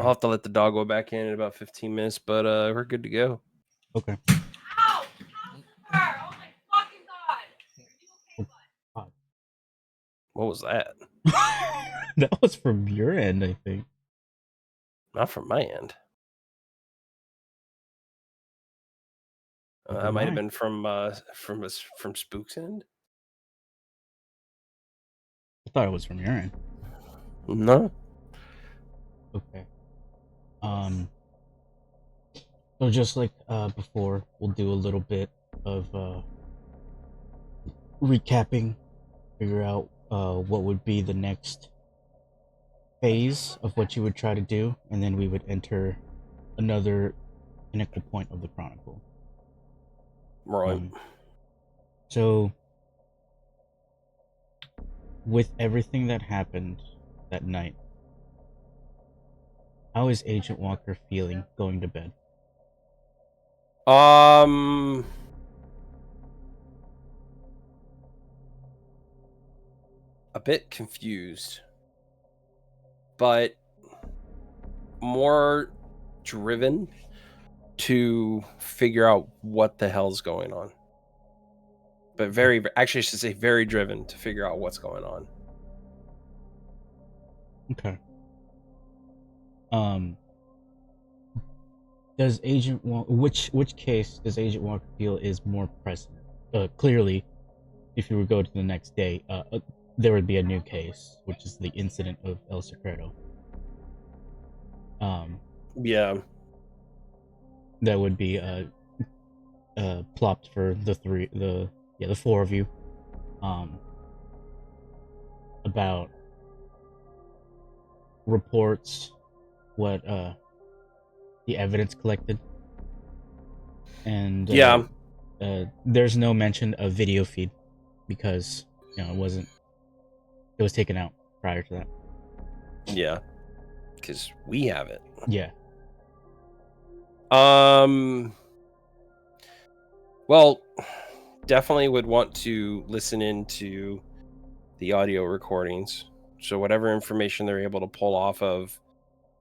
I'll have to let the dog go back in about 15 minutes, but we're good to go. Okay. Ow! Oh my fucking god! What was that? That was from your end, I think. Not from my end. That might have been from Spook's end. I thought it was from your end. No. Okay. So just like before, we'll do a little bit of recapping, figure out what would be the next phase of what you would try to do, and then we would enter another pinnacle point of the chronicle. Right. So with everything that happened that night, how is Agent Walker feeling going to bed? A bit confused, but more driven to figure out what the hell's going on. But actually, I should say very driven to figure out what's going on. Okay. Does Agent Walker, which case does Agent Walker feel is more present? Clearly, if you were to go to the next day, there would be a new case, which is the incident of El Secreto. Yeah. That would be plopped for the four of you. About reports, what the evidence collected, and there's no mention of video feed because it was taken out prior to that. Yeah, because we have it. Yeah. Well, definitely would want to listen into the audio recordings. So whatever information they're able to pull off of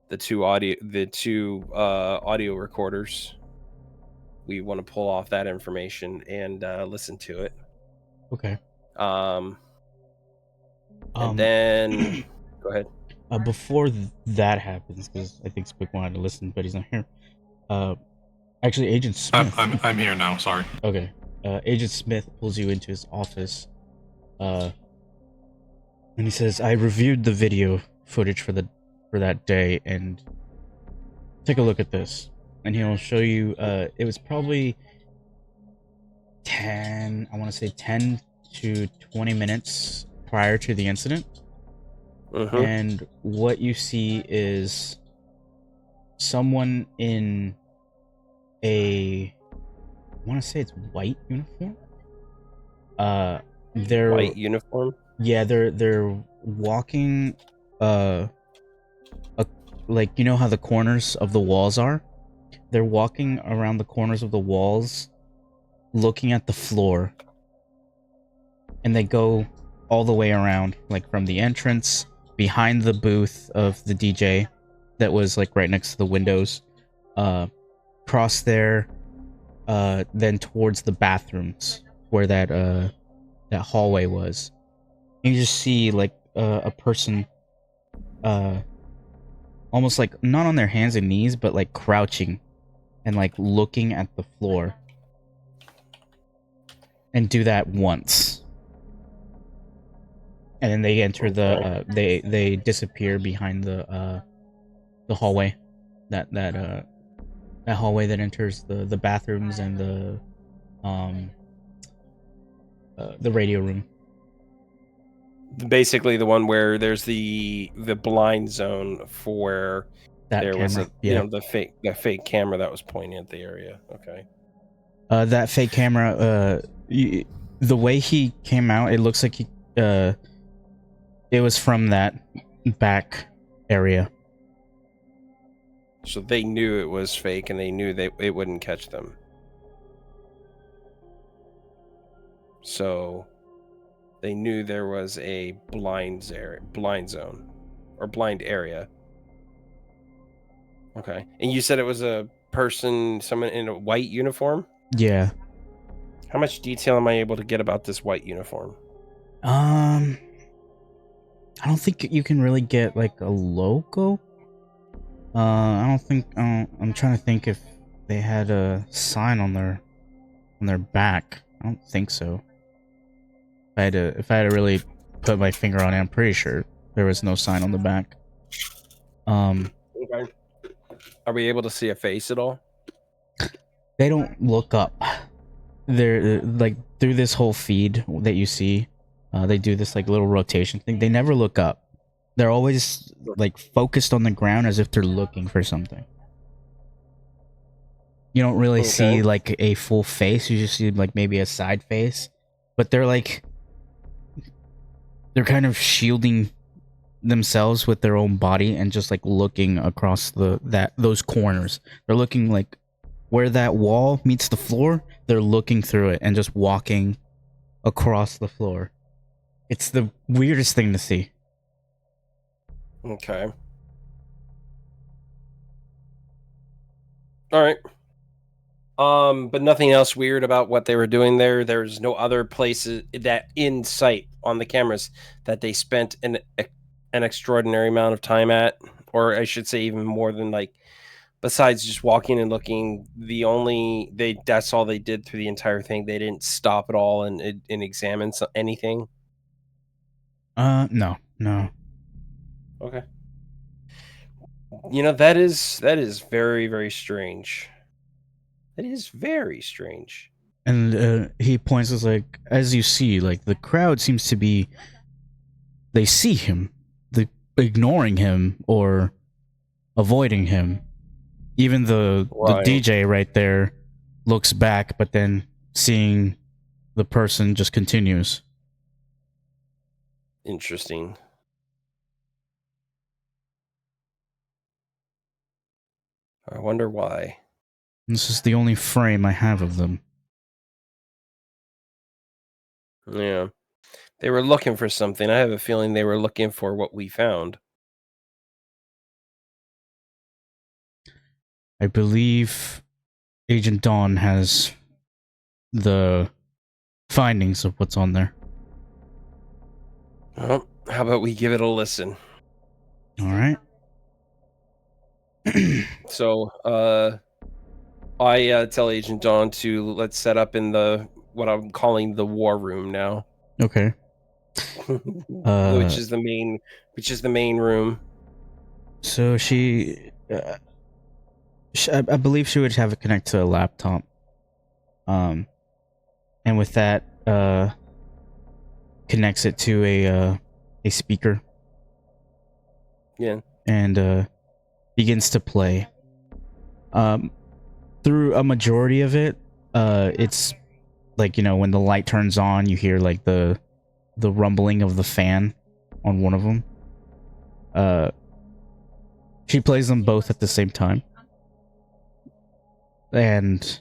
the two audio recorders, we want to pull off that information and listen to it. Okay. And then go ahead. Before that happens, because I think Spook wanted to listen, but he's not here. Actually, Agent Smith. I'm here now. Sorry. Okay. Agent Smith pulls you into his office. And he says, "I reviewed the video footage for that day, and take a look at this." And he'll show you. It was probably 10 to 20 minutes prior to the incident. And what you see is someone in I want to say it's white uniform. They're white uniform. Yeah, they're walking. Like how the corners of the walls are. They're walking around the corners of the walls, looking at the floor, and they go all the way around, like from the entrance, behind the booth of the DJ that was like right next to the windows, cross there, then towards the bathrooms where that hallway was. And you just see like a person almost like not on their hands and knees, but like crouching and like looking at the floor, and do that once. And then they enter they disappear behind the hallway, that hallway that enters the bathrooms and the radio room. Basically, the one where there's the blind zone for that there camera. Was the fake camera that was pointing at the area. Okay. That fake camera. The way he came out, it looks like it was from that back area. So they knew it was fake, and they knew it wouldn't catch them. So they knew there was a blind zone or blind area. Okay. And you said it was a person, someone in a white uniform? Yeah. How much detail am I able to get about this white uniform? I don't think you can really get like a logo. I don't think. I'm trying to think if they had a sign on their back. I don't think so. If I had to really put my finger on it, I'm pretty sure there was no sign on the back. Okay. Are we able to see a face at all? They don't look up. They're like through this whole feed that you see, they do this like little rotation thing. They never look up. They're always like focused on the ground as if they're looking for something. You don't really see like a full face. You just see like maybe a side face, but they're kind of shielding themselves with their own body and just like looking across those corners. They're looking like where that wall meets the floor. They're looking through it and just walking across the floor. It's the weirdest thing to see. Okay. All right. But nothing else weird about what they were doing there. There's no other places that in sight on the cameras that they spent an extraordinary amount of time at, or I should say even more than like, besides just walking and looking, that's all they did through the entire thing. They didn't stop at all and examine anything. No. Okay. You know, that is very, very strange. That is very strange. And he points us like, as you see, like the crowd seems to be, they see him, they ignoring him or avoiding him. Even the DJ right there looks back, but then seeing the person just continues. Interesting. I wonder why. This is the only frame I have of them. Yeah. They were looking for something. I have a feeling they were looking for what we found. I believe Agent Dawn has the findings of what's on there. Well, how about we give it a listen? All right. So, I tell Agent Dawn to let's set up in what I'm calling the war room now. Okay. Which is the main room. So I believe she would have it connect to a laptop. And with that, connects it to a speaker. Yeah. And begins to play. Through a majority of it, it's like, you know, when the light turns on, you hear like the rumbling of the fan on one of them. She plays them both at the same time. And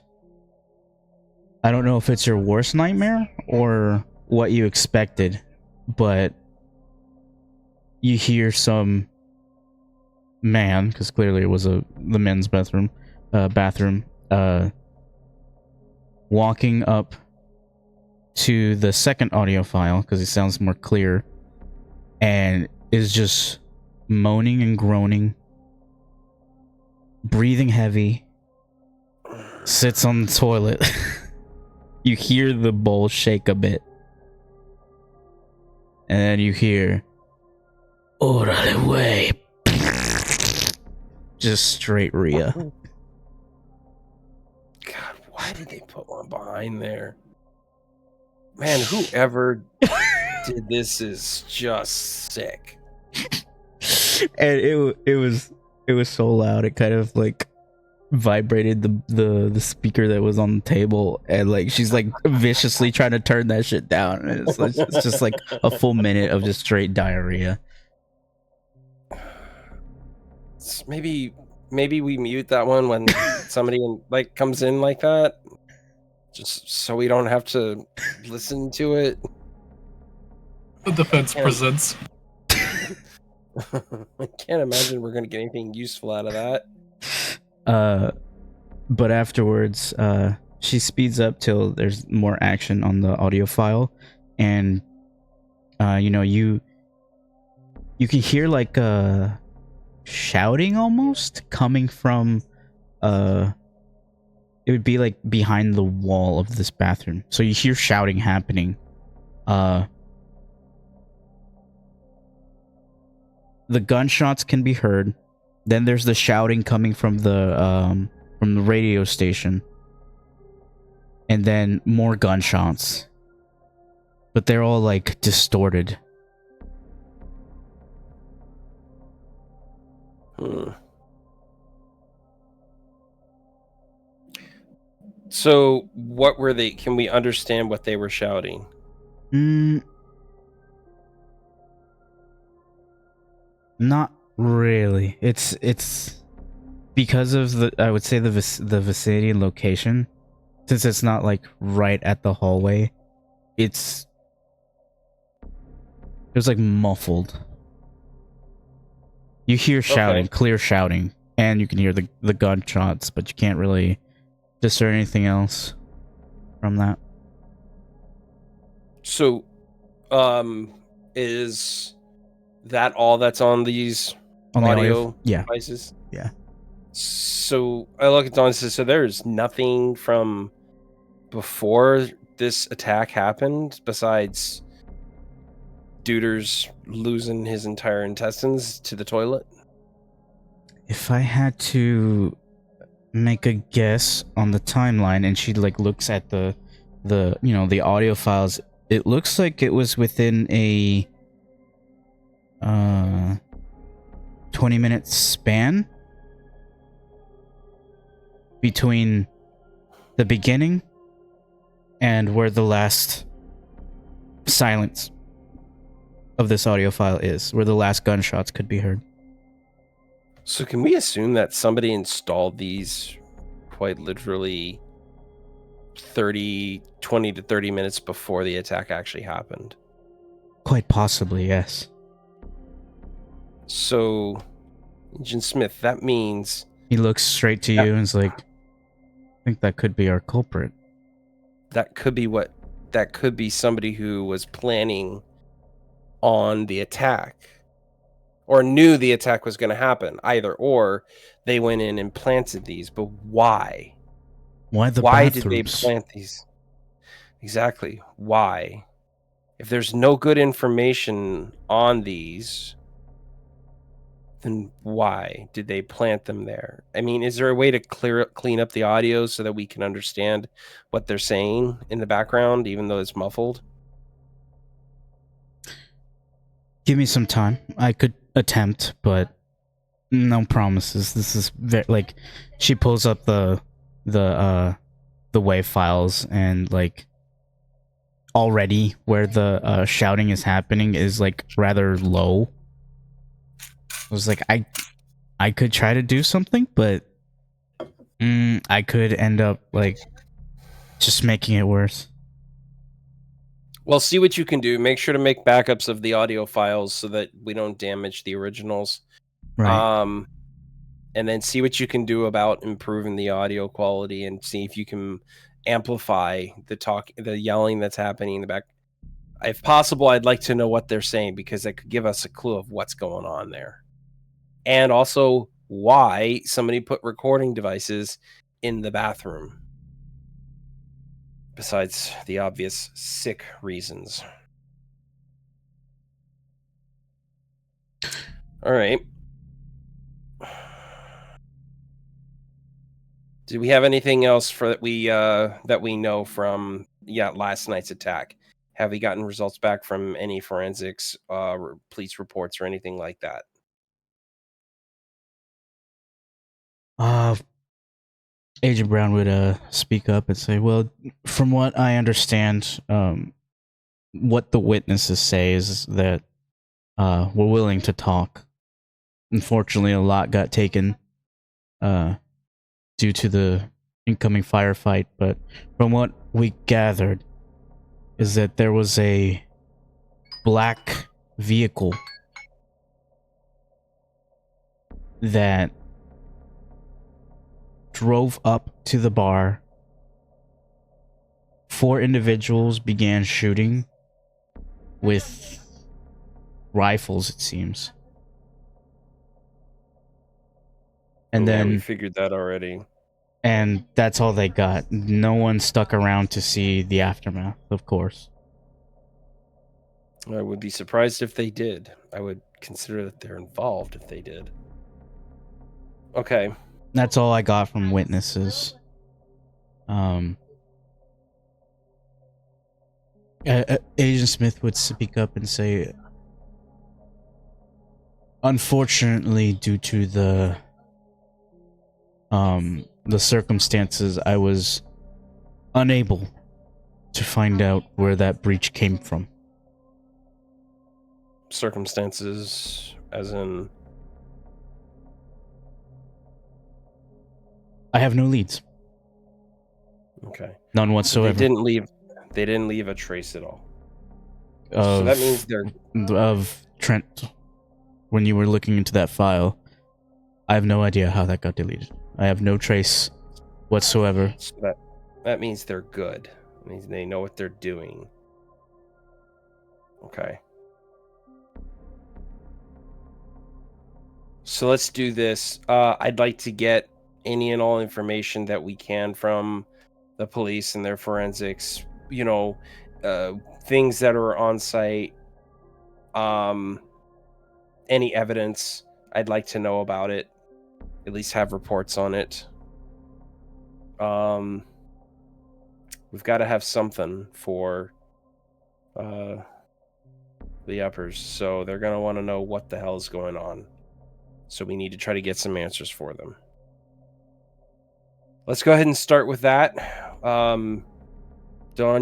I don't know if it's your worst nightmare or what you expected, but you hear some man, because clearly it was the men's bathroom, walking up to the second audio file because it sounds more clear, and is just moaning and groaning, breathing heavy, sits on the toilet. You hear the bowl shake a bit, and then you hear, "Órale, way." Just straight Rhea. God, why did they put one behind there? Man, whoever did this is just sick. And it was so loud, it kind of like vibrated the speaker that was on the table, and like she's like viciously trying to turn that shit down, and it's just like a full minute of just straight diarrhea. Maybe we mute that one when somebody like comes in like that, just so we don't have to listen to it. The defense presents. I can't imagine we're gonna get anything useful out of that. But afterwards, she speeds up till there's more action on the audio file, and you can hear like shouting almost coming from it would be like behind the wall of this bathroom. So you hear shouting happening. The gunshots can be heard. Then there's the shouting coming from the radio station. And then more gunshots. But they're all like distorted. So, what were they? Can we understand what they were shouting? Not really. It's because of the, I would say, the vicinity and location. Since it's not like right at the hallway, it was like muffled. You hear shouting, clear shouting, and you can hear the gunshots, but you can't really discern anything else from that. So, is that all that's on these audio devices? Yeah. So I look at Dawn and says, so there's nothing from before this attack happened besides Deuter's losing his entire intestines to the toilet? If I had to make a guess on the timeline, and she like looks at the the audio files, it looks like it was within a 20-minute span between the beginning and where the last silence of this audio file is, where the last gunshots could be heard. So can we assume that somebody installed these quite literally 20 to 30 minutes before the attack actually happened? Quite possibly, yes. So, Agent Smith, that means... He looks straight to you and is like, I think that could be our culprit. That could be somebody who was planning on the attack. Or knew the attack was going to happen. Either or, they went in and planted these. But why? Why did they plant these? Exactly. Why? If there's no good information on these, then why did they plant them there? I mean, is there a way to clean up the audio so that we can understand what they're saying in the background, even though it's muffled? Give me some time. I could attempt, but no promises. This is like, she pulls up the WAV files, and like already where the shouting is happening is like rather low. I was like, I could try to do something, but I could end up like just making it worse. Well, see what you can do. Make sure to make backups of the audio files so that we don't damage the originals. Right. And then see what you can do about improving the audio quality, and see if you can amplify the yelling that's happening in the back. If possible, I'd like to know what they're saying, because that could give us a clue of what's going on there. And also why somebody put recording devices in the bathroom. Besides the obvious sick reasons. All right. Do we have anything else that we know from last night's attack? Have we gotten results back from any forensics, police reports, or anything like that? Agent Brown would speak up and say, well, from what I understand, what the witnesses say is that we're willing to talk. Unfortunately, a lot got taken due to the incoming firefight, but from what we gathered is that there was a black vehicle that drove up to the bar. 4 individuals began shooting with rifles, it seems. And Yeah, we then, figured that already. and that's all they got. No one stuck around to see the aftermath, of course. I would be surprised if they did. I would consider that they're involved if they did. Okay. That's all I got from witnesses. Agent Smith would speak up and say, unfortunately, due to the circumstances, I was unable to find out where that breach came from. Circumstances, as in... I have no leads. Okay. None So whatsoever. they didn't leave a trace at all. So that means they're... Of Trent, when you were looking into that file, I have no idea how that got deleted. I have no trace whatsoever. So that means they're good. It means they know what they're doing. Okay. So let's do this. I'd like to get any and all information that we can from the police and their forensics. You know, things that are on site. Any evidence. I'd like to know about it. At least have reports on it. We've got to have something for the uppers. So they're going to want to know what the hell is going on. So we need to try to get some answers for them. Let's go ahead and start with that. Dawn,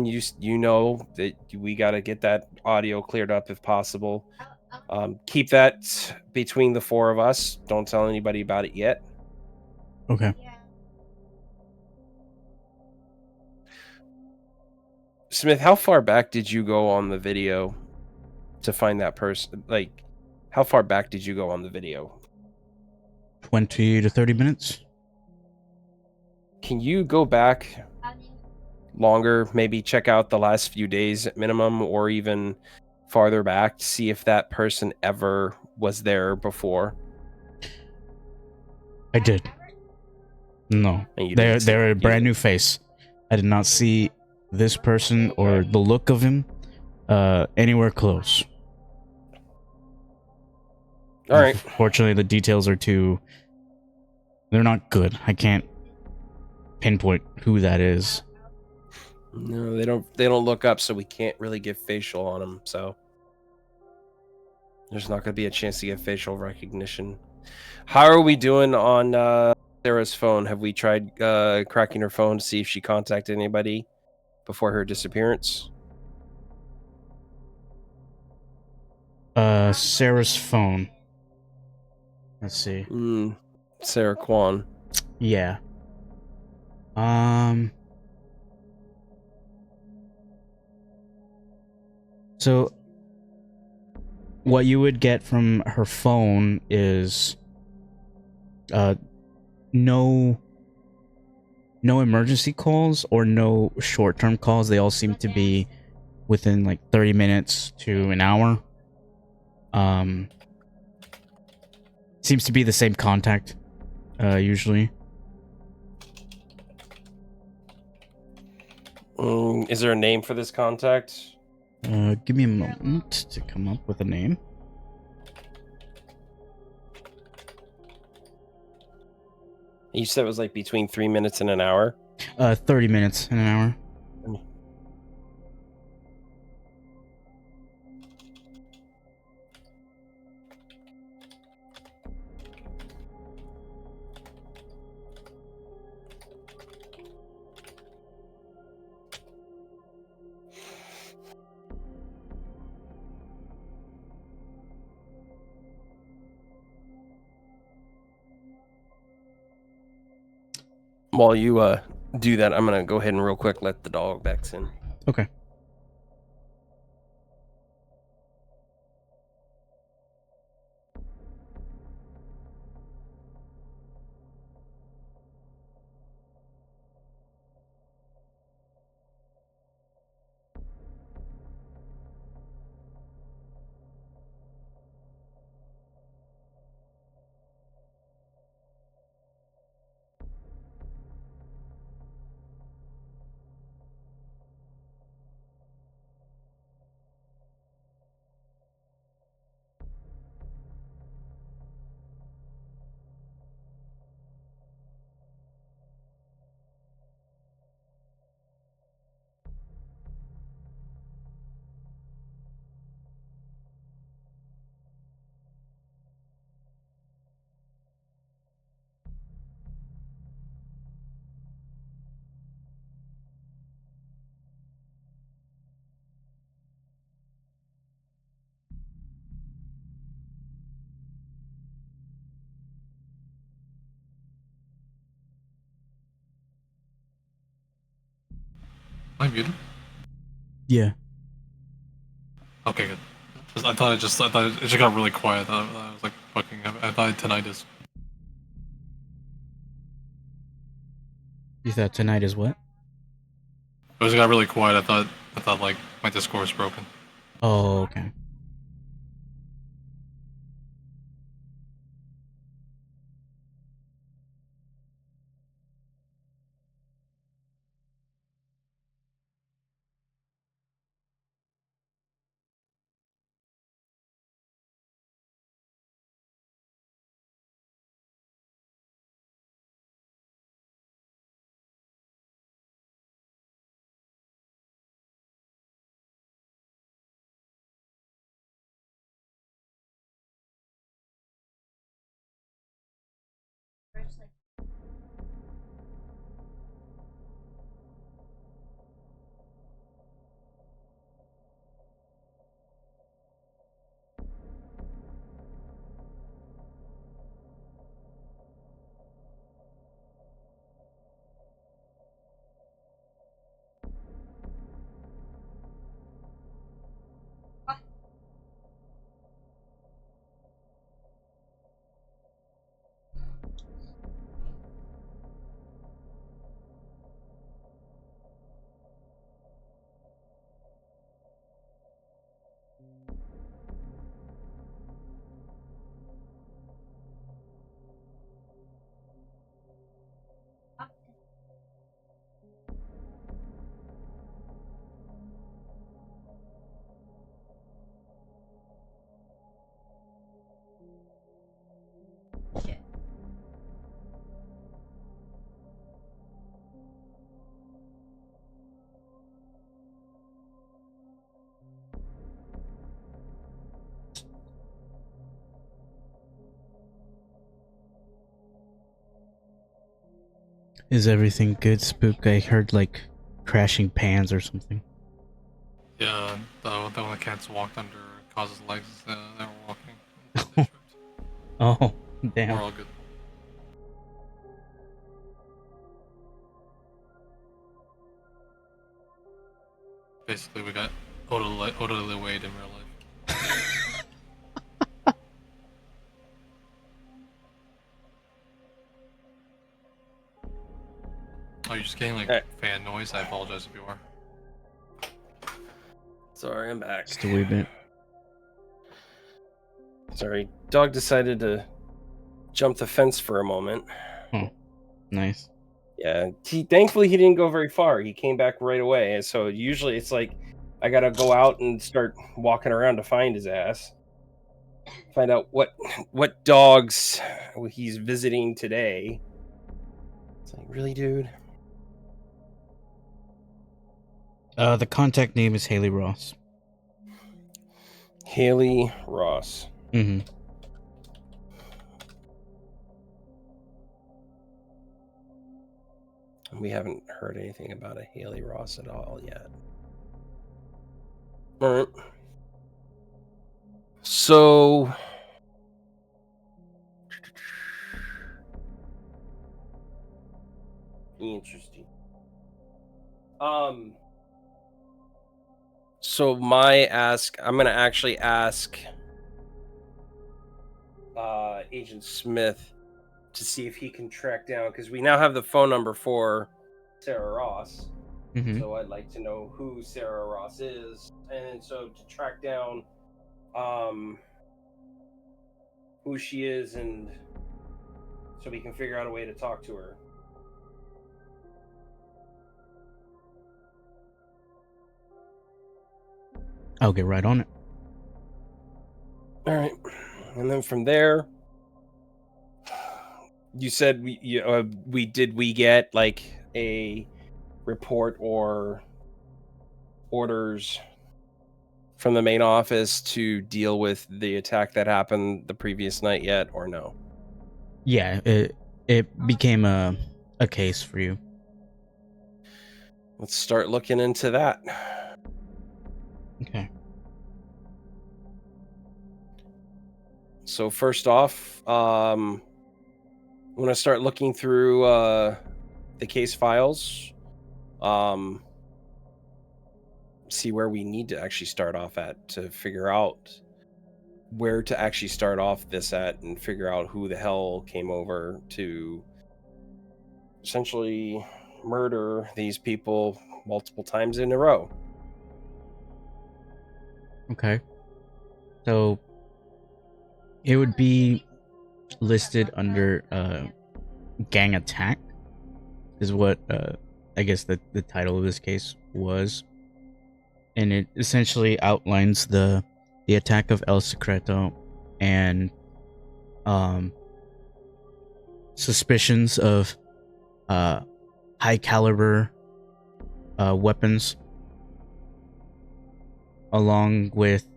you know that we got to get that audio cleared up if possible. Keep that between the 4 of us. Don't tell anybody about it yet. Okay. Smith, how far back did you go on the video to find that person? Like, how far back did you go on the video? 20 to 30 minutes? Can you go back longer, maybe check out the last few days at minimum, or even farther back to see if that person ever was there before? I did. No. And you didn't see They're a it. brand new face. I did not see this person or the look of him anywhere close. All right. Fortunately, the details are they're not good. I can't pinpoint who that is. No, they don't look up, so we can't really get facial on them. So there's not going to be a chance to get facial recognition. How are we doing on Sarah's phone? Have we tried cracking her phone to see if she contacted anybody before her disappearance? Sarah's phone. Let's see. Sarah Kwan. Yeah. So what you would get from her phone is no emergency calls or no short-term calls. They all seem to be within like 30 minutes to an hour. Seems to be the same contact usually. Is there a name for this contact? Give me a moment to come up with a name. You said it was like between 3 minutes and an hour? 30 minutes and an hour. While you do that, I'm gonna go ahead and real quick let the dog back in. Okay. Am I muted? Yeah. Okay, good. I thought it just got really quiet. I was like fucking. I thought tinnitus. You thought tonight is what? It just got really quiet. I thought like my Discord was broken. Oh, okay. Is everything good, Spook? I heard like crashing pans or something. Yeah, the one the cats walked under causes legs. They were walking. They tripped. Oh, We're damn. all good. Basically, we got totally weighed in real life. Oh, you're just getting like fan noise. I apologize if you are. Sorry, I'm back. Just a wee bit. Sorry, dog decided to jump the fence for a moment. Oh, nice. Yeah, thankfully he didn't go very far. He came back right away. And so usually it's like I gotta go out and start walking around to find his ass. Find out what dogs he's visiting today. It's like, really, dude? The contact name is Haley Ross. Haley Ross. Mm-hmm. We haven't heard anything about a Haley Ross at all yet. All right. So interesting. So I'm gonna actually ask Agent Smith to see if he can track down, because we now have the phone number for Sarah Ross. Mm-hmm. So I'd like to know who Sarah Ross is, and so to track down who she is, and so we can figure out a way to talk to her. I'll get right on it. All right, and then from there, you said we get like a report or orders from the main office to deal with the attack that happened the previous night yet, or no? Yeah, it became a case for you. Let's start looking into that. Okay. So first off, I'm gonna start looking through the case files. see where we need to actually start off at to figure out where to actually start off this at and figure out who the hell came over to essentially murder these people multiple times in a row. Okay. So it would be listed under gang attack, is what I guess the title of this case was. And it essentially outlines the attack of El Secreto and suspicions of high caliber weapons, along with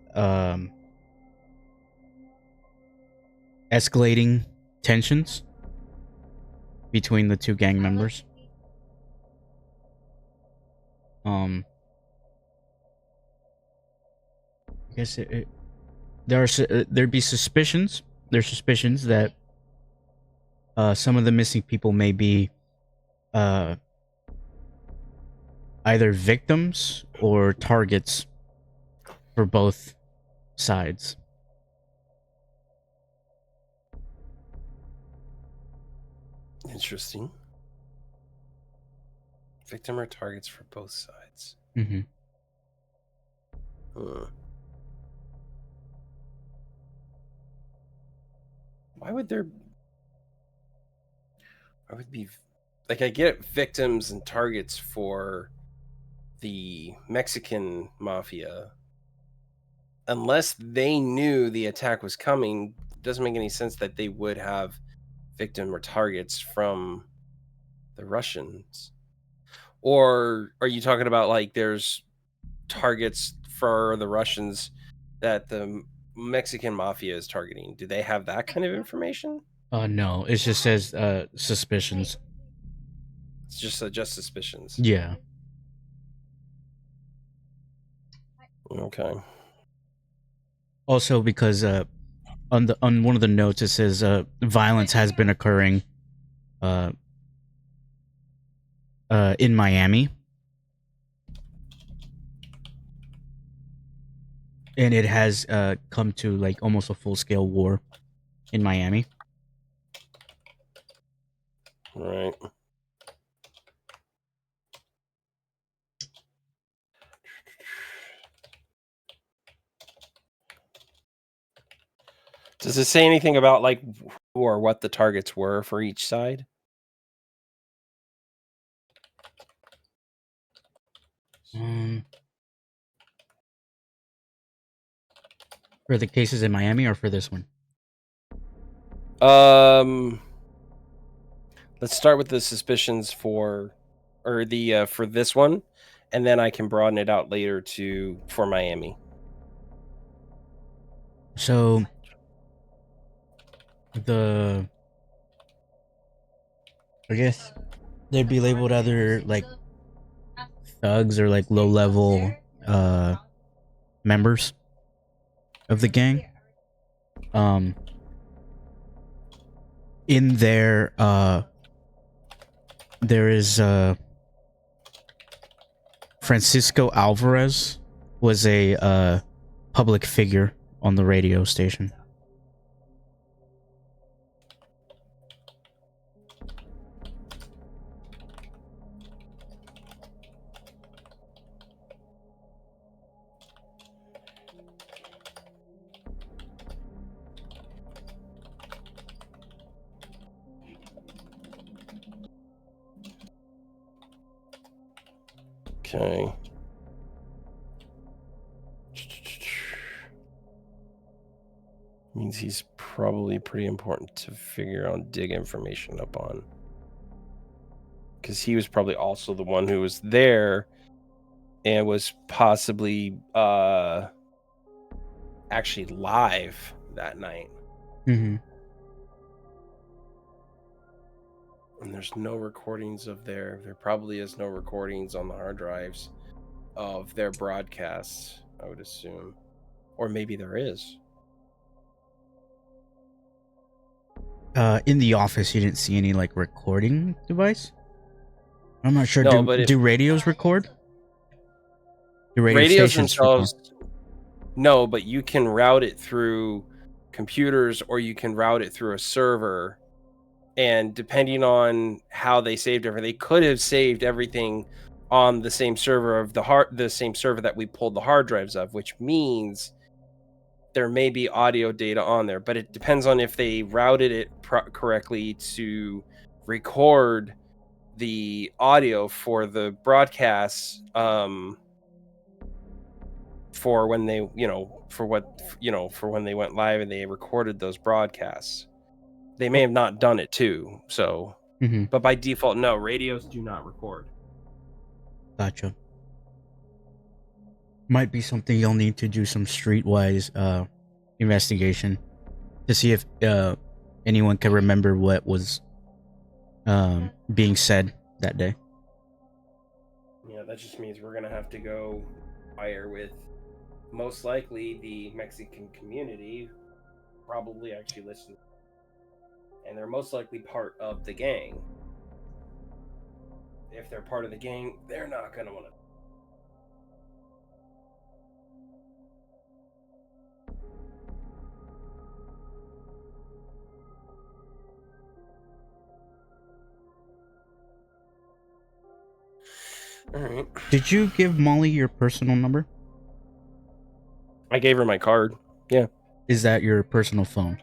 escalating tensions between the two gang members. I guess there'd be suspicions. There's suspicions that some of the missing people may be either victims or targets for both sides. Interesting. Victim or targets for both sides. Mm-hmm. Why would be like, I get victims and targets for the Mexican mafia. Unless they knew the attack was coming, it doesn't make any sense that they would have victim or targets from the Russians. Or are you talking about like there's targets for the Russians that the Mexican mafia is targeting? Do they have that kind of information? No, it just says suspicions. It's just suspicions. Yeah. Okay. Also, because on one of the notes it says violence has been occurring in Miami, and it has come to like almost a full scale war in Miami. Right. Does it say anything about like who or what the targets were for each side? For the cases in Miami or for this one? Let's start with the suspicions for this one, and then I can broaden it out later for Miami. So I guess they'd be labeled either like thugs or like low level members of the gang. In there there is Francisco Alvarez was a public figure on the radio station. Okay. Means he's probably pretty important to figure out, dig information up on. Because he was probably also the one who was there and was possibly actually live that night. Mm-hmm. And there's no recordings of there probably is no recordings on the hard drives of their broadcasts, I would assume. Or maybe there is. In the office, you didn't see any like recording device? I'm not sure. No, do radios record? The radio Radios stations record. themselves, no, but you can route it through computers or you can route it through a server. And depending on how they saved everything, they could have saved everything on the same server of the same server that we pulled the hard drives of, which means there may be audio data on there, but it depends on if they routed it correctly to record the audio for the broadcasts, for when they, for when they went live and they recorded those broadcasts. They may have not done it too, so. Mm-hmm. But by default, no, radios do not record. Gotcha. Might be something you'll need to do some streetwise investigation to see if anyone can remember what was being said that day. Yeah, that just means we're gonna have to go hire with most likely the Mexican community, probably actually listen, and they're most likely part of the gang. If they're part of the gang, they're not gonna want to. All right. Did you give Molly your personal number? I gave her my card. Yeah. Is that your personal phone?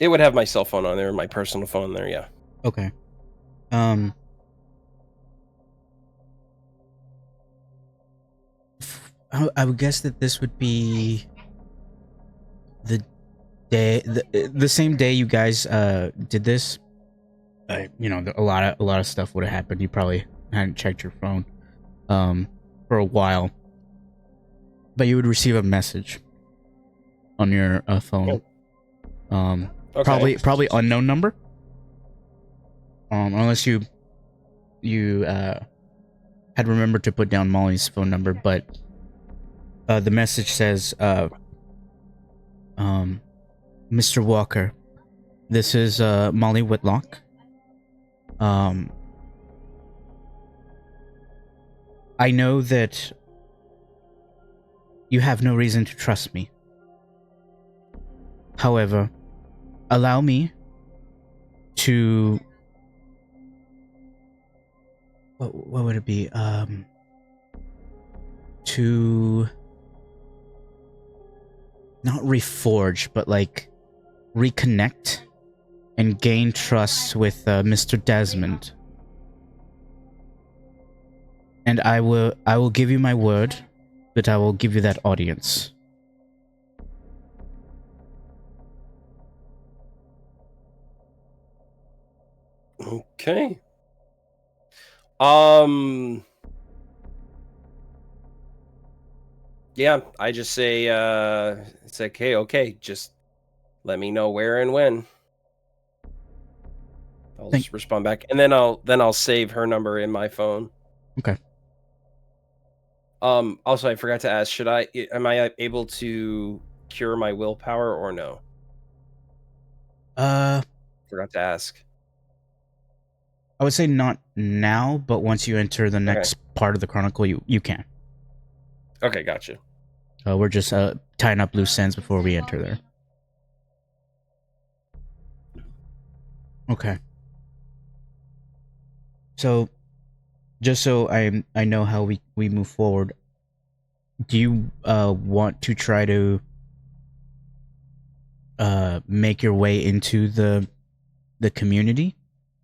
It would have my cell phone on there, my personal phone there, yeah. Okay. I would guess that this would be the day, the same day you guys did this. A lot of stuff would have happened. You probably hadn't checked your phone for a while, but you would receive a message on your phone. Okay. Probably unknown number. Unless you had remembered to put down Molly's phone number, but the message says, Mr. Walker, this is Molly Whitlock. I know that you have no reason to trust me. However, allow me to... What would it be? To... Not reforge, but like reconnect and gain trust with Mr. Desmond. And I will give you my word that I will give you that audience. Okay. Yeah, I just say it's like, hey, okay, just let me know where and when. I'll just respond back, and then I'll save her number in my phone. Okay. Also, I forgot to ask, am I able to cure my willpower or no? Forgot to ask. I would say not now, but once you enter the next part of the chronicle, you can. Okay, gotcha. We're just tying up loose ends before we enter there. Okay. So, just so I know how we move forward, do you want to try to make your way into the community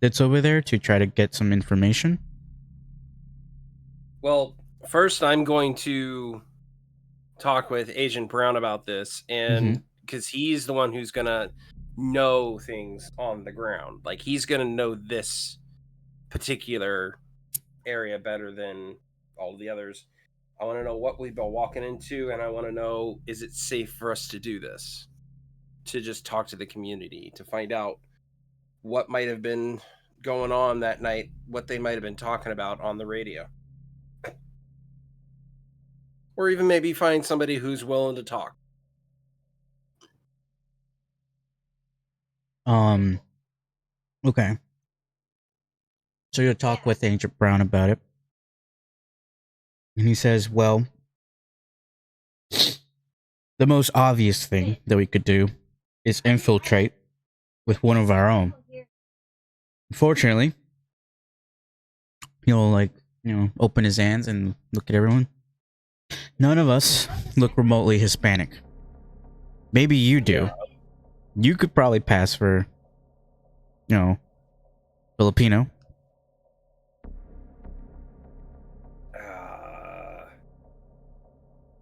that's over there to try to get some information? Well, first I'm going to talk with Agent Brown about this, and because he's the one who's gonna know things on the ground. Like, he's gonna know this particular area better than all the others. I want to know what we've been walking into, and I want to know, is it safe for us to do this? To just talk to the community, to find out what might have been going on that night, what they might have been talking about on the radio. Or even maybe find somebody who's willing to talk. Okay. So you'll talk with Agent Brown about it. And he says, well, the most obvious thing that we could do is infiltrate with one of our own. Unfortunately, he'll open his hands and look at everyone. None of us look remotely Hispanic. Maybe you do. You could probably pass for, Filipino.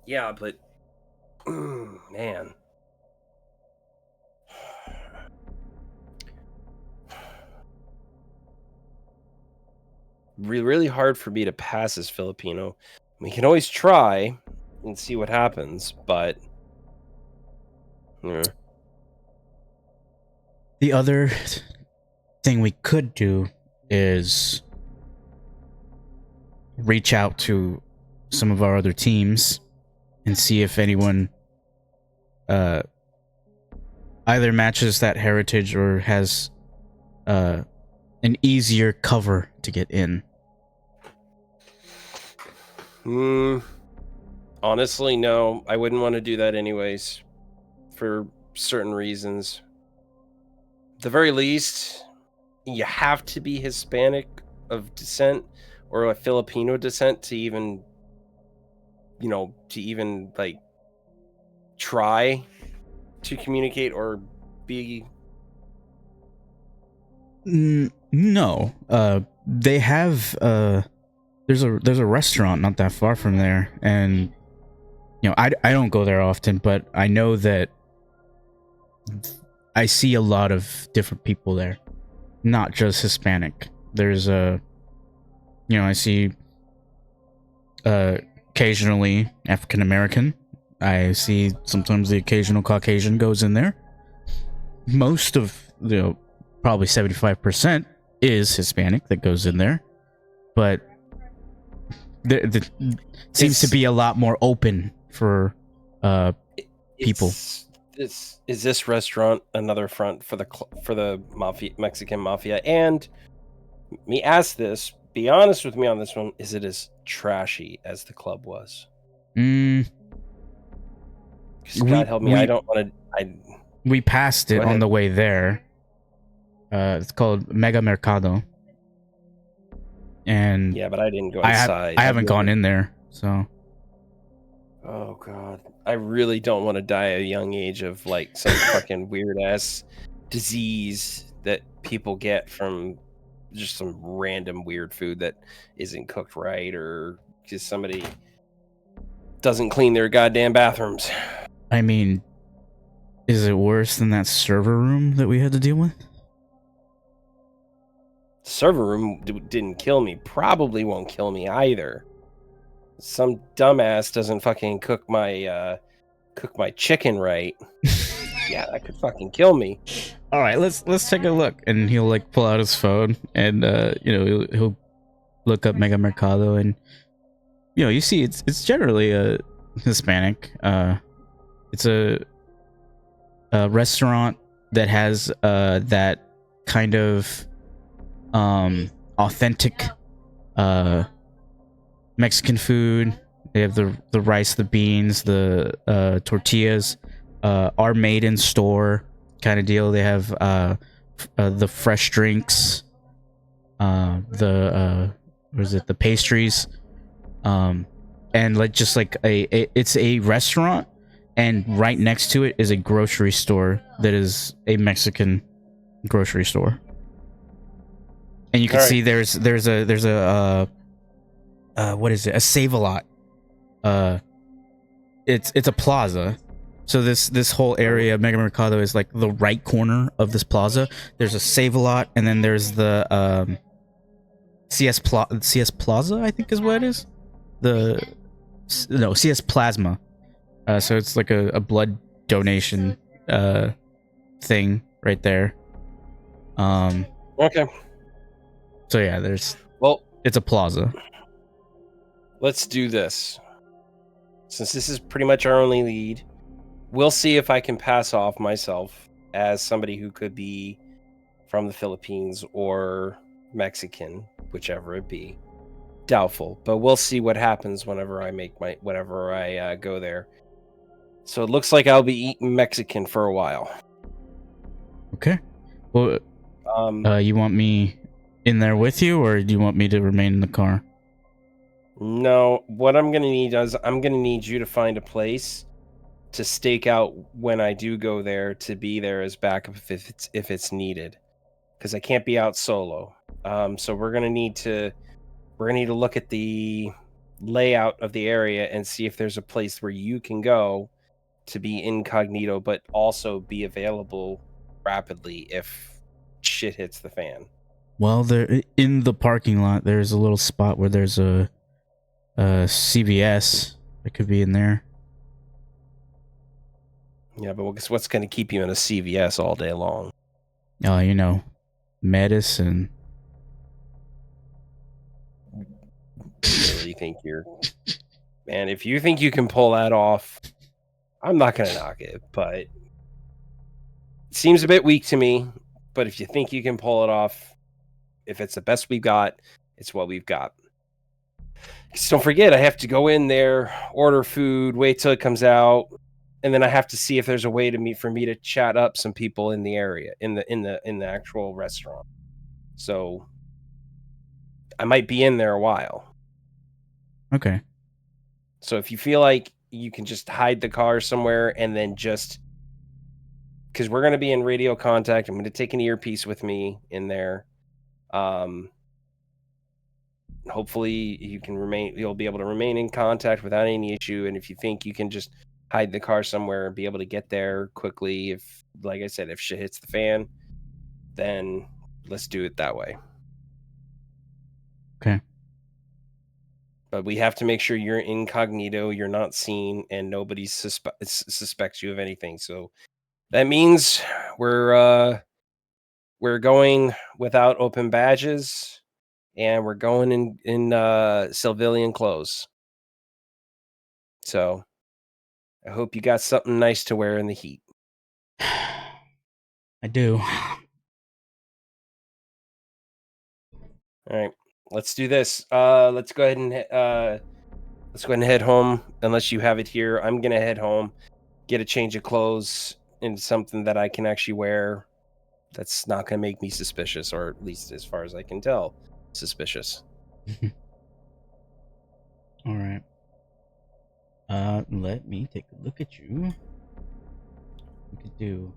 Yeah, but man. Really hard for me to pass as Filipino. We can always try and see what happens, but The other thing we could do is reach out to some of our other teams and see if anyone either matches that heritage or has an easier cover to get in. Honestly, no. I wouldn't want to do that anyways, for certain reasons. At the very least, you have to be Hispanic of descent or a Filipino descent to even, like try to communicate or be. No. They have there's a restaurant not that far from there, and I don't go there often, but I know that I see a lot of different people there, not just Hispanic. There's I see occasionally African American. I see sometimes the occasional Caucasian goes in there. Most of probably 75% is Hispanic that goes in there, but the seems to be a lot more open for people. Is this restaurant another front for the Mexican mafia? And me ask this, be honest with me on this one, is it as trashy as the club was? God help me, I don't want to. We passed it on the way there. It's called Mega Mercado. And yeah, but I didn't go inside. I haven't gone in there, so. Oh God, I really don't want to die at a young age of like some fucking weird ass disease that people get from just some random weird food that isn't cooked right, or just somebody doesn't clean their goddamn bathrooms. I mean, is it worse than that server room that we had to deal with? Server room didn't kill me. Probably won't kill me either. Some dumbass doesn't fucking cook my chicken right. Yeah, that could fucking kill me. All right, let's take a look. And he'll like pull out his phone and he'll look up Mega Mercado, and you see it's generally a Hispanic. It's a restaurant that has that kind of authentic Mexican food. They have the rice, the beans, the tortillas, are made in store kind of deal. They have the fresh drinks, the pastries, and it's a restaurant, and right next to it is a grocery store that is a Mexican grocery store. And you can see there's a what is it? A Save-A-Lot. It's a plaza. So this whole area of Mega Mercado is like the right corner of this plaza. There's a Save-A-Lot, and then there's the CS Plaza, I think is what it is. CS Plasma. So it's like a blood donation thing right there. Okay. So yeah, it's a plaza. Let's do this. Since this is pretty much our only lead, we'll see if I can pass off myself as somebody who could be from the Philippines or Mexican, whichever it be. Doubtful, but we'll see what happens whenever I go there. So it looks like I'll be eating Mexican for a while. Okay. Well, you want me in there with you, or do you want me to remain in the car? No, what I'm gonna need is I'm gonna need you to find a place to stake out when I do go there to be there as backup if it's needed, because I can't be out solo. So we're gonna need to look at the layout of the area and see if there's a place where you can go to be incognito, but also be available rapidly if shit hits the fan. Well, there in the parking lot, there's a little spot where there's a CVS. I could be in there. Yeah, but what's going to keep you in a CVS all day long? Oh, medicine. Really think you're... Man, if you think you can pull that off, I'm not going to knock it, but it seems a bit weak to me. But if you think you can pull it off, if it's the best we've got, it's what we've got. Just don't forget, I have to go in there, order food, wait till it comes out, and then I have to see if there's a way for me to chat up some people in the area, in the actual restaurant. So I might be in there a while. Okay. So if you feel like you can just hide the car somewhere and then just, because we're going to be in radio contact, I'm going to take an earpiece with me in there. Hopefully you'll be able to remain in contact without any issue. And if you think you can just hide the car somewhere and be able to get there quickly, if, like I said, if shit hits the fan, then let's do it that way. Okay. But we have to make sure you're incognito, you're not seen, and nobody suspects you of anything. So that means we're going without open badges, and we're going in civilian clothes. So I hope you got something nice to wear in the heat. I do. All right, let's do this. Let's go ahead and head home. Unless you have it here, I'm gonna head home, get a change of clothes into something that I can actually wear. That's not gonna make me suspicious, or at least as far as I can tell, suspicious. All right. Let me take a look at you. We could do.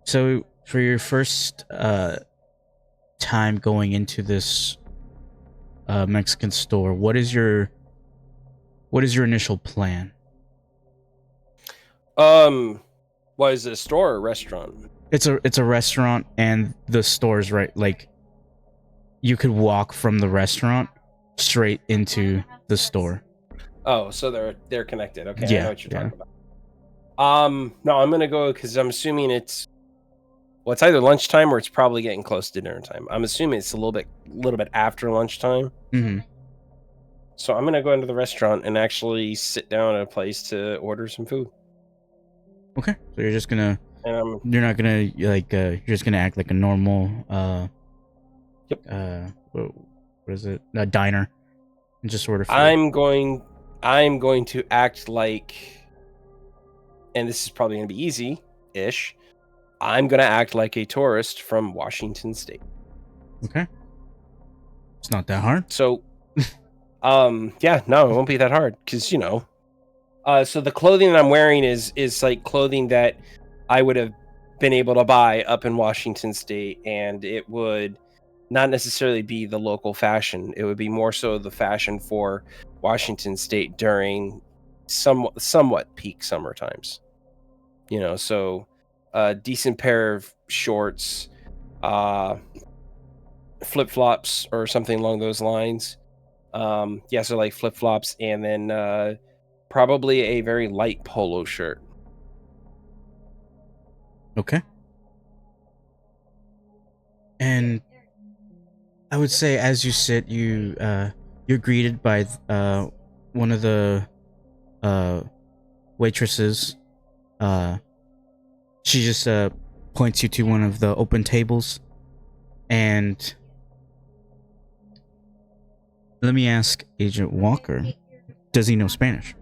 So for your first time going into this Mexican store, what is your initial plan? What is it, a store or a restaurant? It's a restaurant, and the store's right. Like, you could walk from the restaurant straight into the store. Oh, so they're connected. Okay, Yeah, I know what you're talking about. No, I'm gonna go because I'm assuming it's either lunchtime or it's probably getting close to dinner time. I'm assuming it's a little bit after lunchtime. Mm-hmm. So I'm gonna go into the restaurant and actually sit down at a place to order some food. Okay, so you're just gonna. And You're not gonna you're just gonna act like a normal Yep. What is it? A diner, and just order food. I'm going to act like, and this is probably gonna be easy-ish. I'm gonna act like a tourist from Washington State. Okay. It's not that hard. So, yeah, no, it won't be that hard because so the clothing that I'm wearing is like clothing that I would have been able to buy up in Washington State, and it would not necessarily be the local fashion. It would be more so the fashion for Washington State during somewhat peak summer times. So a decent pair of shorts, flip-flops or something along those lines. So like flip-flops, and then probably a very light polo shirt. Okay. And I would say, as you sit, you're greeted by one of the uh waitresses. She just points you to one of the open tables, and let me ask Agent Walker, does he know Spanish?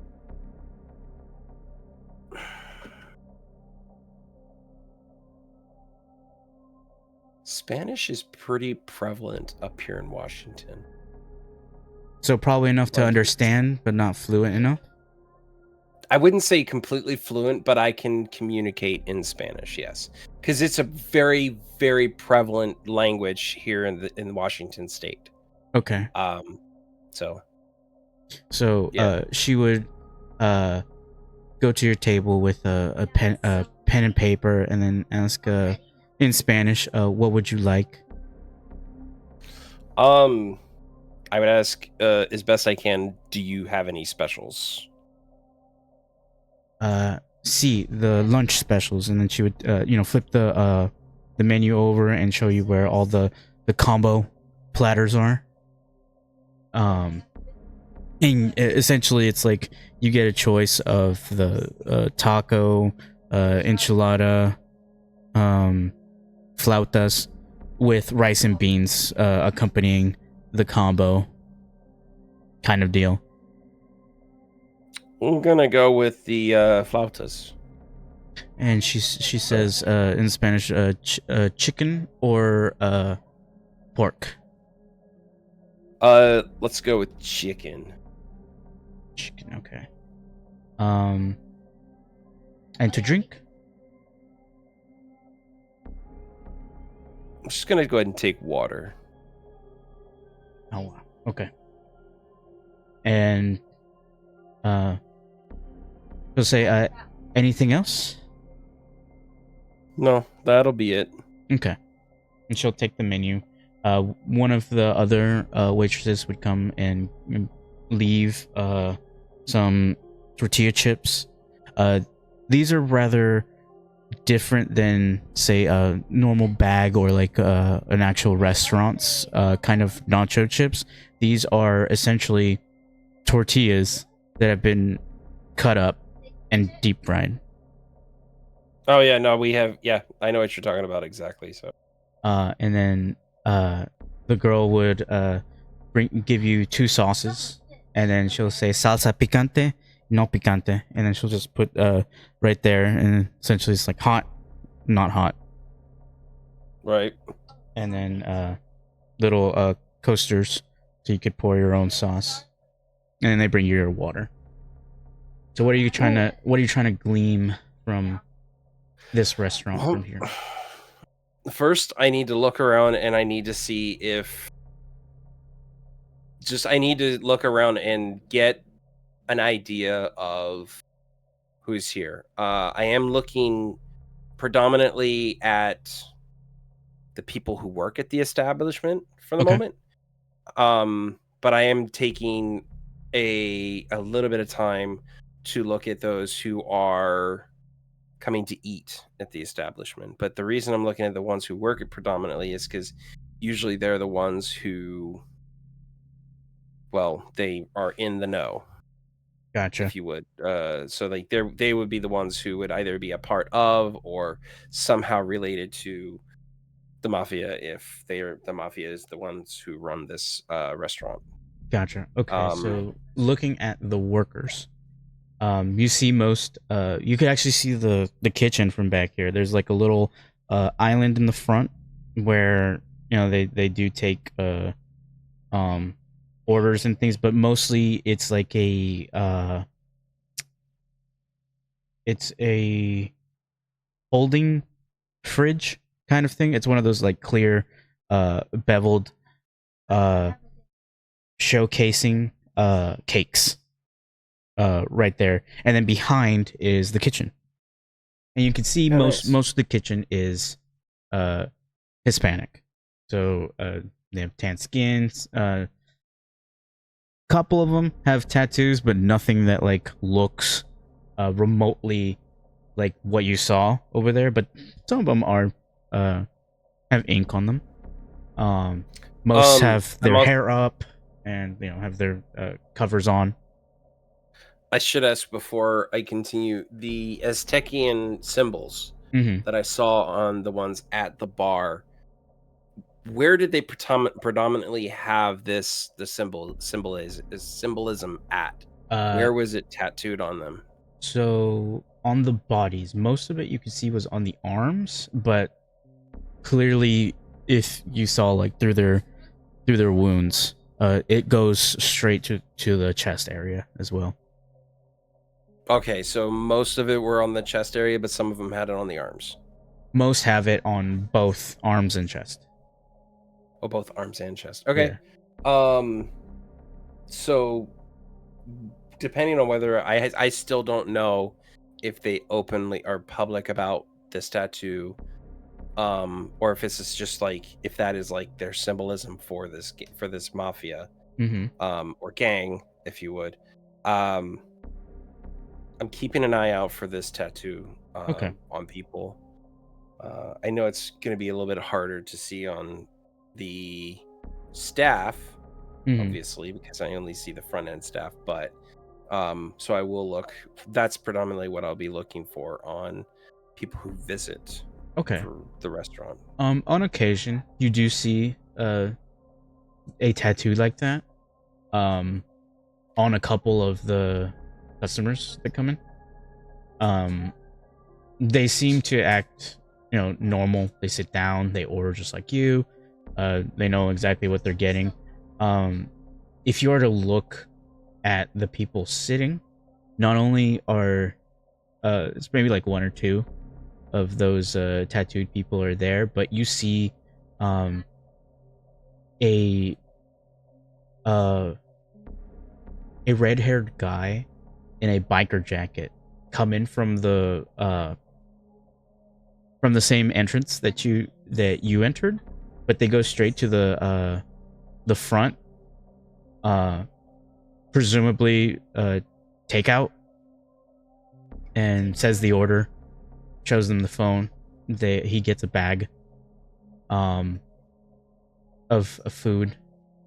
Spanish is pretty prevalent up here in Washington. So probably enough to Like, understand, but not fluent enough? I wouldn't say completely fluent, but I can communicate in Spanish, yes. Because it's a very, very prevalent language here in Washington state. Okay. So So yeah. she would go to your table with a pen and paper, and then ask in Spanish, what would you like? I would ask, as best I can, do you have any specials? See the lunch specials, and then she would flip the menu over and show you where all the combo platters are. And essentially it's like you get a choice of the taco, enchilada, flautas, with rice and beans accompanying the combo kind of deal. I'm gonna go with the flautas. And she says in Spanish, chicken or pork. Let's go with chicken. Chicken, okay. And to drink? I'm just gonna go ahead and take water. Oh, wow. Okay. And she'll say, anything else? No, that'll be it. Okay. And she'll take the menu. One of the other waitresses would come and leave some tortilla chips. These are rather different than, say, a normal bag or like an actual restaurant's kind of nacho chips. These are essentially tortillas that have been cut up and deep fried. Oh yeah, no, we have. Yeah, I know what you're talking about exactly. So, and then the girl would give you 2 sauces, and then she'll say salsa picante, no picante, and then she'll just put right there, and essentially it's like hot, not hot, right. and then little coasters so you could pour your own sauce, and then they bring you your water. So what are you trying to glean from this restaurant from here? First, I need to look around and I need to see if. I need to look around and get an idea of who's here. I am looking predominantly at the people who work at the establishment for the Okay. moment. But I am taking a little bit of time to look at those who are coming to eat at the establishment. But the reason I'm looking at the ones who work it predominantly is because usually they're the ones who, well, they are in the know, Gotcha. if you would. So like they would be the ones who would either be a part of or somehow related to the mafia, if the mafia is the ones who run this restaurant. Gotcha. Okay, so looking at the workers, you see most. You could actually see the kitchen from back here. There's like a little island in the front where they do take orders and things, but mostly it's like it's a holding fridge kind of thing. It's one of those like clear beveled showcasing cakes right there, and then behind is the kitchen, and you can see most of the kitchen is Hispanic. So they have tan skins. Couple of them have tattoos, but nothing that like looks remotely like what you saw over there. But some of them are have ink on them. Most have their hair up and have their covers on. I should ask before I continue. The Aztecian symbols Mm-hmm. that I saw on the ones at the bar, where did they predominantly have the symbolism at? Where was it tattooed on them? So on the bodies, most of it you could see was on the arms, but clearly, if you saw like through their wounds, it goes straight to the chest area as well. Okay, so most of it were on the chest area, but some of them had it on the arms. Most have it on both arms and chest. Oh, both arms and chest. Okay. Yeah. So depending on whether I still don't know if they openly are public about this tattoo, or if this is just like if that is like their symbolism for this mafia, or gang, if you would. I'm keeping an eye out for this tattoo on people. I know it's going to be a little bit harder to see on the staff, obviously, because I only see the front end staff, but so I will look. That's predominantly what I'll be looking for on people who visit for the restaurant. On occasion, you do see a tattoo like that on a couple of the customers that come in. They seem to act, normal. They sit down, they order just like you. They know exactly what they're getting. If you are to look at the people sitting, not only are it's maybe like one or two of those tattooed people are there, but you see a red-haired guy in a biker jacket come in from the same entrance that you entered, but they go straight to the front, presumably takeout, and says the order, shows them the phone. He gets a bag of food,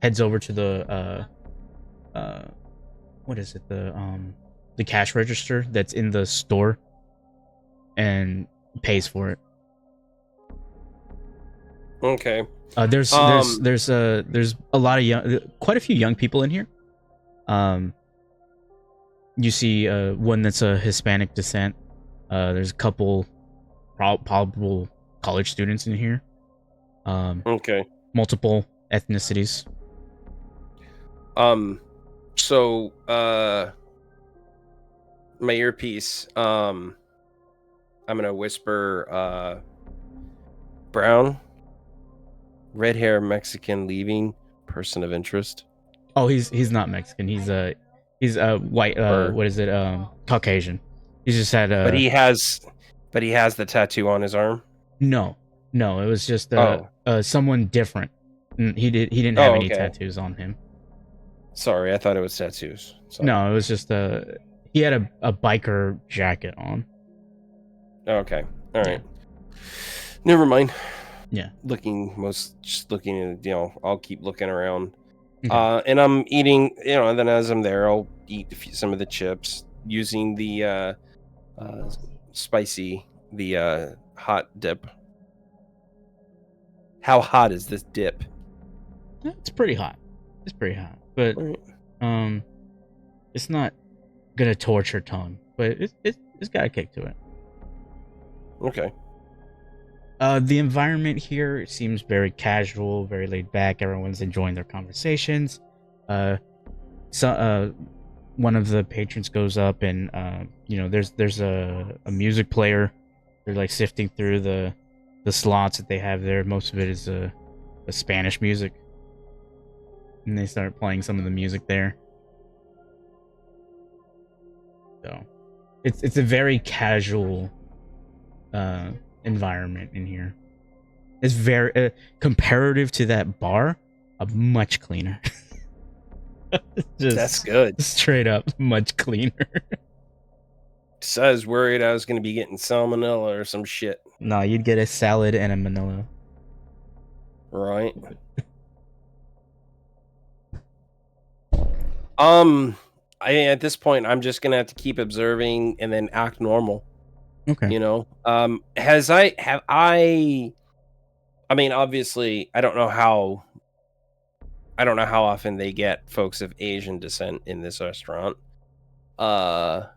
heads over to the what is it, the cash register that's in the store, and pays for it. Okay. There's a lot of quite a few young people in here. You see one that's a Hispanic descent. There's a couple probable college students in here. Okay. Multiple ethnicities. So my earpiece, I'm gonna whisper brown, red hair, Mexican, leaving, person of interest. Oh, he's not Mexican. He's white. What is it? Caucasian. He's just had. But he has the tattoo on his arm. No. It was just someone different. He didn't have any tattoos on him. Sorry, I thought it was tattoos. Sorry. No, it was just he had a biker jacket on. Okay. All right. Yeah. Never mind. Yeah. Just looking at, I'll keep looking around. Okay. And I'm eating, and then as I'm there, I'll eat some of the chips using the hot dip. How hot is this dip? It's pretty hot. But it's not gonna torch your tongue, but it's got a kick to it. Okay. The environment here seems very casual, very laid back. Everyone's enjoying their conversations. So one of the patrons goes up and there's a music player. They're like sifting through the slots that they have there. Most of it is a Spanish music. And they start playing some of the music there. So it's a very casual environment in here. It's very comparative to that bar, much cleaner. That's good. Straight up, much cleaner. So I was worried I was going to be getting salmonella or some shit. No, you'd get a salad and a Manila. Right. at this point, I'm just gonna have to keep observing and then act normal. Okay. You know, I mean, obviously, I don't know how often they get folks of Asian descent in this restaurant. God,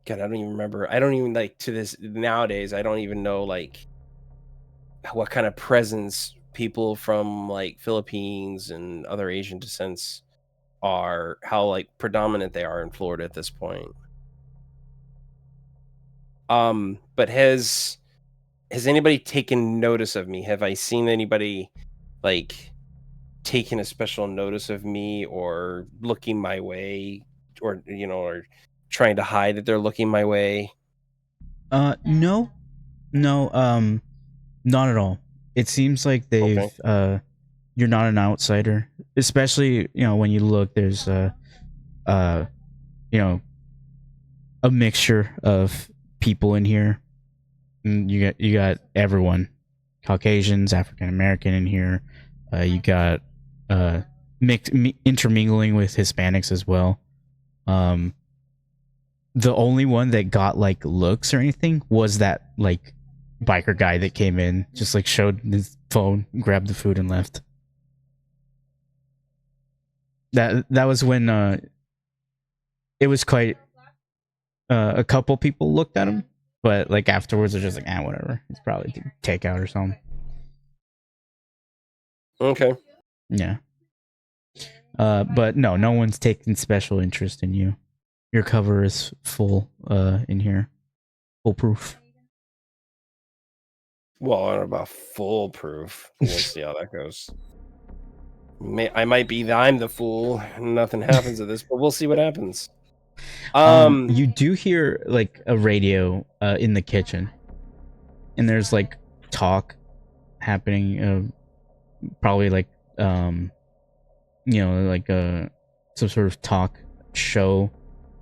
I don't even remember. I don't even like to this nowadays. I don't even know like what kind of presence people from like Philippines and other Asian descents are, how like predominant they are in Florida at this point. But has anybody taken notice of me? Have I seen anybody like taking a special notice of me or looking my way, or or trying to hide that they're looking my way? No, no, not at all. It seems like Okay. you're not an outsider, especially when you look. There's uh, you know, a mixture of people in here. You got everyone, Caucasians, African American in here. You got intermingling with Hispanics as well. Um, the only one that got like looks or anything was that like biker guy that came in, just like showed his phone, grabbed the food, and left. That was when it was quite a couple people looked at him, but like afterwards they're just like, whatever. It's probably takeout or something. Okay. Yeah. But no one's taking special interest in you. Your cover is full in here. Foolproof. Well, I don't know about foolproof. We'll see how that goes. I might be I'm the fool. Nothing happens of this, but we'll see what happens. You do hear like a radio in the kitchen, and there's like talk happening. Probably like like some sort of talk show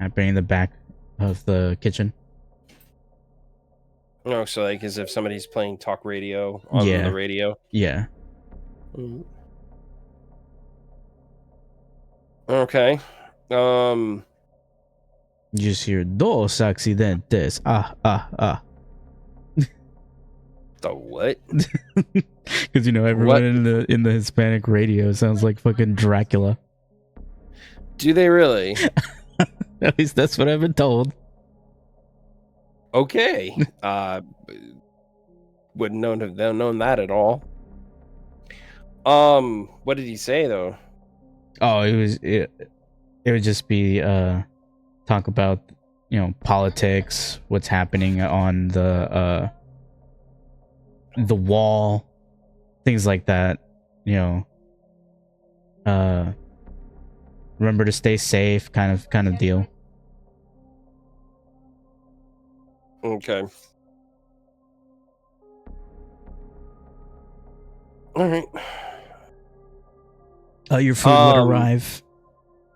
happening in the back of the kitchen. Oh, so like as if somebody's playing talk radio on Yeah. the radio. Yeah. Okay. You just hear dos accidentes. The what? Because everyone in the Hispanic radio sounds like fucking Dracula. Do they really? At least that's what I've been told. Okay. Wouldn't have known that at all. What did he say though? Oh, it would just be talk about politics, what's happening on the wall, things like that. Remember to stay safe, kind of deal. Okay. All right. Your food would arrive,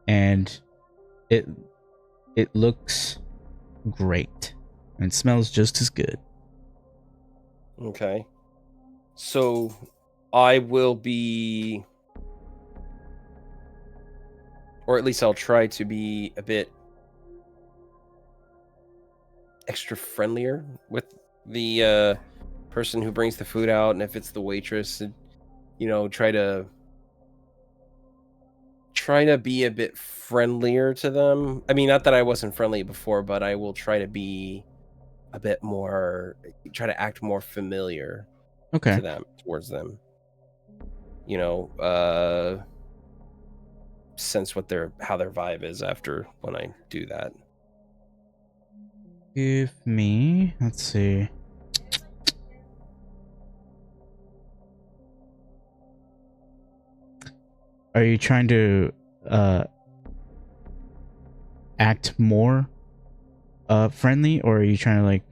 and it looks great and smells just as good. Okay. So I will be, or at least I'll try to be a bit extra friendlier with the person who brings the food out, and if it's the waitress, try to be a bit friendlier to them. I mean, not that I wasn't friendly before, but I will try to be a bit more, try to act more familiar Okay. towards them. Sense how their vibe is after when I do that. Give me, let's see. Are you trying to act more friendly, or are you trying to like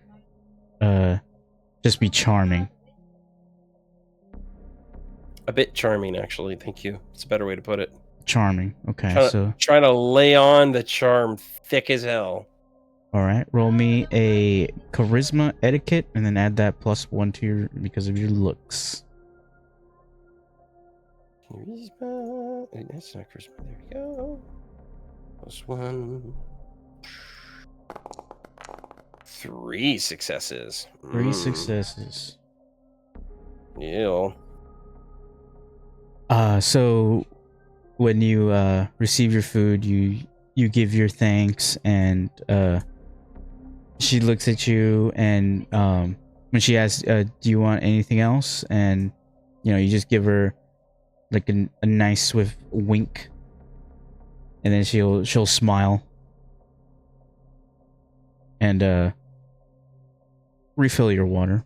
just be charming? A bit charming, actually. Thank you. It's a better way to put it. Charming. Okay, so trying to lay on the charm thick as hell. All right, roll me a charisma etiquette, and then add that +1 to your because of your looks. Charisma. That's not charisma. There we go. +1. 3 successes. 3 successes. Yeah. So when you receive your food, you give your thanks, and she looks at you, and when she asks, "Do you want anything else?" and you just give her like a nice swift wink, and then she'll smile and refill your water.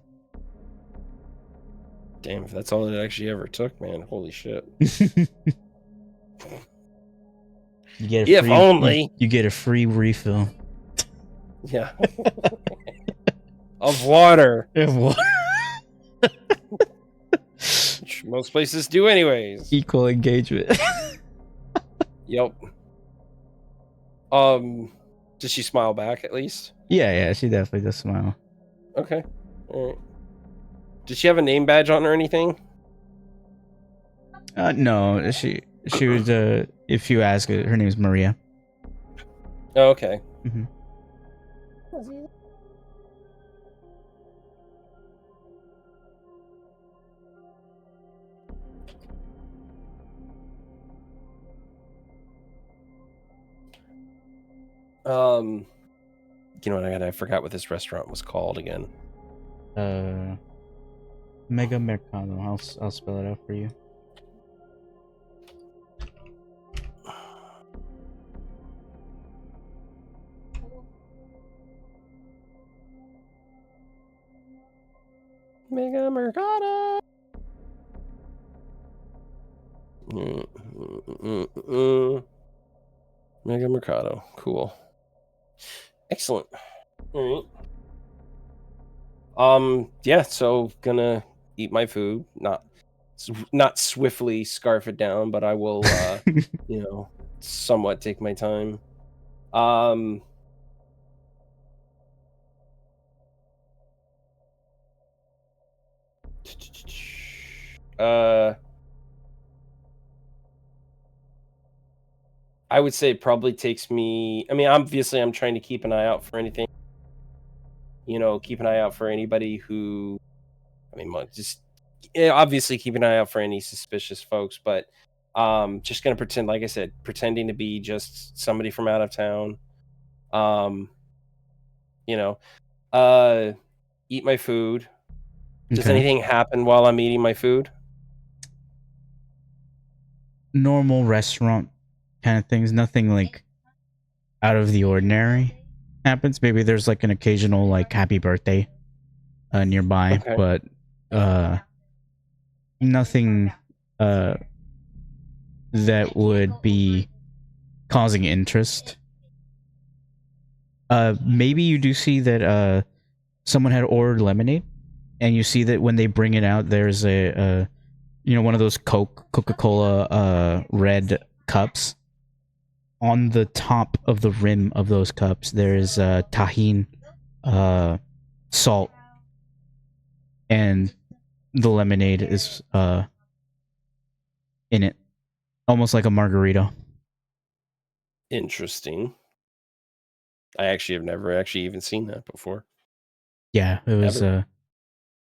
Damn, if that's all it actually ever took, man. Holy shit. You get If only. you get a free refill. Yeah. Of water. Which most places do anyways. Equal engagement. Yep. Does she smile back at least? Yeah, she definitely does smile. Okay. All right. Does she have a name badge on or anything? No, she was if you ask her name's Maria. Oh, okay. Mm-hmm. You know what? I forgot what this restaurant was called again. Mega Mercado. I'll spell it out for you. Mega Mercado. Mega Mercado. Cool. Excellent. All right. Yeah, so gonna eat my food, not swiftly scarf it down, but I will somewhat take my time. I would say it probably takes me. I mean, obviously, I'm trying to keep an eye out for anything. Keep an eye out for anybody who. I mean, obviously keep an eye out for any suspicious folks, but just gonna pretend, like I said, pretending to be just somebody from out of town. You know, eat my food. Does Okay. anything happen while I'm eating my food? Normal restaurant kind of things. Nothing like out of the ordinary happens. Maybe there's like an occasional like happy birthday nearby, Okay. but nothing that would be causing interest. Maybe you do see that someone had ordered lemonade, and you see that when they bring it out, there's a one of those Coca-Cola red cups. On the top of the rim of those cups, there's tahine, salt, and the lemonade is in it, almost like a margarita. Interesting. I actually have never actually even seen that before. Yeah, it was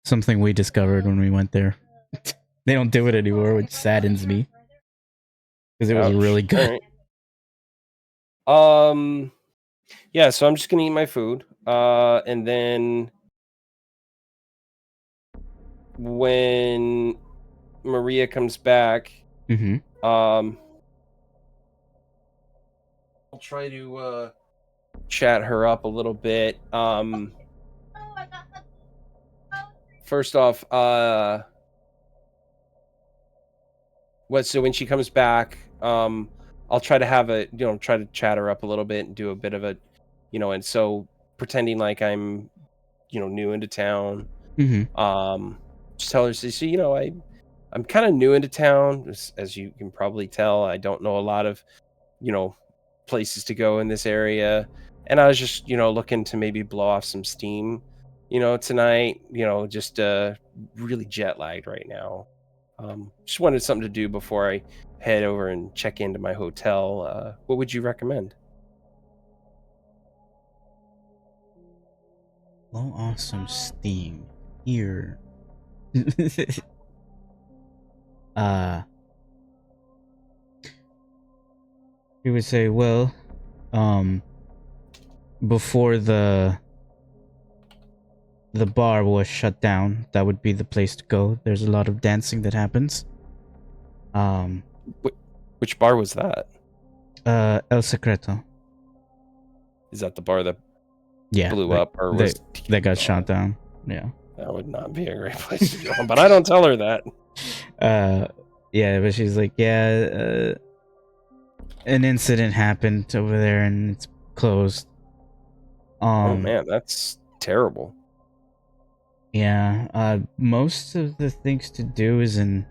something we discovered when we went there. They don't do it anymore, which saddens me because it was Ouch. really good. All right. Yeah, so I'm just gonna eat my food, and then when Maria comes back, Mm-hmm. I'll try to chat her up a little bit. First off, so when she comes back, I'll try to have try to chat her up a little bit and do a bit of a, and so pretending like I'm, new into town. Mm-hmm. Just tell her, so I'm kind of new into town, as you can probably tell. I don't know a lot of, places to go in this area, and I was just, looking to maybe blow off some steam, tonight. Just really jet lagged right now. Just wanted something to do before I head over and check into my hotel, what would you recommend? Low awesome steam here. uh he would say, well, before the bar was shut down, that would be the place to go. There's a lot of dancing that happens. Which bar was that? El Secreto. Is that the bar that Yeah, blew up or was they got shot down? Yeah. That would not be a great place to go, but I don't tell her that. Yeah, but she's like, yeah, an incident happened over there and it's closed. Oh man, that's terrible. Yeah, most of the things to do is in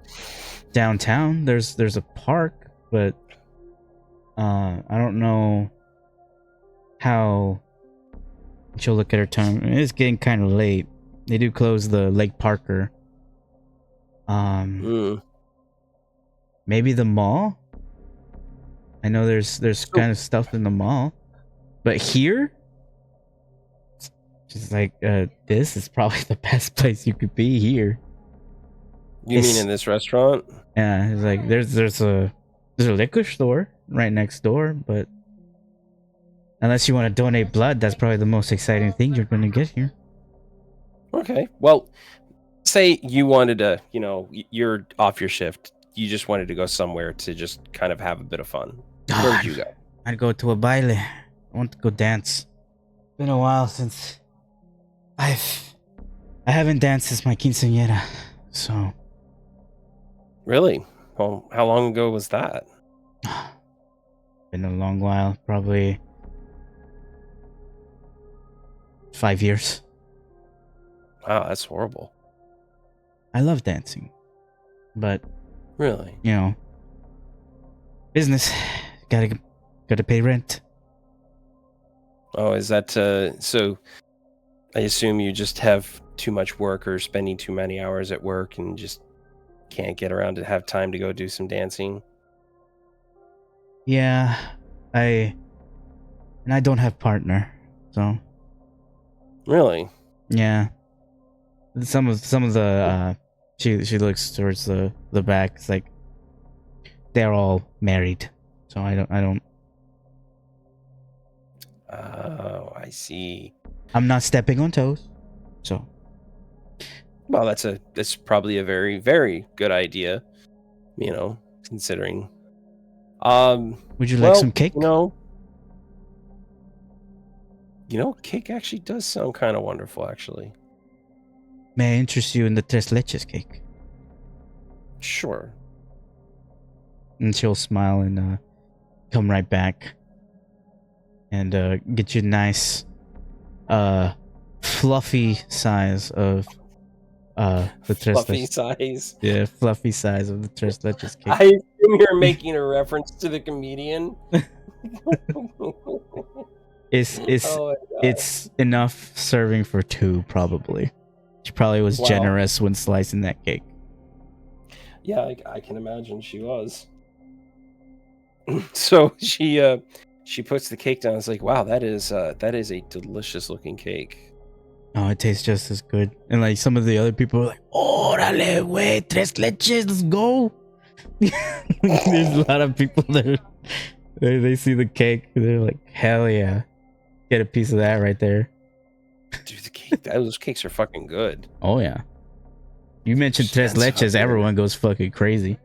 downtown. There's a park, but I don't know how she'll look at her time. It's getting kind of late. They do close the Lake Parker. Maybe the mall. I know there's kind of stuff in the mall, but here, she's like, this is probably the best place you could be here. You mean in this restaurant? Yeah, it's like there's a liquor store right next door, but unless you want to donate blood, that's probably the most exciting thing you're going to get here. Okay. Well, say you wanted to, you're off your shift. You just wanted to go somewhere to just kind of have a bit of fun. Where would you go? I'd go to a baile. I want to go dance. Been a while since I haven't danced since my quinceañera, so. Really? Well, how long ago was that? Been a long while, probably 5 years. Wow, that's horrible. I love dancing, but really, business, gotta pay rent. Oh, is that so? I assume you just have too much work or spending too many hours at work and just can't get around to have time to go do some dancing. Yeah, I don't have partner, so. Really? Yeah. Some of the she looks towards the back. It's like they're all married, so I don't. Oh, I see. I'm not stepping on toes, so. Well, that's probably a very, very good idea, considering. Would you like some cake? Cake actually does sound kind of wonderful, actually. May I interest you in the tres leches cake? Sure. And she'll smile and come right back and get you a nice fluffy size of the tres fluffy size. Yeah, fluffy size of the tres leches cake. I assume you're making a reference to the comedian. It's enough serving for two, probably. She probably was generous when slicing that cake. Yeah, I can imagine she was. So she puts the cake down. It's like, wow, that is a delicious looking cake. Oh, it tastes just as good. And like some of the other people are like, "Órale, güey, tres leches, let's go." There's a lot of people there. They see the cake, they're like, "Hell yeah, get a piece of that right there." Dude, the cake, those cakes are fucking good. Oh yeah. You mentioned tres leches, everyone goes fucking crazy.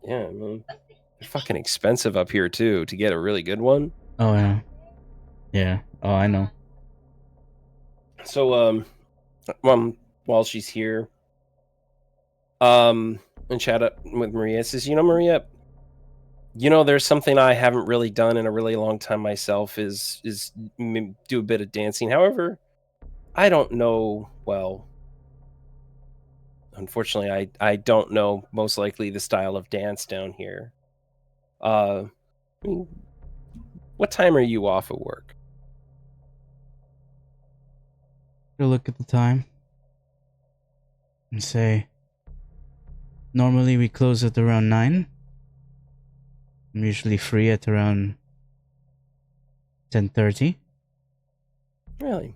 Yeah, man. They're fucking expensive up here too to get a really good one. Oh yeah. Yeah. Oh, I know. So while she's here, and chat up with Maria, says, Maria, there's something I haven't really done in a really long time myself is do a bit of dancing. However, I don't know, unfortunately, I don't know most likely the style of dance down here. What time are you off of work? Look at the time and say, normally we close at around 9. I'm usually free at around 10:30. Really?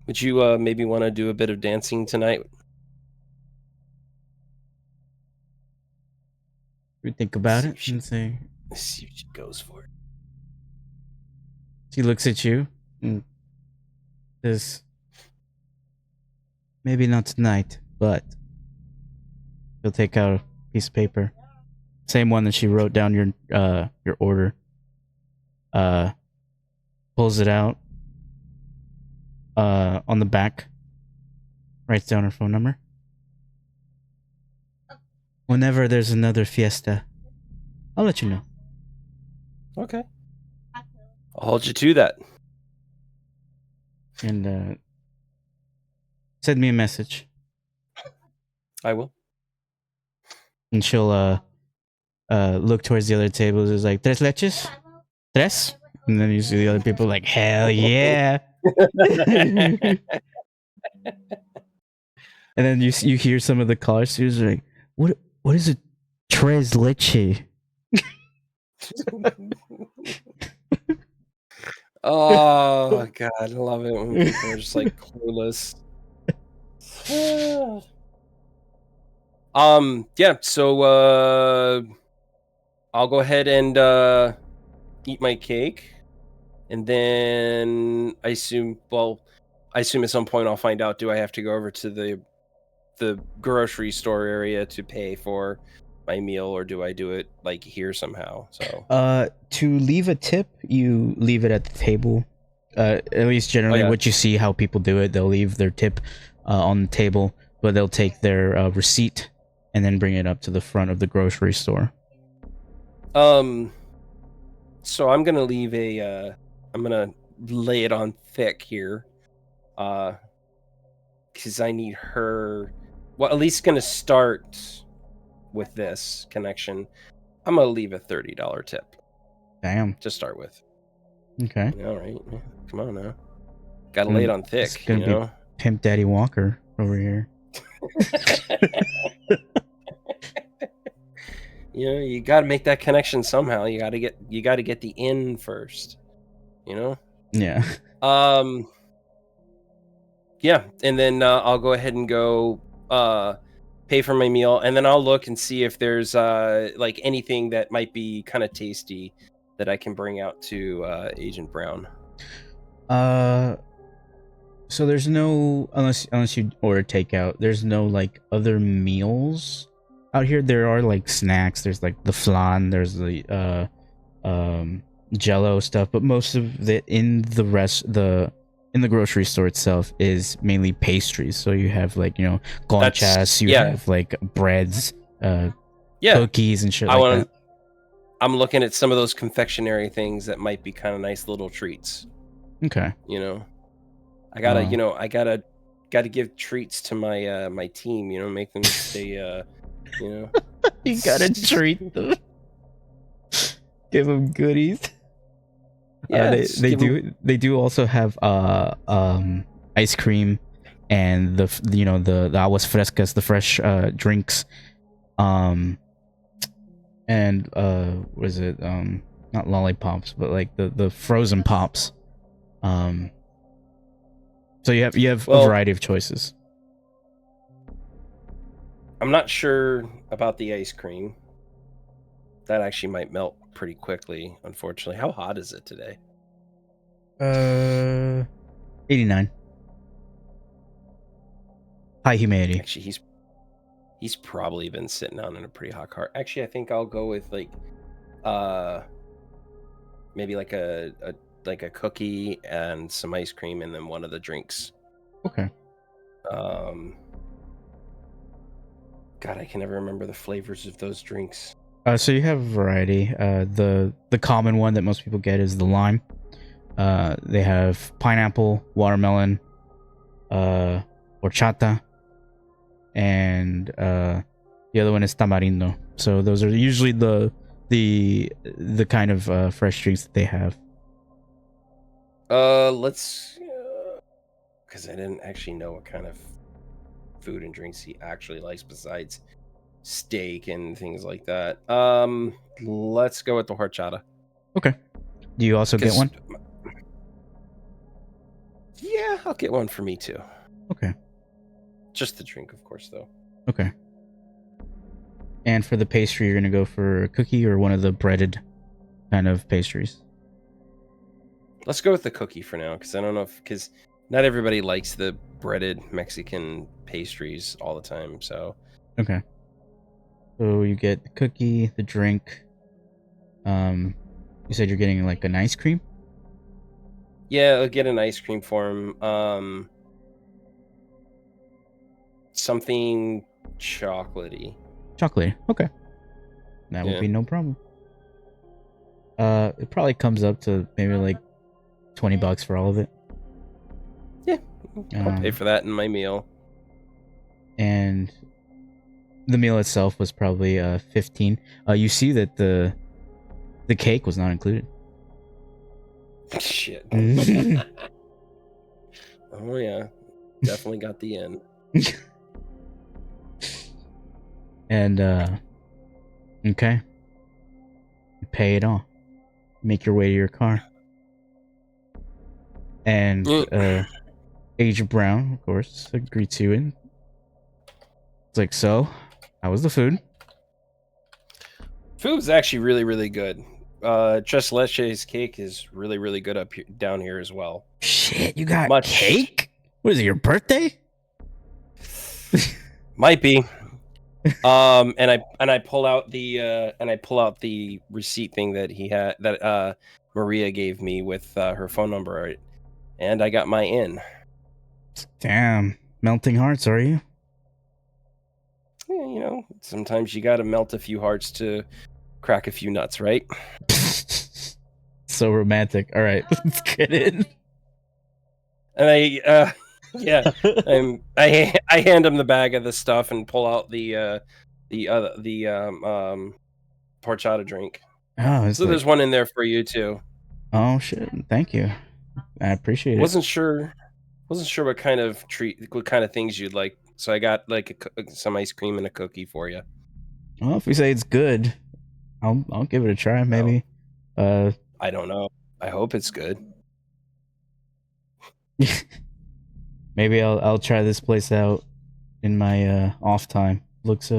Would you maybe want to do a bit of dancing tonight? We think about See it if she, and say. see if she goes for it. She looks at you and says, "Maybe not tonight, but." She'll take out a piece of paper, same one that she wrote down your order. Pulls it out. On the back, writes down her phone number. Whenever there's another fiesta, I'll let you know. Okay. I'll hold you to that. And send me a message. I will. And she'll look towards the other tables. Is like, tres leches? Tres? And then you see the other people like, hell yeah. And then you hear some of the college students are like, what is a tres leche? Oh God, I love it when people are just like clueless. Yeah, so I'll go ahead and eat my cake, and then I assume at some point I'll find out, do I have to go over to the grocery store area to pay for my meal, or do I do it like here somehow? So To leave a tip, you leave it at the table. At least generally yeah. what you see how people do it, they'll leave their tip on the table, but they'll take their receipt and then bring it up to the front of the grocery store. So I'm gonna leave I'm gonna lay it on thick here, because I need her. Well, at least gonna start with this connection. I'm gonna leave a $30 tip Damn. to start with. Okay. All right, yeah, come on now. Gotta lay it on It's thick, gonna be Pimp Daddy Walker over here. You gotta make that connection somehow. You gotta get the in first. Yeah. Yeah, and then I'll go ahead and go pay for my meal, and then I'll look and see if there's like anything that might be kind of tasty that I can bring out to Agent Brown. So there's no, unless you order takeout, there's no like other meals out here. There are like snacks. There's like the flan. There's the Jello stuff, but most of it in the grocery store itself is mainly pastries. So you have like conchas, you have like breads, cookies and shit like that. I'm looking at some of those confectionery things that might be kind of nice little treats. Okay. I gotta give treats to my my team. Make them stay. You gotta treat them. Give them goodies. Yeah, they do also have ice cream and the aguas frescas, the fresh drinks, and what is it, not lollipops, but like the frozen pops. So you have a variety of choices. I'm not sure about the ice cream. That actually might melt pretty quickly, unfortunately. How hot is it today? 89. High humidity. Actually, he's probably been sitting out in a pretty hot car. Actually, I think I'll go with like maybe like a cookie and some ice cream and then one of the drinks. Okay. God, I can never remember the flavors of those drinks. So you have a variety. The common one that most people get is the lime. They have pineapple, watermelon, horchata, and the other one is tamarindo. So those are usually the kind of fresh drinks that they have. Let's, because I didn't actually know what kind of food and drinks he actually likes besides steak and things like that. Let's go with the horchata. Okay. Do you also get 'Cause- one? Yeah, I'll get one for me too. Okay. Just the drink, of course, though. Okay. And for the pastry, you're gonna go for a cookie or one of the breaded kind of pastries? Let's go with the cookie for now, because I don't know because not everybody likes the breaded Mexican pastries all the time. So Okay. So you get the cookie, the drink. You said you're getting like an ice cream? yeah, I'll get an ice cream for him. Something chocolatey. Chocolate. Okay. That will Yeah. be no problem. It probably comes up to maybe like $20 for all of it. I'll pay for that in my meal. And the meal itself was probably 15. You see that the cake was not included. Shit. Mhm. Oh yeah, definitely got the end. And okay. You pay it all. Make your way to your car. And Agent Brown, of course, agreed to it. It's like, so, how was the food? Food was actually really, really good. Tres Leche's cake is really, really good down here as well. Shit, you got Much- cake? What is it, your birthday? Might be. And I pull out the receipt thing that he had that Maria gave me with her phone number, and I got my in. Damn, melting hearts, are you? Yeah, you know, sometimes you got to melt a few hearts to crack a few nuts, right? So romantic. All right, let's get in. And I hand him the bag of the stuff and pull out the horchata drink. Oh, it's So there's one in there for you too. oh shit! Thank you. I appreciate it. Wasn't sure what kind of things you'd like, so I got like some ice cream and a cookie for you. Well, if we say it's good, I'll give it a try. Maybe. I don't know. I hope it's good. Maybe I'll try this place out in my off time. Looks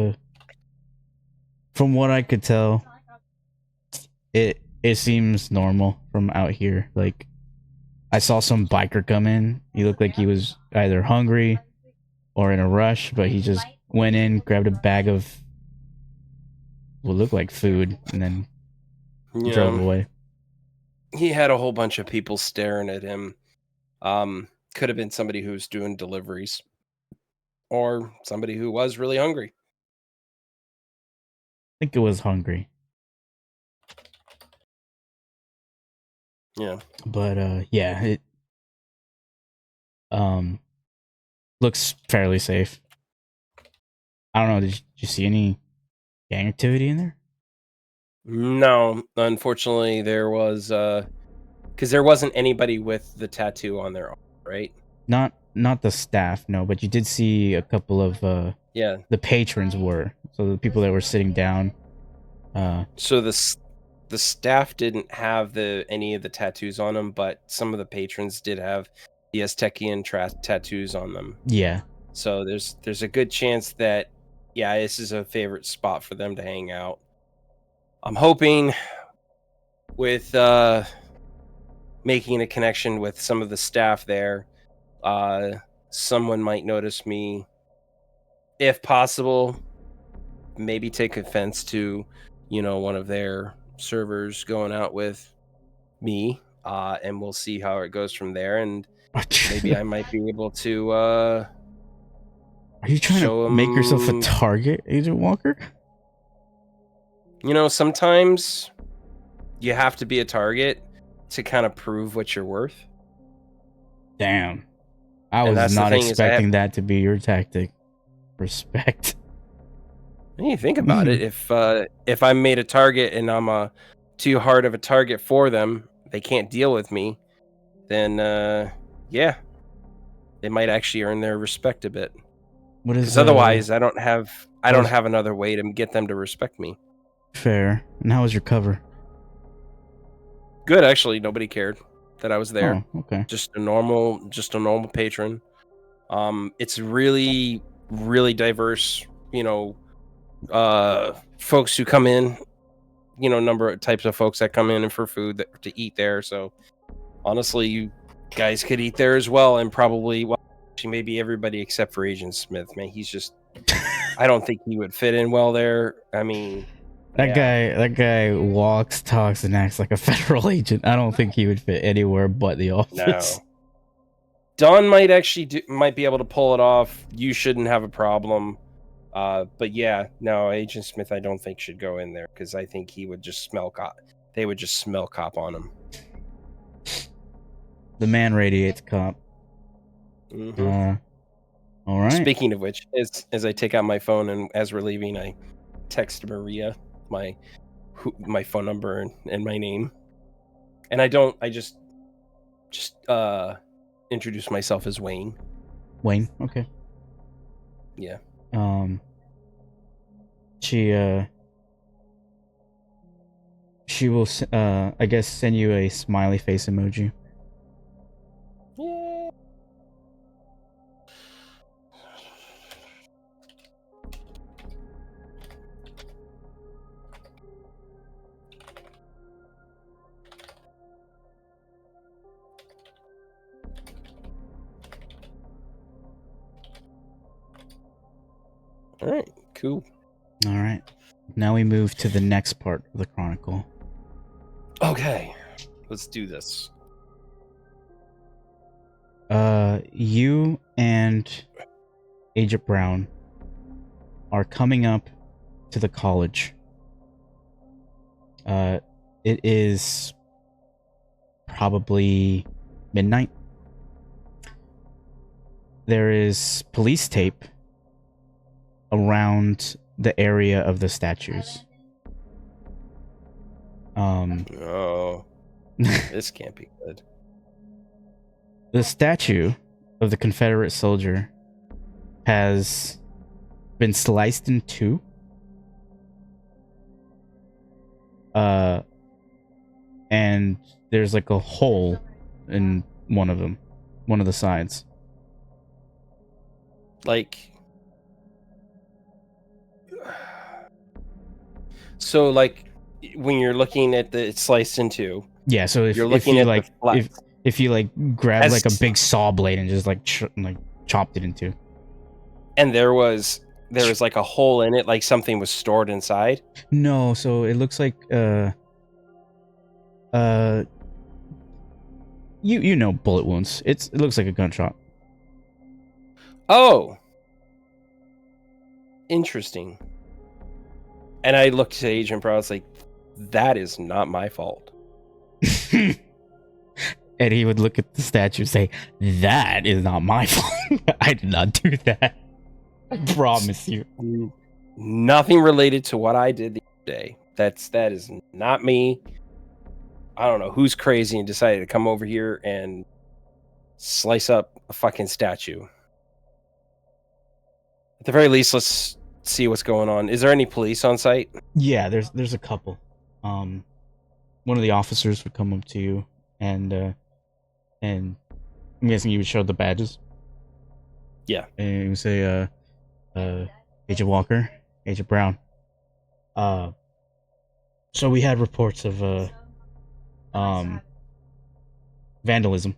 from what I could tell, it seems normal from out here. Like I saw some biker come in. He looked like he was either hungry or in a rush, but he just went in, grabbed a bag of what looked like food, and then drove away. He had a whole bunch of people staring at him. Could have been somebody who's doing deliveries, or somebody who was really hungry. I think it was hungry. Yeah. But yeah, it looks fairly safe. I don't know, did you see any gang activity in there? No, unfortunately, there was because there wasn't anybody with the tattoo on their arm, right? Not the staff, no, but you did see a couple of Yeah. the patrons were. So the people that were sitting down. So the staff didn't have any of the tattoos on them, but some of the patrons did have the Aztecian tattoos on them. Yeah. So there's a good chance that this is a favorite spot for them to hang out. I'm hoping with making a connection with some of the staff there, someone might notice me. If possible, maybe take offense to, one of their servers going out with me, and we'll see how it goes from there. And maybe I might be able to. Are you trying to make yourself a target, Agent Walker? Sometimes you have to be a target to kind of prove what you're worth. Damn. I was not expecting that to be your tactic. Respect. When you think about it, if I'm made a target and I'm too hard of a target for them, they can't deal with me, then they might actually earn their respect a bit. What is Because otherwise, I don't have another way to get them to respect me. fair? And how was your cover? Good, actually. Nobody cared that I was there. Oh, okay. Just a normal patron. It's really, really diverse. Folks who come in. Number of types of folks that come in and for food to eat there. So honestly, you guys could eat there as well, and probably maybe everybody except for Agent Smith. Man, he's just. I don't think he would fit in well there. I mean. That guy walks, talks, and acts like a federal agent. I don't think he would fit anywhere but the office. No. Don might be able to pull it off. You shouldn't have a problem. But yeah, no, Agent Smith I don't think should go in there because I think he would just smell cop. They would just smell cop on him. The man radiates cop. Mm-hmm. All right. Speaking of which, as I take out my phone and as we're leaving, I text Maria my phone number and my name, and I just introduce myself as Wayne. Wayne. Okay. Yeah. She will I guess send you a smiley face emoji. Yeah. All right, cool. All right. Now we move to the next part of the chronicle. Okay, let's do this. You and Agent Brown are coming up to the college. It is probably midnight. There is police tape around the area of the statues. Oh, this can't be good. The statue of the Confederate soldier has been sliced in two. And there's like a hole in one of them, one of the sides. Like, so like when you're looking at it's sliced in two. Yeah, so if you're looking you at like if you like grab like a big saw blade and just like chopped it into. And there was like a hole in it, like something was stored inside. No, so it looks like you know bullet wounds. It looks like a gunshot. Oh, interesting. And I looked to Agent Brown. I was like, that is not my fault. And he would look at the statue and say, that is not my fault. I did not do that. I promise you. Nothing related to what I did the other day. That is not me. I don't know who's crazy and decided to come over here and slice up a fucking statue. At the very least, let's see what's going on. Is there any police on site? Yeah, there's a couple. One of the officers would come up to you and I'm guessing you would show the badges. Yeah. And you would say, Agent Walker, Agent Brown. So we had reports of vandalism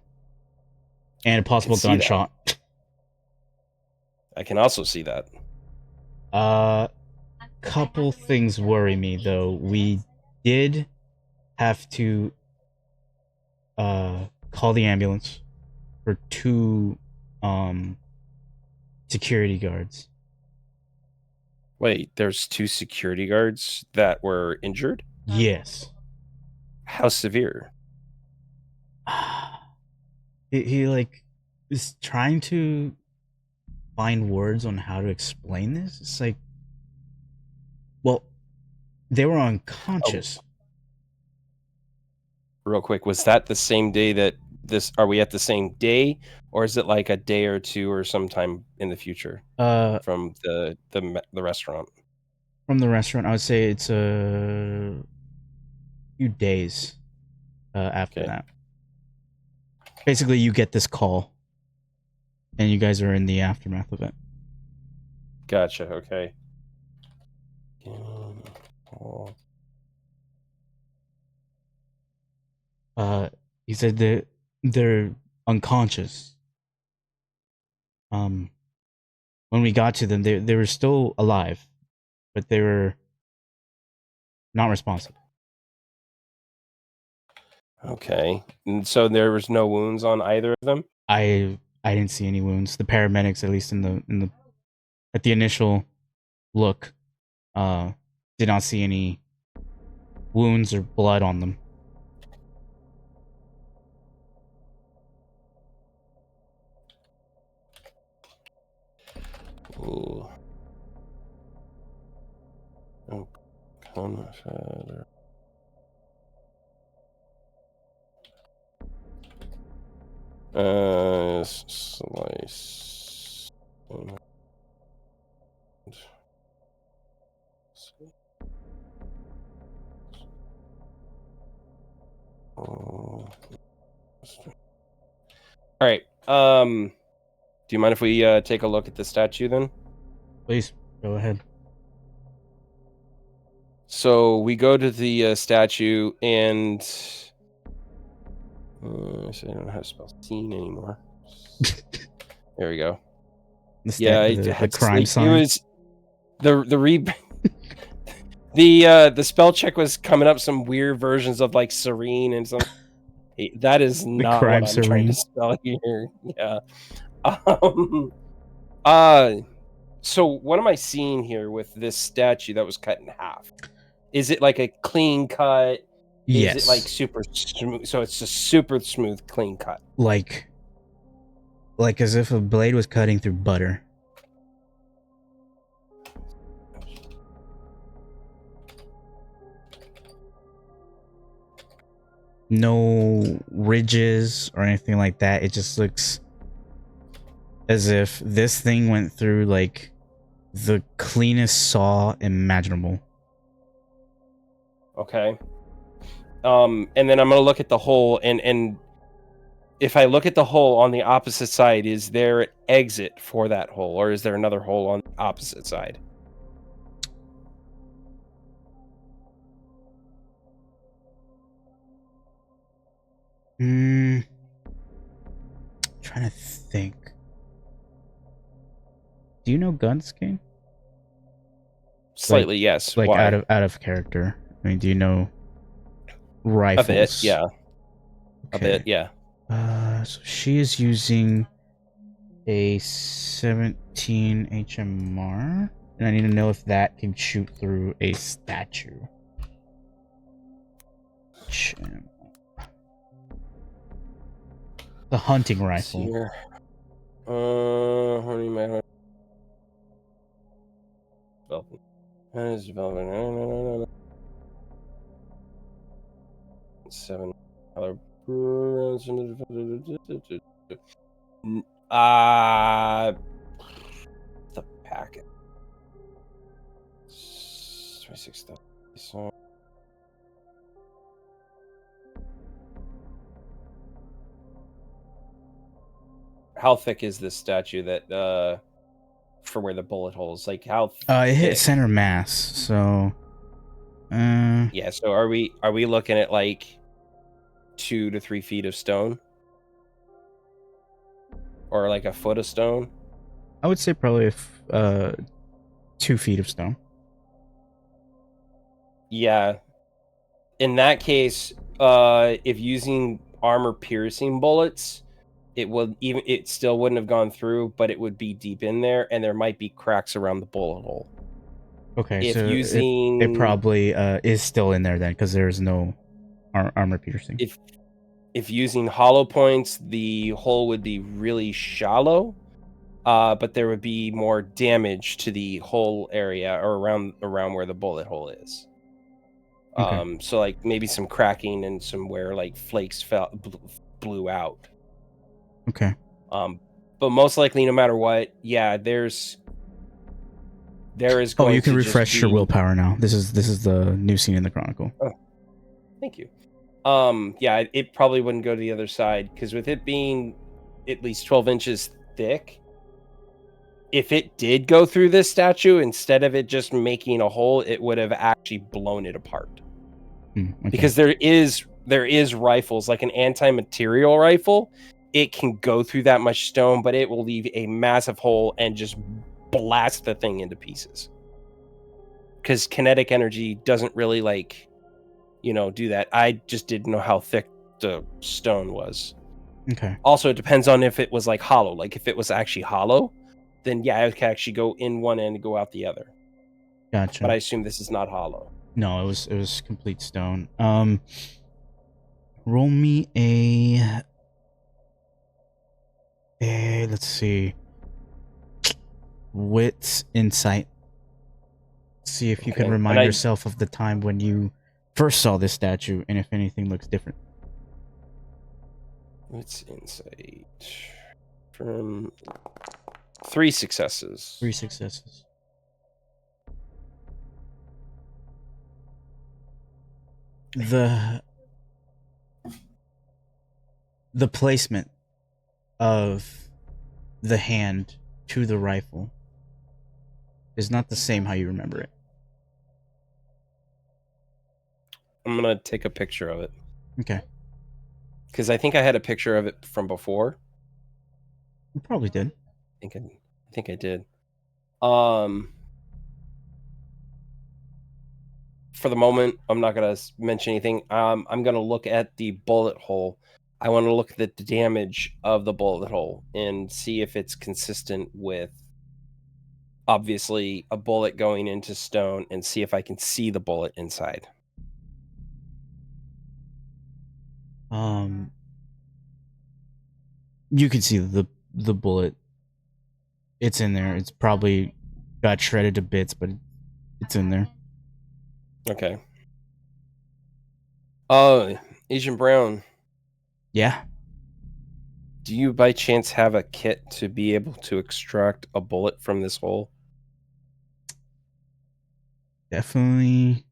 and a possible gunshot. I can also see that. Couple things worry me though. We did have to call the ambulance for 2 security guards. Wait, there's 2 security guards that were injured? Yes. How severe? He like is trying to find words on how to explain this. It's like, well, they were unconscious. Real quick, was that the same day that this? Are we at the same day, or is it like a day or two, or sometime in the future from the restaurant? From the restaurant, I would say it's a few days after Okay. that. Basically, you get this call, and you guys are in the aftermath of it. Gotcha. Okay. He said that they're unconscious. When we got to them, they were still alive, but they were not responsive. Okay. And so there was no wounds on either of them? I didn't see any wounds. The paramedics, at least at the initial look, did not see any wounds or blood on them. Ooh. Oh, confound. Slice. All right. Do you mind if we take a look at the statue then? Please go ahead. So we go to the statue, and I don't know how to spell scene anymore. There we go. The crime sign. It was the spell check was coming up some weird versions of like serene and some. That is not crime what I'm trying to serene. spell here. Yeah. So what am I seeing here with this statue that was cut in half? Is it like a clean cut? Yes. Is it like super smooth? So it's just super smooth, clean cut. Like as if a blade was cutting through butter. No ridges or anything like that. It just looks as if this thing went through like the cleanest saw imaginable. Okay. And then I'm gonna look at the hole, and if I look at the hole on the opposite side, is there an exit for that hole, or is there another hole on the opposite side? Trying to think. Do you know guns, King? Slightly, yes. Like Why? out of character. I mean, do you know rifles? A bit, yeah. Okay. A bit, yeah. So she is using a 17 HMR, and I need to know if that can shoot through a statue. The hunting rifle. Here. Development. 7 color. The packet. 26,000. So. How thick is this statue that for where the bullet holes? Like how It hit thick? center mass, so yeah, so are we looking at like 2 to 3 feet of stone? Or like a foot of stone? I would say probably 2 feet of stone. Yeah. In that case, if using armor piercing bullets, it still wouldn't have gone through, but it would be deep in there, and there might be cracks around the bullet hole. Okay, If so using it probably is still in there then, because there's no armor piercing. If using hollow points, the hole would be really shallow, but there would be more damage to the whole area or around where the bullet hole is. Okay. So like maybe some cracking and some where like flakes blew out. Okay. But most likely, no matter what, yeah, there is Oh, going you can to just refresh your be- willpower now. This is the new scene in the Chronicle. Thank you. Yeah, it probably wouldn't go to the other side because with it being at least 12 inches thick, if it did go through this statue, instead of it just making a hole, it would have actually blown it apart. Okay. Because there is rifles, like an anti-material rifle, it can go through that much stone, but it will leave a massive hole and just blast the thing into pieces. Because kinetic energy doesn't really do that. I just didn't know how thick the stone was. Okay. Also, it depends on if it was like hollow. Like if it was actually hollow, then yeah, it could actually go in one end and go out the other. Gotcha. But I assume this is not hollow. No, it was complete stone. Roll me let's see. Wits insight. See if you can Okay, remind and yourself of the time when you first saw this statue and if anything looks different. What's insight? From 3 successes. 3 successes. The placement of the hand to the rifle is not the same how you remember it. I'm gonna take a picture of it Okay. because I think I had a picture of it from before. You probably did. I think I did. For the moment, I'm not gonna mention anything. I'm gonna look at the bullet hole. I want to look at the damage of the bullet hole and see if it's consistent with obviously a bullet going into stone, and see if I can see the bullet inside. You can see the bullet. It's in there. It's probably got shredded to bits, but it's in there. Okay. Oh, Agent Brown, Yeah. do you by chance have a kit to be able to extract a bullet from this hole? Definitely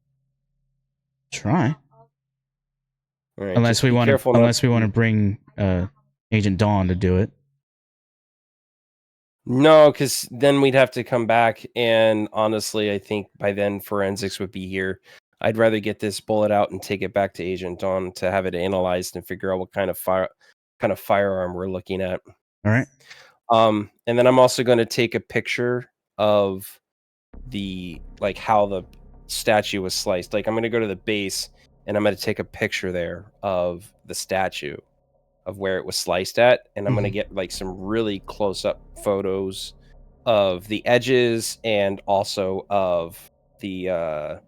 try. All right, Unless just we be want to careful not unless we want to bring Agent Dawn to do it. No, because then we'd have to come back, and honestly, I think by then forensics would be here. I'd rather get this bullet out and take it back to Agent Dawn to have it analyzed and figure out what kind of firearm we're looking at. All right. And then I'm also going to take a picture of the how the statue was sliced. Like I'm going to go to the base and I'm going to take a picture there of the statue, of where it was sliced at, and I'm going to get some really close up photos of the edges and also of the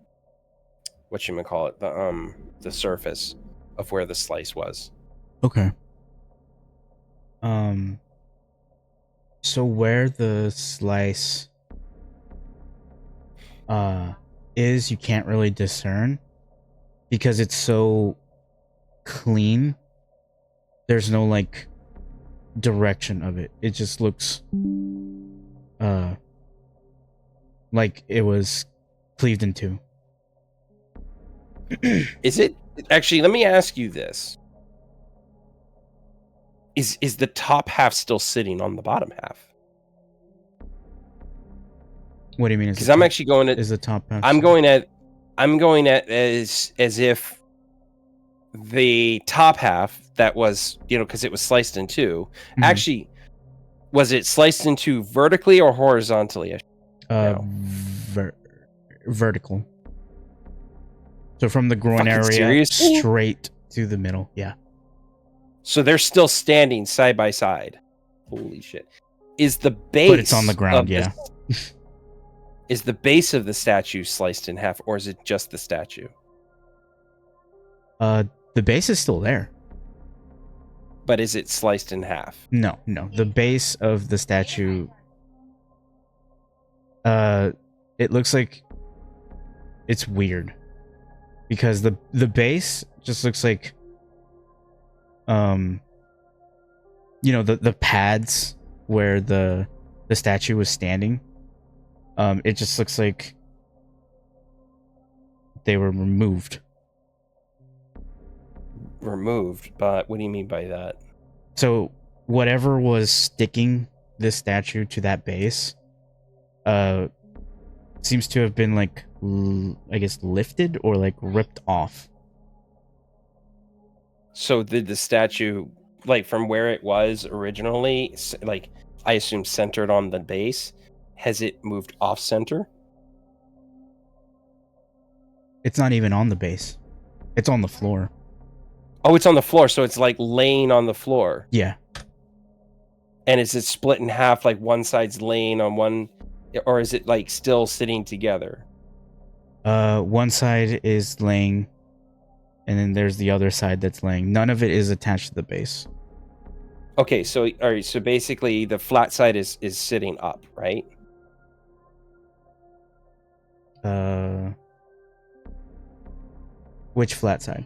the surface of where the slice was. Okay. So where the slice is, you can't really discern because it's so clean. There's no direction of it. It just looks like it was cleaved in two. Is it actually? Let me ask you this: Is the top half still sitting on the bottom half? What do you mean? Because I'm actually going at is the top half? I'm going at as if the top half that was because it was sliced in two. Actually, was it sliced into vertically or horizontally? Vertical. So from the groin area seriously? straight to the middle. Yeah. So they're still standing side by side. Holy shit! Is the base? But it's on the ground. Yeah. Is the base of the statue sliced in half, or is it just the statue? The base is still there. But is it sliced in half? No. The base of the statue, it looks like it's weird because the base just looks like the pads where the statue was standing. It just looks like they were removed. Removed, but what do you mean by that? So whatever was sticking this statue to that base, seems to have been like, I guess, lifted or like ripped off. So did the statue, like from where it was originally, like I assume centered on the base, has it moved off center? It's not even on the base. It's on the floor. Oh, it's on the floor, so it's like laying on the floor. Yeah. And is it split in half, like one side's laying on one, or is it like still sitting together? One side is laying, and then there's the other side that's laying. None of it is attached to the base. Okay, so all right, so basically the flat side is sitting up, right? Which flat side?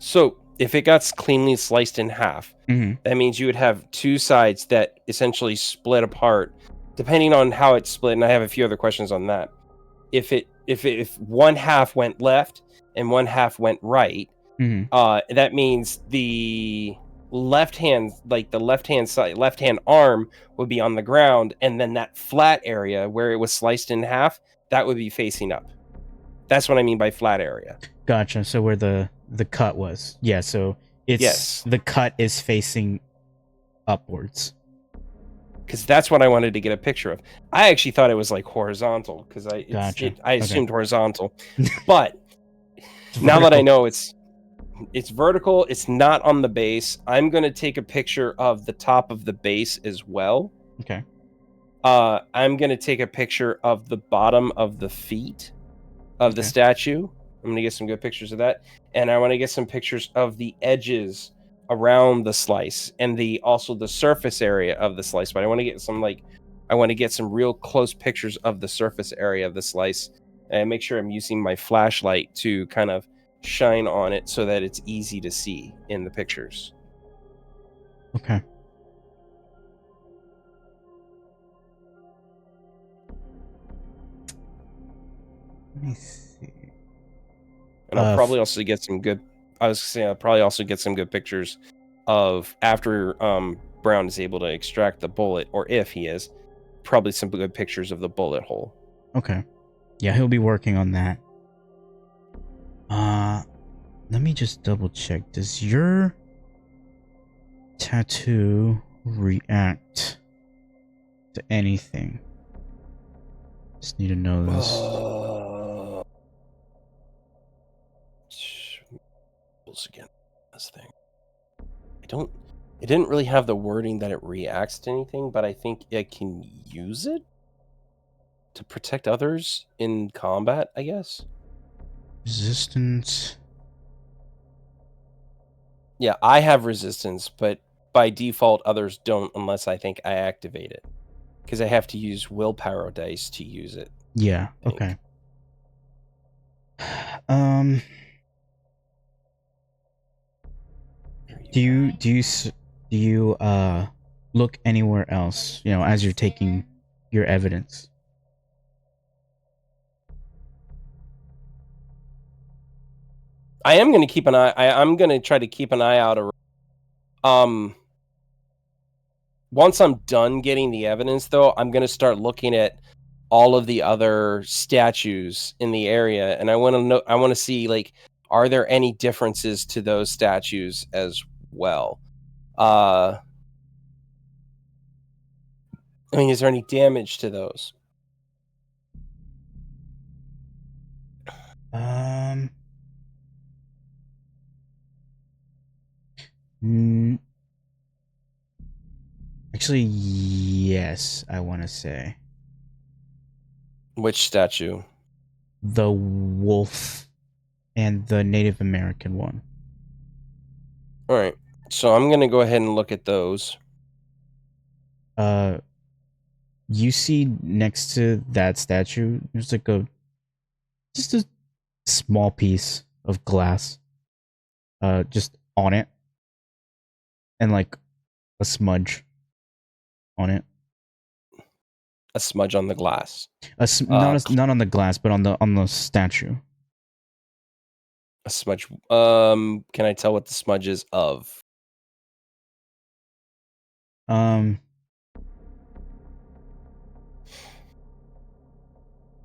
So if it got cleanly sliced in half, Mm-hmm. that means you would have two sides that essentially split apart, depending on how it's split. And I have a few other questions on that. If one half went left and one half went right, that means the left hand side, left hand arm would be on the ground, and then that flat area where it was sliced in half, that would be facing up. That's what I mean by flat area. Gotcha. So where the cut was. Yeah, so Yes. the cut is facing upwards. Because that's what I wanted to get a picture of. I actually thought it was like horizontal, because Gotcha. I Okay. assumed horizontal. But now that I know it's vertical, it's not on the base, I'm going to take a picture of the top of the base as well. Okay. I'm going to take a picture of the bottom of the feet of the statue. I'm going to get some good pictures of that. And I want to get some pictures of the edges around the slice and also the surface area of the slice. But I want to get some real close pictures of the surface area of the slice, and make sure I'm using my flashlight to kind of shine on it so that it's easy to see in the pictures. Okay. Let me see. And I'll probably also get some good. I was saying I'll probably also get some good pictures of after Brown is able to extract the bullet, or if he is, probably some good pictures of the bullet hole. Okay. Yeah, he'll be working on that. Let me just double check. Does your tattoo react to anything? Just need to know this. Again, this thing. It didn't really have the wording that it reacts to anything, but I think it can use it to protect others in combat, I guess. Resistance. Yeah, I have resistance, but by default others don't unless I think I activate it. Because I have to use willpower dice to use it. Yeah, okay. Do you look anywhere else, as you're taking your evidence? I am going to keep an eye. I'm going to try to keep an eye out. Once I'm done getting the evidence, though, I'm going to start looking at all of the other statues in the area, and I want to know. I want to see, like, are there any differences to those statues as well? I mean, is there any damage to those? Actually, yes, I want to say. Which statue? The wolf and the Native American one. All right. So I'm going to go ahead and look at those. You see next to that statue, there's like just a small piece of glass, just on it. And like a smudge on it. A smudge on the glass. Not on the glass, but on the statue. A smudge. Can I tell what the smudge is of?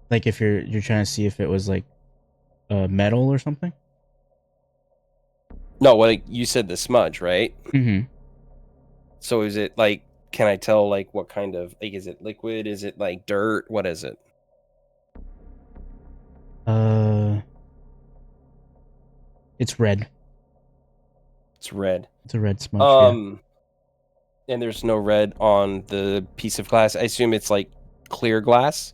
Like if you're trying to see if it was like metal or something. No, well, you said the smudge, right? Mm-hmm. So is it like? Can I tell like what kind of like? Is it liquid? Is it like dirt? What is it? It's red. It's red. It's a red smudge. And there's no red on the piece of glass. I assume it's like clear glass.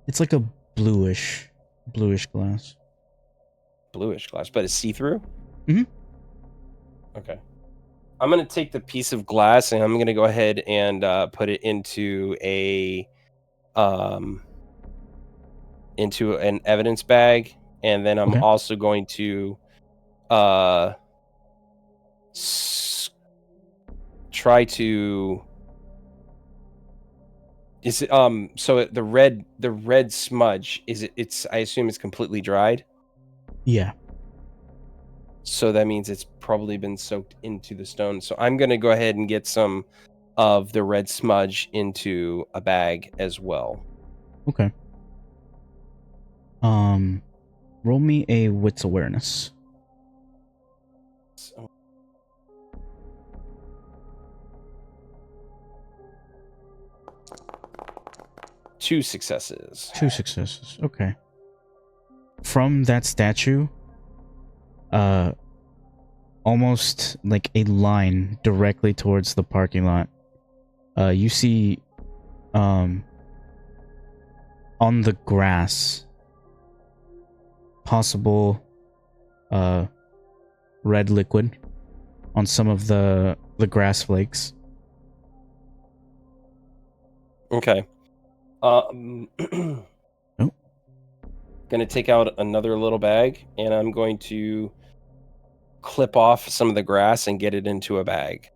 It's like a bluish glass. Bluish glass, but it's see-through. Mhm. Okay. I'm gonna take the piece of glass and I'm gonna go ahead and put it into into an evidence bag, and then I'm Okay. also going to try to. Is it so the red smudge it's I assume it's completely dried? Yeah. So that means it's probably been soaked into the stone. So I'm going to go ahead and get some of the red smudge into a bag as well. Okay. Roll me a wits awareness. So, 2 successes. 2 successes. Okay. From that statue, almost like a line directly towards the parking lot, you see, on the grass, possible, red liquid on some of the grass flakes. Okay. Gonna take out another little bag, and I'm going to clip off some of the grass and get it into a bag.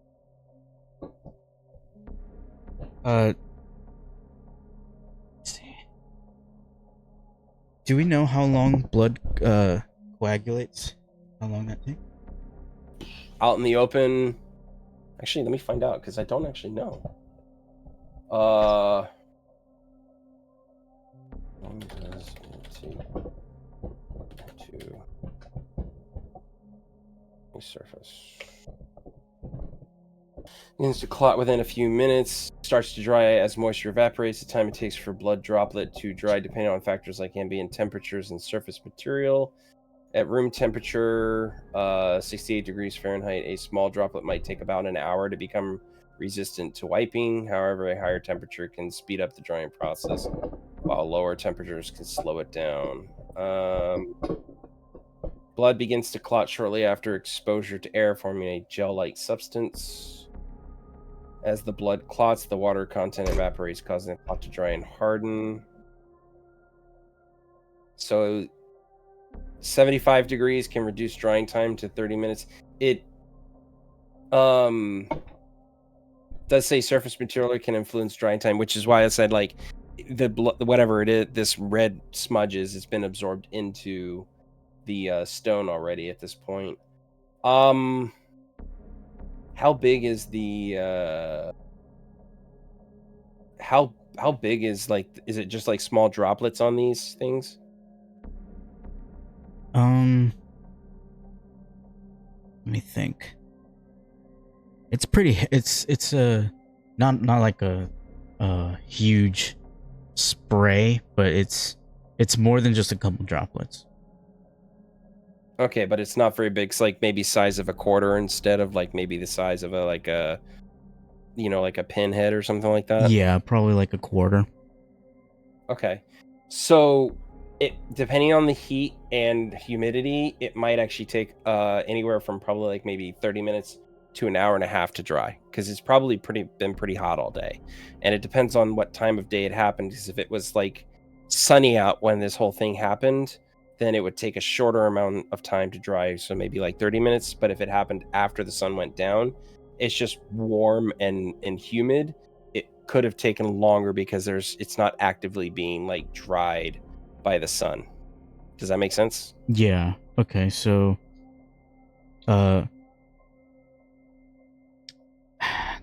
Do we know how long blood coagulates? How long that takes? Out in the open. Actually, let me find out because I don't actually know. How long does it take to surface? Begins to clot within a few minutes. Starts to dry as moisture evaporates. The time it takes for blood droplet to dry, depending on factors like ambient temperatures and surface material. At room temperature, 68 degrees Fahrenheit, a small droplet might take about an hour to become resistant to wiping. However, a higher temperature can speed up the drying process, while lower temperatures can slow it down. Blood begins to clot shortly after exposure to air, forming a gel-like substance. As the blood clots, the water content evaporates, causing the clot to dry and harden. So 75 degrees can reduce drying time to 30 minutes. It does say surface material can influence drying time, which is why I said like the whatever it is, this red smudges, it's been absorbed into the stone already at this point. How big is the how big is like, is it just like small droplets on these things? Let me think. It's pretty. It's a not like a huge spray, but it's more than just a couple droplets. Okay, but it's not very big. It's like maybe size of a quarter instead of like maybe the size of a like a like a pinhead or something like that. Yeah, probably like a quarter. Okay. So it, depending on the heat and humidity, it might actually take anywhere from probably like maybe 30 minutes to an hour and a half to dry, because it's probably been pretty hot all day. And it depends on what time of day it happened, because if it was like sunny out when this whole thing happened, then it would take a shorter amount of time to dry, so maybe like 30 minutes. But if it happened after the sun went down, it's just warm and humid, it could have taken longer because it's not actively being like dried by the sun. Does that make sense? Yeah. Okay. So, let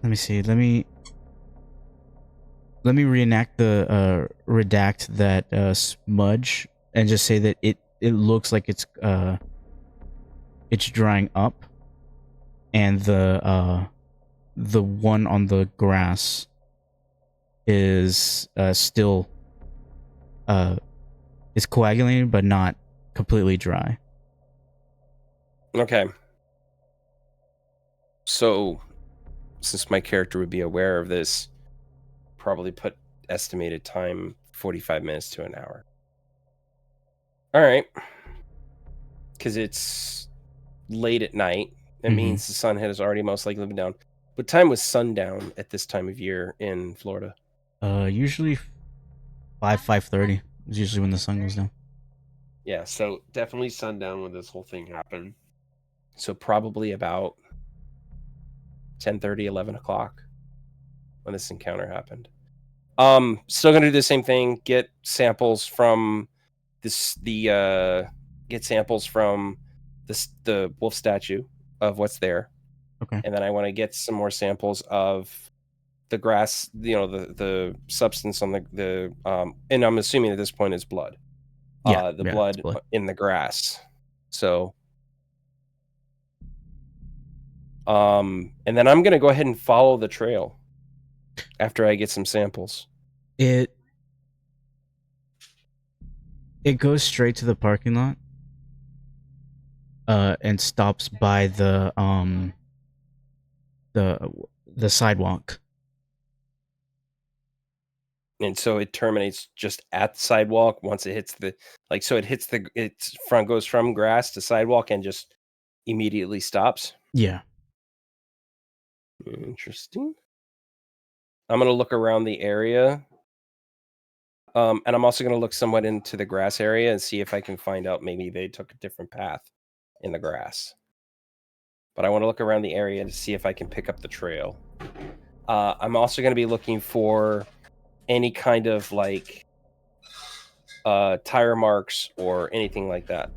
me see. Let me reenact the redact that smudge and just say that it looks like it's drying up, and the one on the grass is still is coagulating but not completely dry. Okay. So, since my character would be aware of this, probably put estimated time 45 minutes to an hour. All right. Because it's late at night. That means the sun has already most likely been down. What time was sundown at this time of year in Florida? Usually 5:30 is usually when the sun goes down. Yeah, so definitely sundown when this whole thing happened. So probably about 10:30, 11 o'clock when this encounter happened. Still gonna do the same thing. Get samples from get samples from the wolf statue of what's there, Okay. and then I want to get some more samples of the grass. The substance on and I'm assuming at this point is blood. Yeah. The Yeah. It's blood blood. in the grass. So, and then I'm gonna go ahead and follow the trail after I get some samples. It goes straight to the parking lot. And stops by the sidewalk. And so it terminates just at the sidewalk once it hits so it hits its front, goes from grass to sidewalk and just immediately stops. Yeah. Interesting. I'm gonna look around the area. And I'm also gonna look somewhat into the grass area and see if I can find out maybe they took a different path in the grass. But I want to look around the area to see if I can pick up the trail. I'm also going to be looking for any kind of tire marks or anything like that.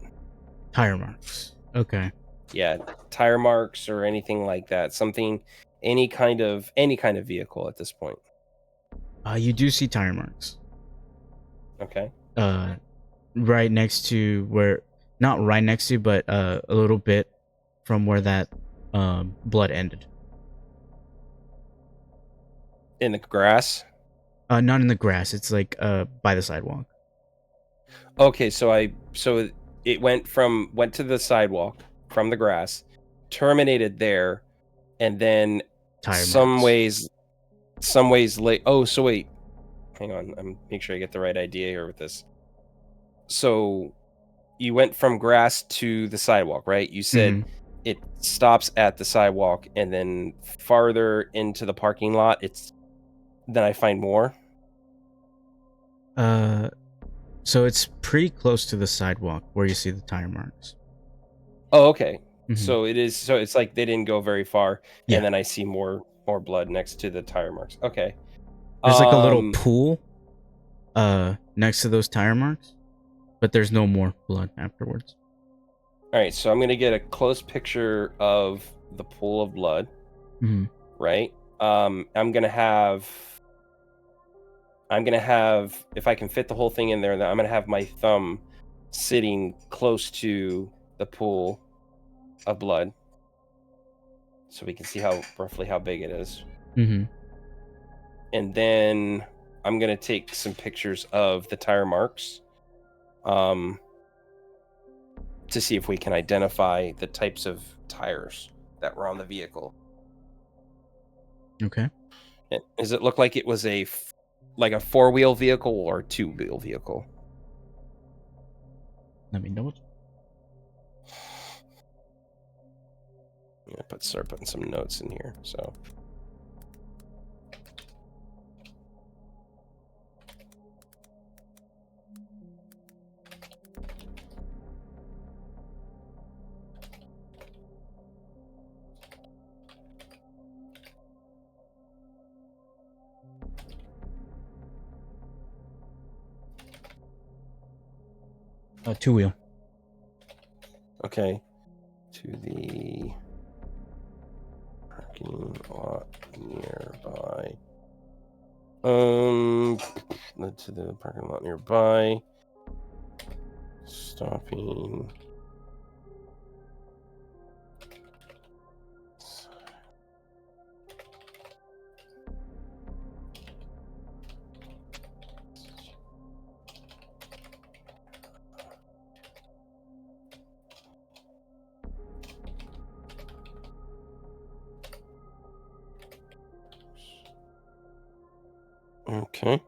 Tire marks. Okay. Yeah, tire marks or anything like that. Something, any kind of vehicle at this point. You do see tire marks. Okay. Right next to where, not right next to, but a little bit from where that blood ended. In the grass? Not in the grass. It's like by the sidewalk. Okay, so it went to the sidewalk from the grass, terminated there, and then Tire some marks. ways late. Oh, so wait, hang on. I'm make sure I get the right idea here with this. So you went from grass to the sidewalk, right? You said it stops at the sidewalk, and then farther into the parking lot, then I find more. So it's pretty close to the sidewalk where you see the tire marks. Oh, okay. Mhm. So it is. So it's like they didn't go very far, Yeah. and then I see more blood next to the tire marks. Okay. There's like a little pool next to those tire marks, but there's no more blood afterwards. All right, so I'm gonna get a close picture of the pool of blood. Right. I'm gonna have, if I can fit the whole thing in there, then I'm gonna have my thumb sitting close to the pool of blood, so we can see roughly how big it is. And then I'm gonna take some pictures of the tire marks, to see if we can identify the types of tires that were on the vehicle. Okay. Does it look like it was like a 4-wheel vehicle or a 2-wheel vehicle? Let me know it. I'm gonna start putting some notes in here. So. Two-wheel. Okay. To the parking lot nearby. To the parking lot nearby. Stopping. Okay.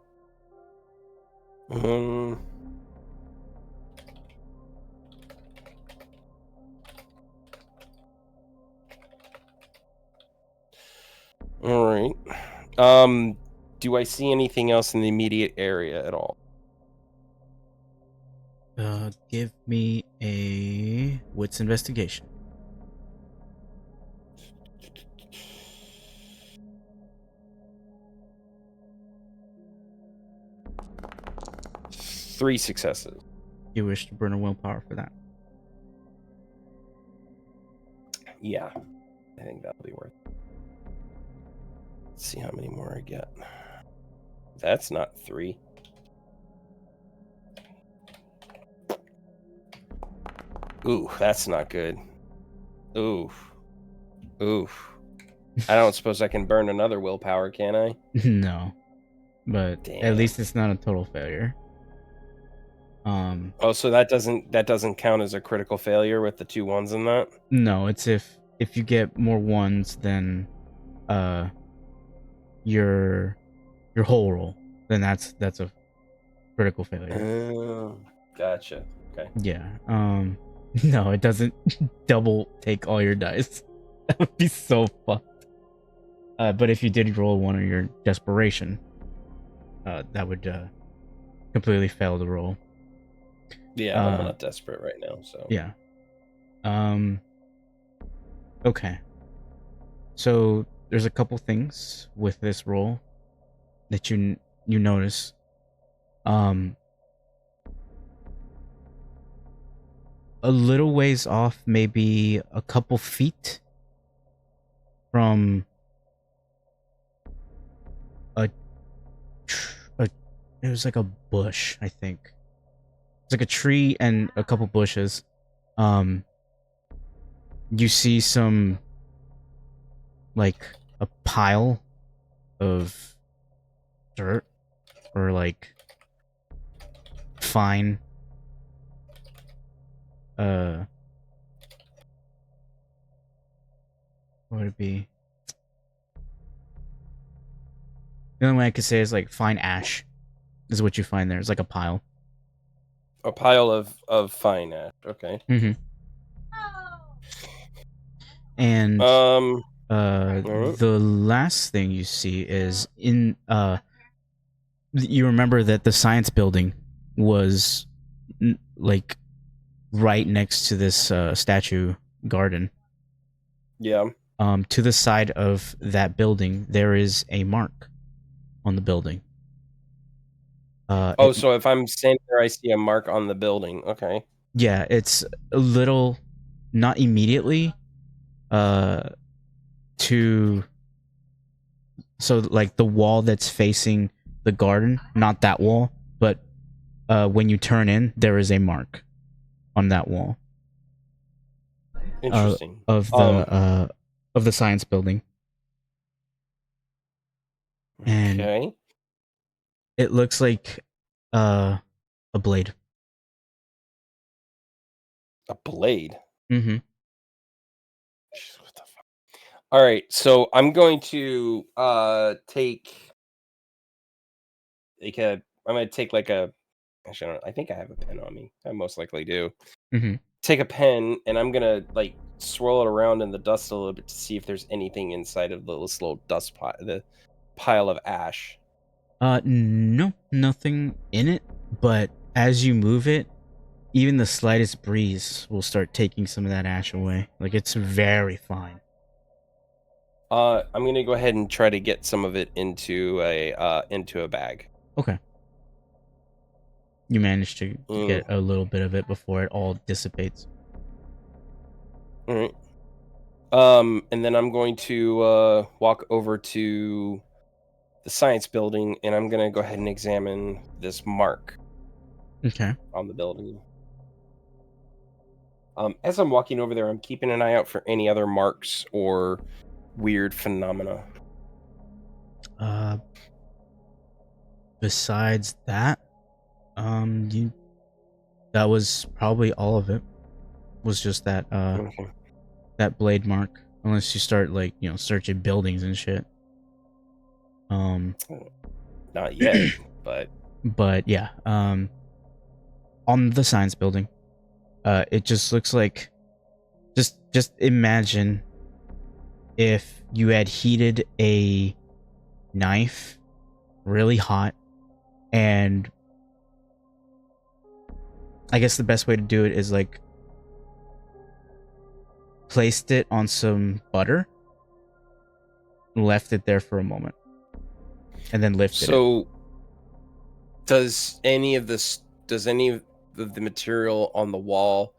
All right. Do I see anything else in the immediate area at all? Give me a wits investigation. Three successes. You wish to burn a willpower for that. Yeah. I think that'll be worth it. Let's see how many more I get. That's not 3. Ooh, that's not good. Oof. Oof. I don't suppose I can burn another willpower, can I? No, but Damn. at least it's not a total failure. Oh, so that doesn't count as a critical failure with the 2 1s in that? No, it's if you get more ones than your whole roll, then that's a critical failure. Oh, gotcha. Okay. Yeah. No, it doesn't double take all your dice. That would be so fucked. But if you did roll one on your desperation, that would completely fail the roll. Yeah, but I'm not desperate right now, so. Yeah. Okay. So there's a couple things with this roll that you notice. A little ways off, maybe a couple feet from it was like a bush, I think. It's like a tree and a couple bushes. You see some like a pile of dirt or like fine what would it be? The only way I could say is like fine ash is what you find there. It's like a pile. A pile of fine ash. Okay. Mm-hmm. And the last thing you see is in you remember that the science building was like right next to this statue garden. Yeah. To the side of that building, there is a mark on the building. So if I'm standing there, I see a mark on the building. Okay. Yeah, it's a little, not immediately, so like the wall that's facing the garden, not that wall, but when you turn in, there is a mark on that wall. Interesting. Of the science building. And okay. It looks like a blade. A blade. Mm-hmm. Jeez, what the fuck? All right, so I'm going to take like a. I'm gonna take like a. Actually, I think I have a pen on me. I most likely do. Mm-hmm. Take a pen and I'm gonna like swirl it around in the dust a little bit to see if there's anything inside of this little dust pile, the pile of ash. No, nothing in it. But as you move it, even the slightest breeze will start taking some of that ash away. Like it's very fine. I'm gonna go ahead and try to get some of it into a bag. Okay. You manage to Mm. get a little bit of it before it all dissipates. All right. And then I'm going to walk over to the science building, and I'm gonna go ahead and examine this mark Okay. on the building. As I'm walking over there, I'm keeping an eye out for any other marks or weird phenomena. Besides that, that was probably all of it. Was just that Okay. that blade mark. Unless you start like, searching buildings and shit. Not yet, but But yeah, on the science building, it just looks like, just imagine if you had heated a knife really hot, and I guess the best way to do it is like placed it on some butter, left it there for a moment, and then lifted it. so does any of the material on the wall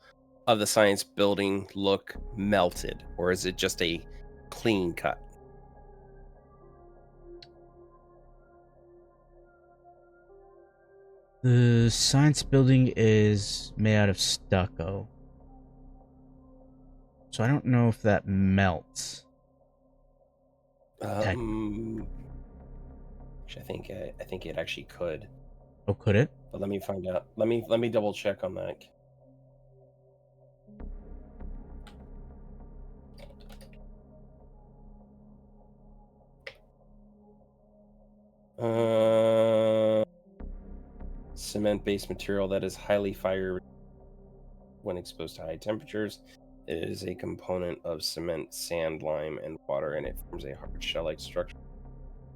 of the science building look melted, or is it just a clean cut? The science building is made out of stucco, so I don't know if that melts. Which I think it actually could. Oh, could it? But let me find out. Let me double check on that. Cement-based material that is highly fire when exposed to high temperatures. It is a component of cement, sand, lime, and water, and it forms a hard shell-like structure.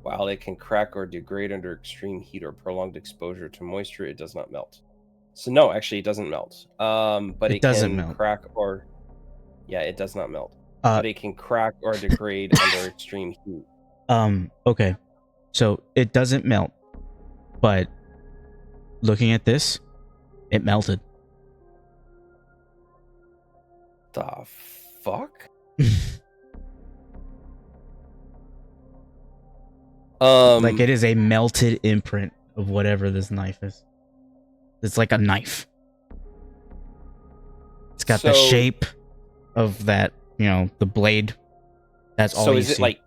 While it can crack or degrade under extreme heat or prolonged exposure to moisture, it does not melt. So no, actually, it doesn't melt. But It it doesn't can melt. crack or it does not melt. But it can crack or degrade under extreme heat. Okay. So it doesn't melt, but looking at this, it melted. The fuck? Like, it is a melted imprint of whatever this knife is. It's like a knife. It's got the shape of that, the blade. That's all So you is it see. like,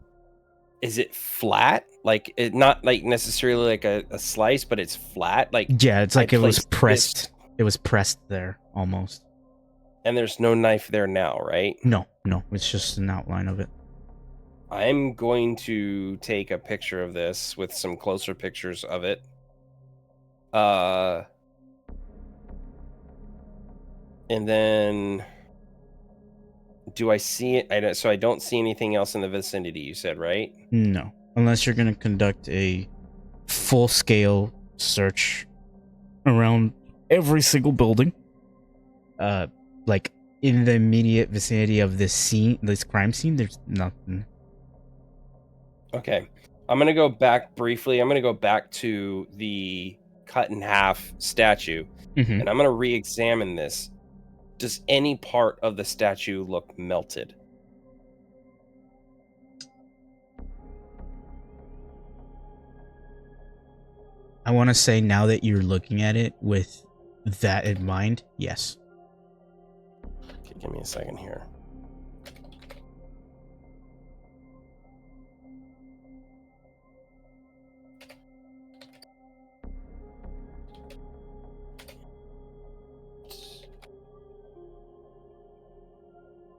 is it flat? Like, it not like necessarily like a slice, but it's flat. Like, Yeah, it's like I it was placed pressed. this- It was pressed there almost. and there's no knife there now, right? No, it's just an outline of it. I'm going to take a picture of this with some closer pictures of it. And then do I see it? So I don't see anything else in the vicinity, you said, right? No, unless you're going to conduct a full-scale search around every single building. Like, in the immediate vicinity of this crime scene, there's nothing. Okay. I'm going to go back briefly. I'm going to go back to the cut in half statue, and I'm going to re-examine this. Does any part of the statue look melted? I want to say, now that you're looking at it with that in mind, yes. Okay, give me a second here.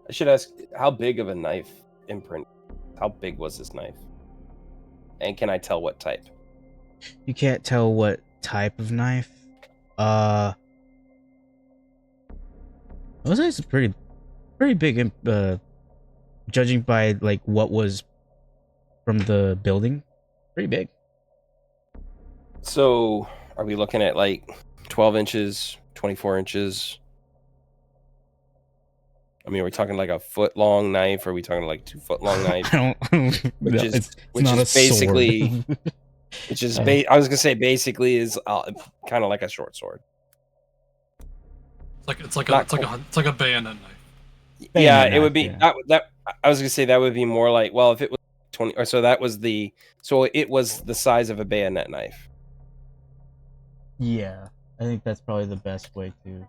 I should ask, how big of a knife imprint? How big was this knife? And can I tell what type? You can't tell what type of knife. I would say it's pretty big. Judging by like what was from the building, pretty big. So, are we looking at like 12 inches, 24 inches? I mean, are we talking like a foot long knife? Or are we talking like 2 foot long knife? I don't. Which no, is it's which not is a basically sword. which is I was gonna say basically is kind of like a short sword. It's like a bayonet knife. Yeah, Bayonet it would knife, be yeah. that. I was gonna say that would be more like, well, if it was 20, or so that was it was the size of a bayonet knife. Yeah, I think that's probably the best way to.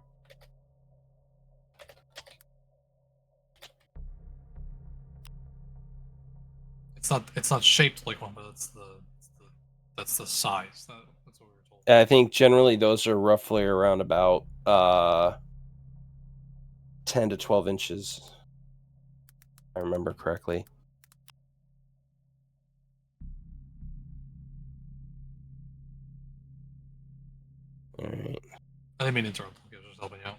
It's not shaped like one, but that's the size. That's what we were told. I think generally those are roughly around about 10 to 12 inches. If I remember correctly. All right. I didn't mean to interrupt. I was just helping you out.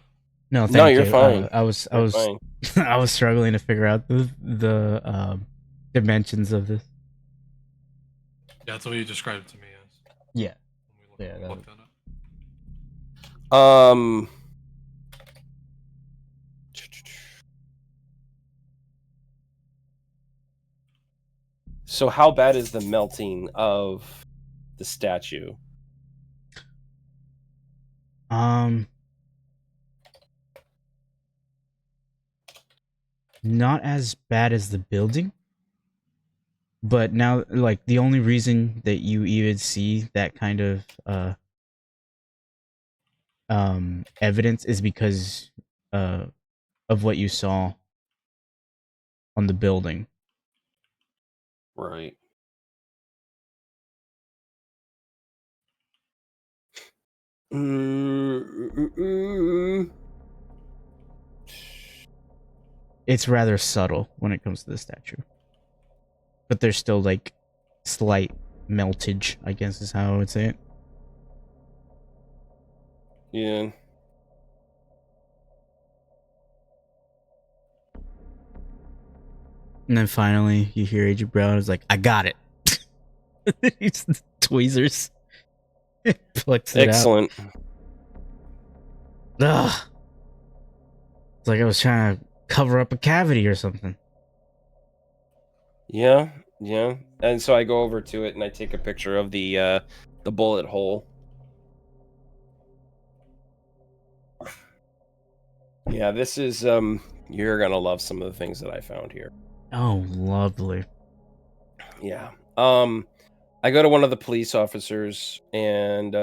No, thank No, you. you're fine. I was Fine. I was struggling to figure out the dimensions of this. Yeah, that's what you described it to me as. Yeah. When Yeah, we looked at it. So how bad is the melting of the statue? Not as bad as the building, but now, like, the only reason that you even see that kind of evidence is because of what you saw on the building. Right. It's rather subtle when it comes to the statue, but there's still like slight meltage, I guess is how I would say it. Yeah. And then finally, you hear Agent Brown is like, "I got it." It's the tweezers. Plucks it Excellent. out. Ugh. It's like I was trying to cover up a cavity or something. Yeah, yeah. And so I go over to it and I take a picture of the bullet hole. Yeah, this is you're gonna love some of the things that I found here. Oh, lovely. Yeah. I go to one of the police officers and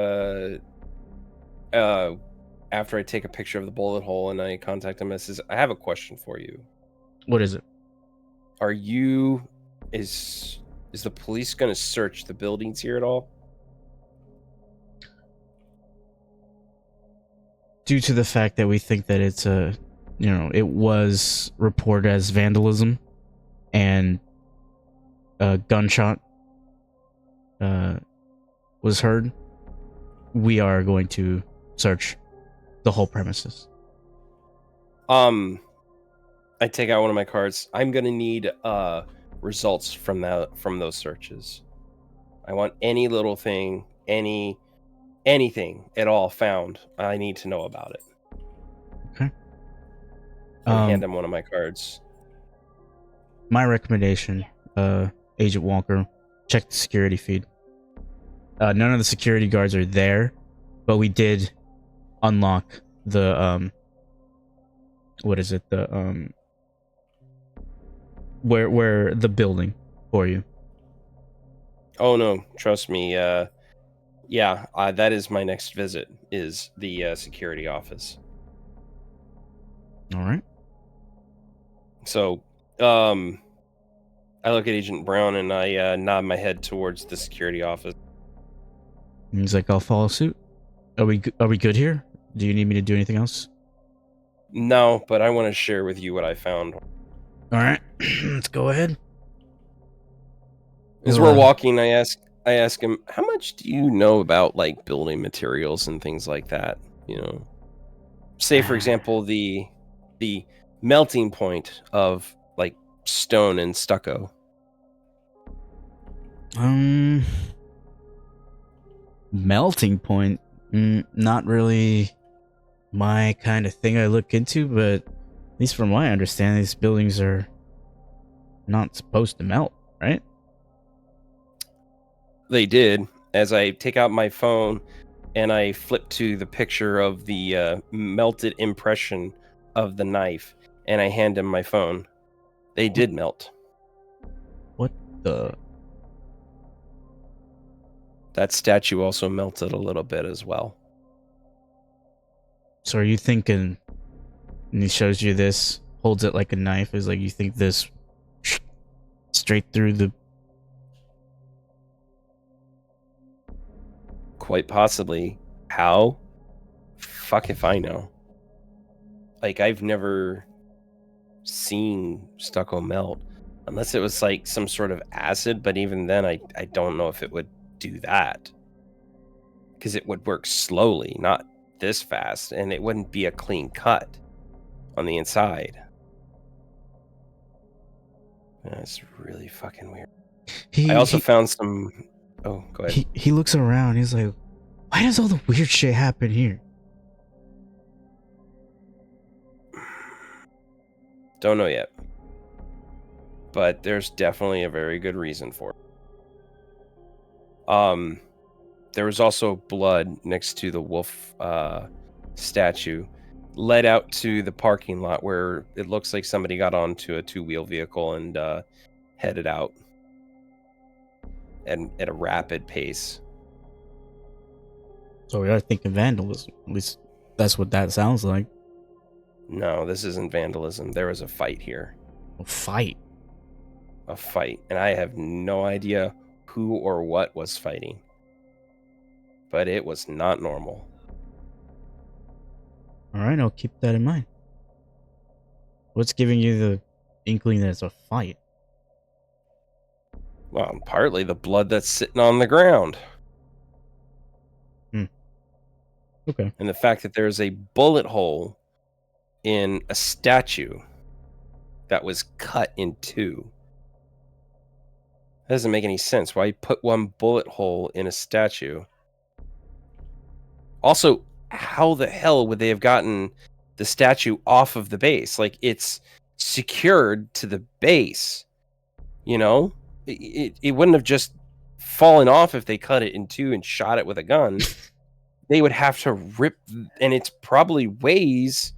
after I take a picture of the bullet hole and I contact him, I says, I have a question for you. What is it? Are you is the police gonna search the buildings here at all? Due to the fact that we think that it's it was reported as vandalism and a gunshot was heard, we are going to search the whole premises. I take out one of my cards. I'm gonna need results from those searches. I want any little thing, anything at all found. I need to know about it. Okay. I hand him one of my cards. My recommendation, Agent Walker, check the security feed. None of the security guards are there, but we did unlock the what is it? The where the building for you. Oh no, trust me. Yeah, that is my next visit. Is the security office. All right. So, I look at Agent Brown and I nod my head towards the security office. And he's like, "I'll follow suit. Are we good here? Do you need me to do anything else?" No, but I want to share with you what I found. All right, let's go ahead. As we're walking, I ask him, how much do you know about like building materials and things like that? You know, say for example the melting point of like stone and stucco. Melting point, not really my kind of thing I look into, but at least from my understanding, these buildings are not supposed to melt, right? They did. as I take out my phone and I flip to the picture of the melted impression of the knife, and I hand him my phone. They did melt. What the? That statue also melted a little bit as well. So are you thinking, and he shows you this, holds it like a knife, is like you think this straight through the... Quite possibly. How? Fuck if I know. Like, I've never seen stucco melt. Unless it was like some sort of acid, but even then I don't know if it would do that. Because it would work slowly, not this fast, and it wouldn't be a clean cut on the inside. That's really fucking weird. I also found some... Oh, go ahead. He looks around, he's like, why does all the weird shit happen here? Don't know yet. But there's definitely a very good reason for it. There was also blood next to the wolf statue, led out to the parking lot where it looks like somebody got onto a two-wheel vehicle and headed out and at a rapid pace. So we are thinking vandalism. At least that's what that sounds like. No, this isn't vandalism. There was a fight here. A fight? A fight. And I have no idea who or what was fighting. But it was not normal. Alright, I'll keep that in mind. What's giving you the inkling that it's a fight? Well, partly the blood that's sitting on the ground. Okay. And the fact that there's a bullet hole in a statue that was cut in two. That doesn't make any sense. Why put one bullet hole in a statue? Also, how the hell would they have gotten the statue off of the base? Like, it's secured to the base. You know? It wouldn't have just fallen off if they cut it in two and shot it with a gun. They would have to rip, and it's probably weighs,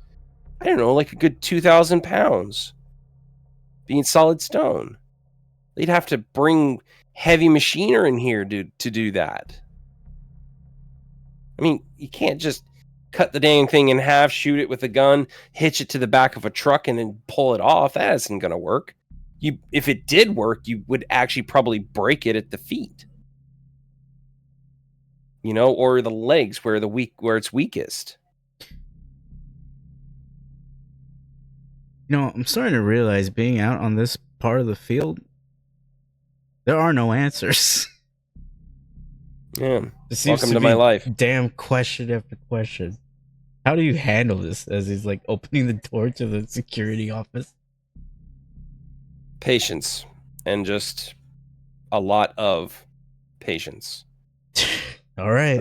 I don't know, like a good 2,000 pounds. Being solid stone. They'd have to bring heavy machinery in here to do that. I mean, you can't just cut the dang thing in half, shoot it with a gun, hitch it to the back of a truck, and then pull it off. That isn't going to work. If it did work, you would actually probably break it at the feet. You know, or the legs where it's weakest. You know, I'm starting to realize being out on this part of the field, there are no answers. Yeah. Welcome to my life. Damn question after question. How do you handle this as he's like opening the door to the security office? Patience. And just a lot of patience. All right.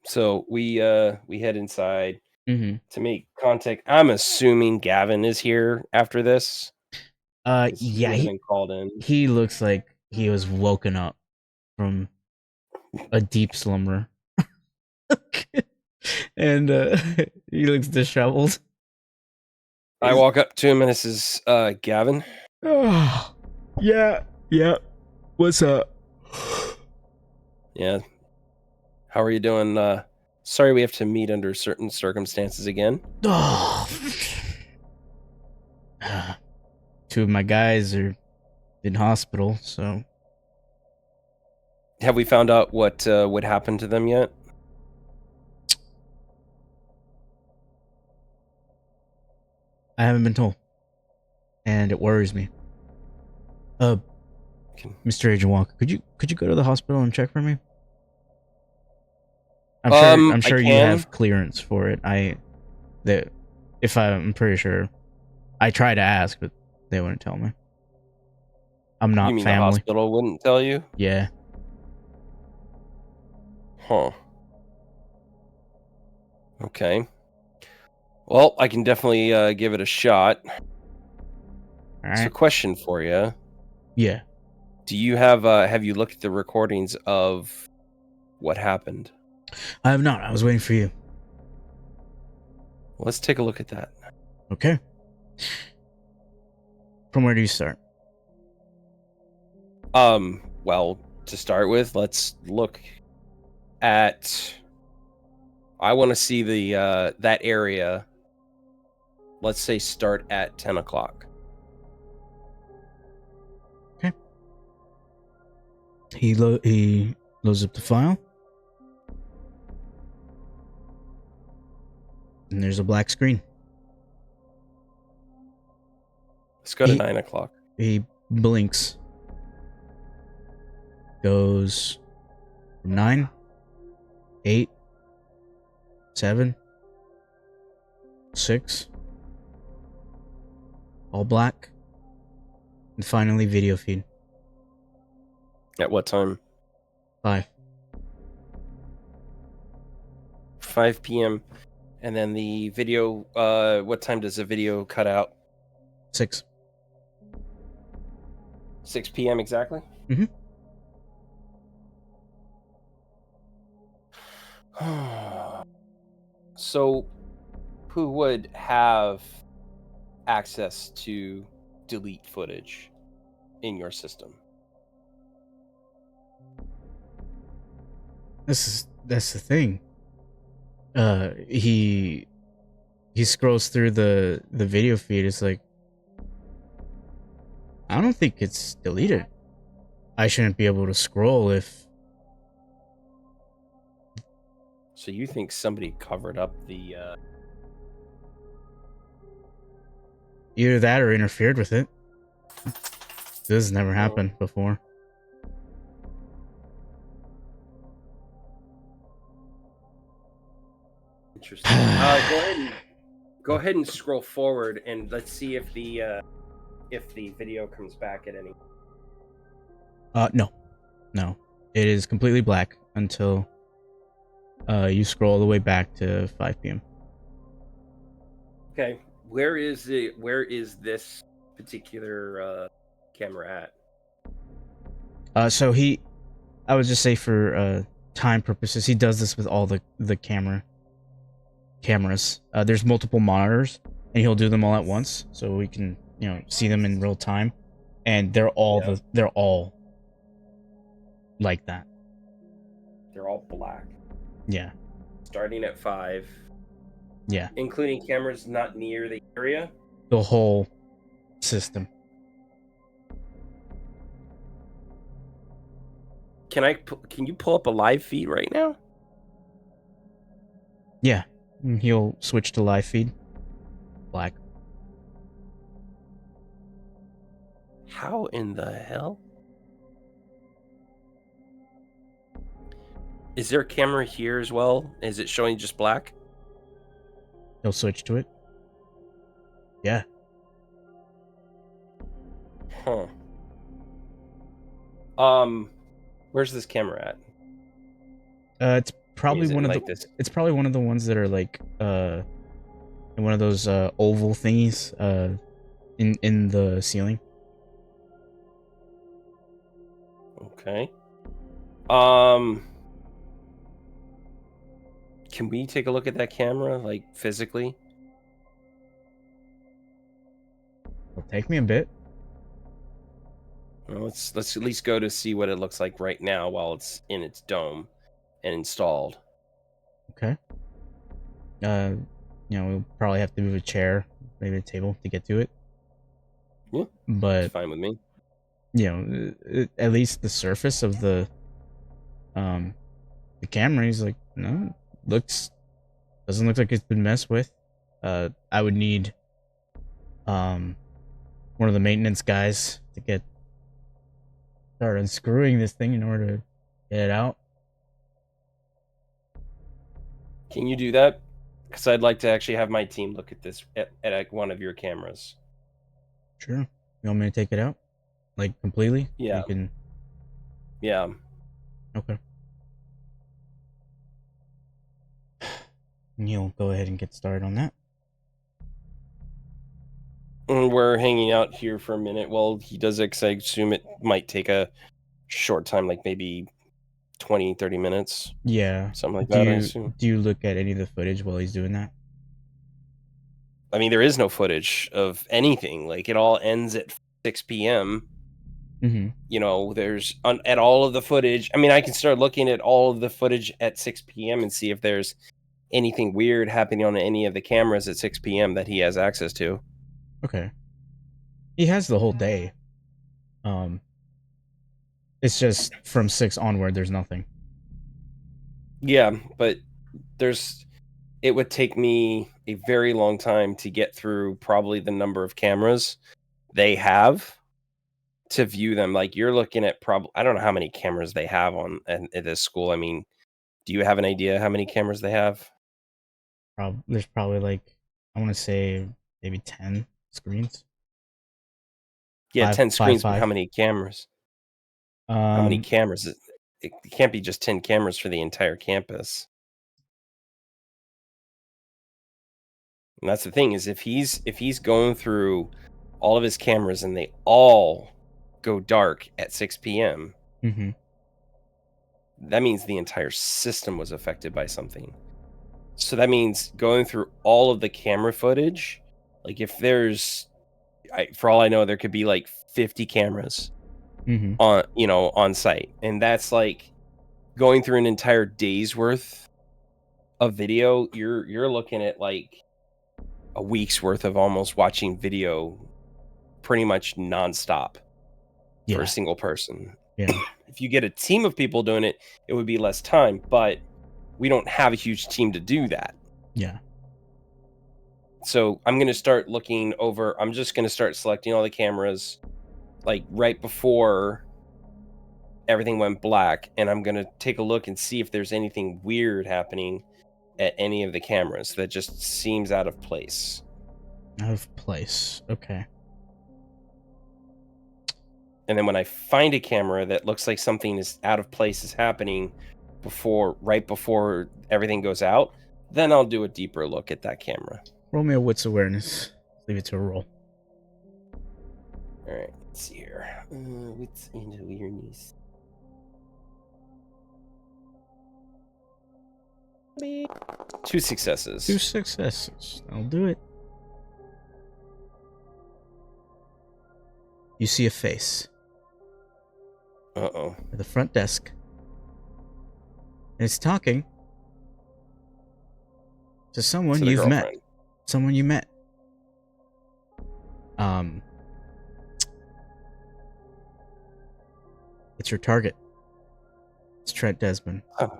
So we head inside Mm-hmm. to make contact. I'm assuming Gavin is here after this. He would have been called in. He looks like he was woken up from a deep slumber. And he looks disheveled. I walk up to him and this is Gavin. Oh, yeah. What's up? Yeah. How are you doing? Sorry we have to meet under certain circumstances again. Oh. Two of my guys are in hospital, so... Have we found out what would happen to them yet? I haven't been told. And it worries me. Mr. Agent Walker, could you go to the hospital and check for me? I'm sure you have clearance for it. I'm pretty sure. I tried to ask, but they wouldn't tell me. I'm not You mean family. The hospital wouldn't tell you? Yeah. Huh. Okay. Well, I can definitely give it a shot. All So, right. question for you: Yeah. do you have you looked at the recordings of what happened? I have not. I was waiting for you. Let's take a look at that. Okay. From where do you start? Well, to start with, let's look at. I want to see the that area. Let's say start at 10 o'clock. He loads up the file, and there's a black screen. Let's go to He 9 o'clock. he blinks. Goes from 9, 8, 7, 6, all black, and finally video feed. At what time? 5. 5 p.m. And then the video. What time does the video cut out? 6. 6 p.m. exactly. Mhm. So, who would have access to delete footage in your system? That's the thing. He scrolls through the video feed. It's like, I don't think it's deleted. I shouldn't be able to scroll if So you think somebody covered up the? either that or interfered with it. This has never happened before. Interesting. Go ahead and scroll forward, and let's see if the video comes back at any. No. It is completely black until you scroll all the way back to 5 p.m. Okay, where is this particular camera at? So I would just say for time purposes, he does this with all the cameras. There's multiple monitors, and he'll do them all at once, so we can see them in real time, and they're all like that. They're all black. Yeah. Starting at 5. Yeah. Including cameras not near the area. The whole system. Can you pull up a live feed right now? Yeah. He'll switch to live feed. Black. How in the hell? Is there a camera here as well? Is it showing just black? He'll switch to it. Yeah. Huh. Where's this camera at? It's probably Is it one of like the this? it's probably one of the ones that are like in one of those oval thingies in the ceiling. Okay. Can we take a look at that camera, like physically? It'll take me a bit. Well, let's at least go to see what it looks like right now while it's in its dome and installed. Okay. We'll probably have to move a chair, maybe a table to get to it. Yeah, But it's fine with me. At least the surface of the camera is like, no, doesn't look like it's been messed with. I would need one of the maintenance guys to start unscrewing this thing in order to get it out. Can you do that? Because I'd like to actually have my team look at this at one of your cameras. Sure. You want me to take it out? Like completely? Yeah. You can. Yeah. Okay. And you'll go ahead and get started on that. We're hanging out here for a minute. Well, he does it 'cause I assume it might take a short time, like maybe 20, 30 minutes, Yeah. something like Do that, I you assume. do you look at any of the footage while he's doing that? I mean, there is no footage of anything. Like, it all ends at 6 p.m. Mm-hmm. You know, there's at all of the footage. I mean, I can start looking at all of the footage at 6 p.m. and see if there's anything weird happening on any of the cameras at 6 p.m. that he has access to. Okay. He has the whole day. It's just from 6 onward, there's nothing. Yeah, but it would take me a very long time to get through probably the number of cameras they have to view them. Like, you're looking at I don't know how many cameras they have at this school. I mean, do you have an idea how many cameras they have? There's probably like, I want to say maybe 10 screens. Yeah, 10 Five, screens, but how five. many cameras? How many Um, cameras? It can't be just 10 cameras for the entire campus. And that's the thing, is if he's going through all of his cameras and they all go dark at 6 p.m., mhm. that means the entire system was affected by something. So that means going through all of the camera footage, like if there's, for all I know, there could be like 50 cameras Mhm. on site, and that's like going through an entire day's worth of video. You're looking at like a week's worth of almost watching video, pretty much nonstop for a Yeah. single person. Yeah. If you get a team of people doing it, it would be less time, but we don't have a huge team to do that. Yeah. So I'm going to start looking over. I'm just going to start selecting all the cameras like right before everything went black, and I'm going to take a look and see if there's anything weird happening at any of the cameras that just seems out of place. Out of place. Okay. And then when I find a camera that looks like something is out of place is happening right before everything goes out, then I'll do a deeper look at that camera. Roll me a wits awareness. Leave it to a roll. All right, let's see here. Wits and awareness. 2 successes. 2 successes. I'll do it. You see a face Uh-oh. at the front desk. And it's talking to someone To the you've met. girlfriend. Someone you met. It's your target. It's Trent Desmond. Oh.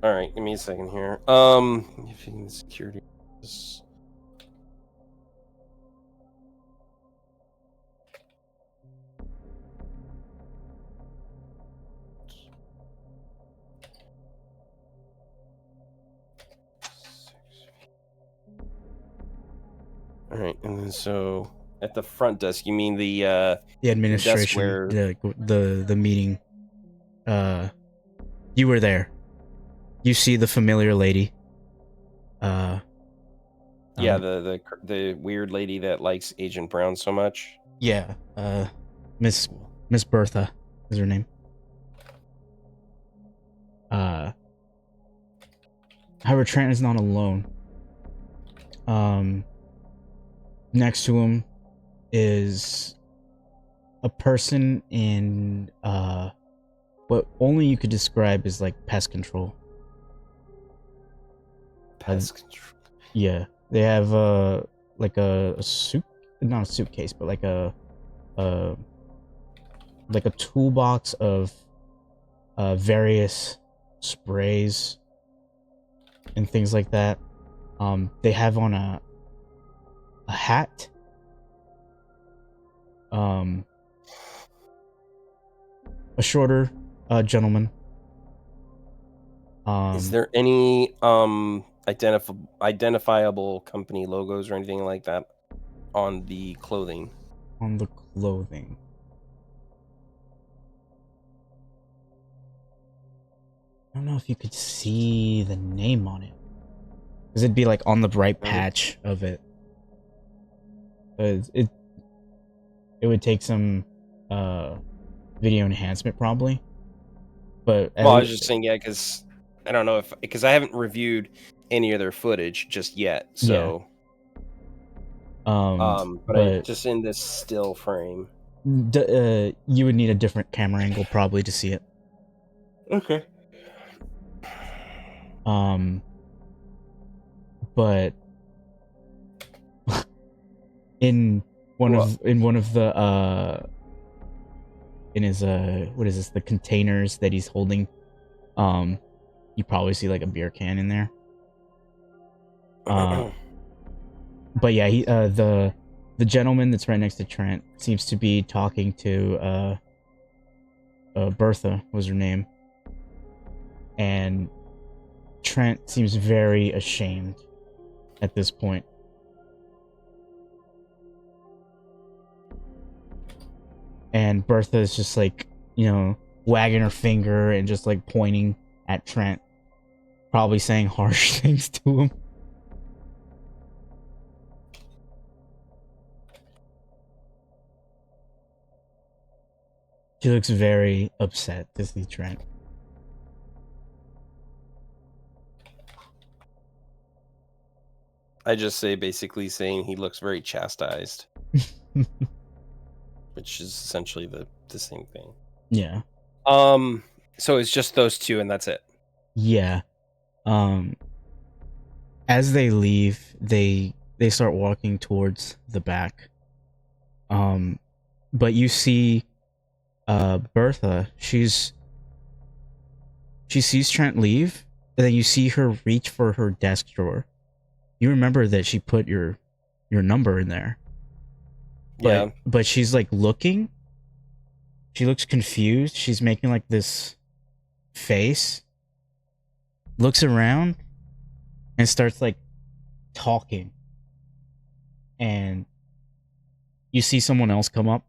All right, give me a second here. If you can security. All right, and then so at the front desk, you mean the administration, where- the meeting. You were there. You see the familiar lady. yeah, the weird lady that likes Agent Brown so much. Yeah, Miss Bertha is her name. However, Trent is not alone. Next to him is a person in what only you could describe as like pest control. Pest control. Yeah, they have like a suit, not a suitcase, but like a toolbox of various sprays and things like that. They have on a hat. A shorter gentleman. Is there any identifiable company logos or anything like that on the clothing? On the clothing. I don't know if you could see the name on it. Because it'd be like on the bright patch of it. It would take some video enhancement probably, but Well, I was just saying, yeah, because I don't know because I haven't reviewed any of their footage just yet. So, but just in this still frame. You would need a different camera angle probably to see it. Okay. But in one of the in his what is this, the containers that he's holding, you probably see like a beer can in there. But yeah, he the gentleman that's right next to Trent seems to be talking to Bertha was her name, and Trent seems very ashamed at this point. And Bertha is just like, wagging her finger and just like pointing at Trent, probably saying harsh things to him. She looks very upset to see Trent. I just say basically saying he looks very chastised. Which is essentially the same thing. Yeah. So it's just those two and that's it. Yeah. As they leave, they start walking towards the back. But you see Bertha, she sees Trent leave, and then you see her reach for her desk drawer. You remember that she put your number in there. But she's like looking. She looks confused. She's making like this face. Looks around and starts like talking. And you see someone else come up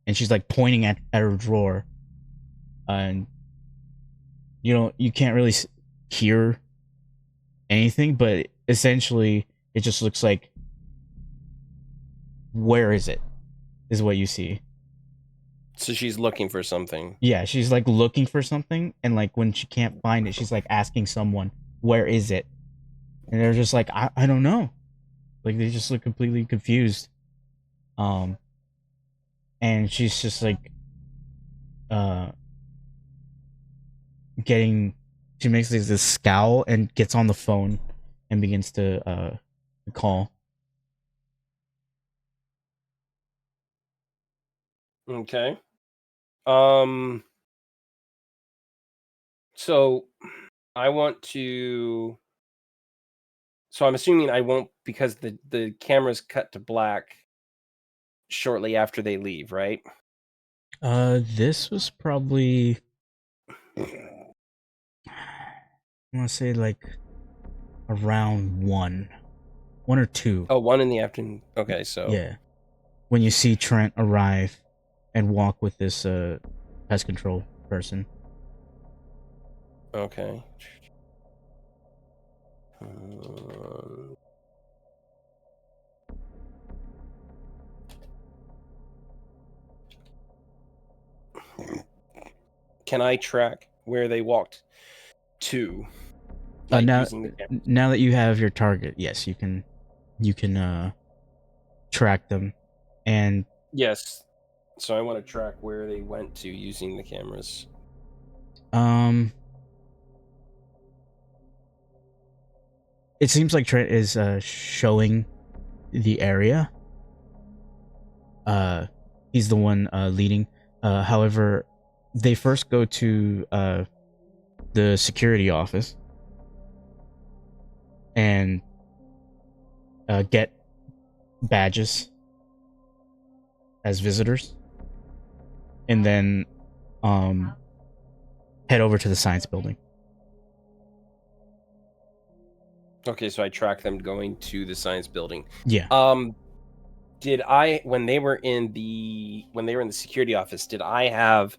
and she's like pointing at her drawer. And you can't really hear anything, but essentially it just looks like, where is it? Is what you see. So she's looking for something. Yeah, she's like looking for something, and like when she can't find it, she's like asking someone, where is it? And they're just like, I don't know. Like they just look completely confused. And she's just like she makes this scowl and gets on the phone and begins to call. Okay. So I want to. So I'm assuming I won't, because the camera's cut to black shortly after they leave, right? This was probably, I want to say like around 1 or 2. Oh, 1 in the afternoon. Okay, so yeah, when you see Trent arrive and walk with this pest control person. Okay. Can I track where they walked to? Like, now that you have your target, yes, you can track them. And yes, so I want to track where they went to using the cameras. It seems like Trent is showing the area. He's the one leading. However, they first go to the security office and get badges as visitors, and then head over to the science building. Okay, so I track them going to the science building. Yeah. Did I, when they were in the security office, did I have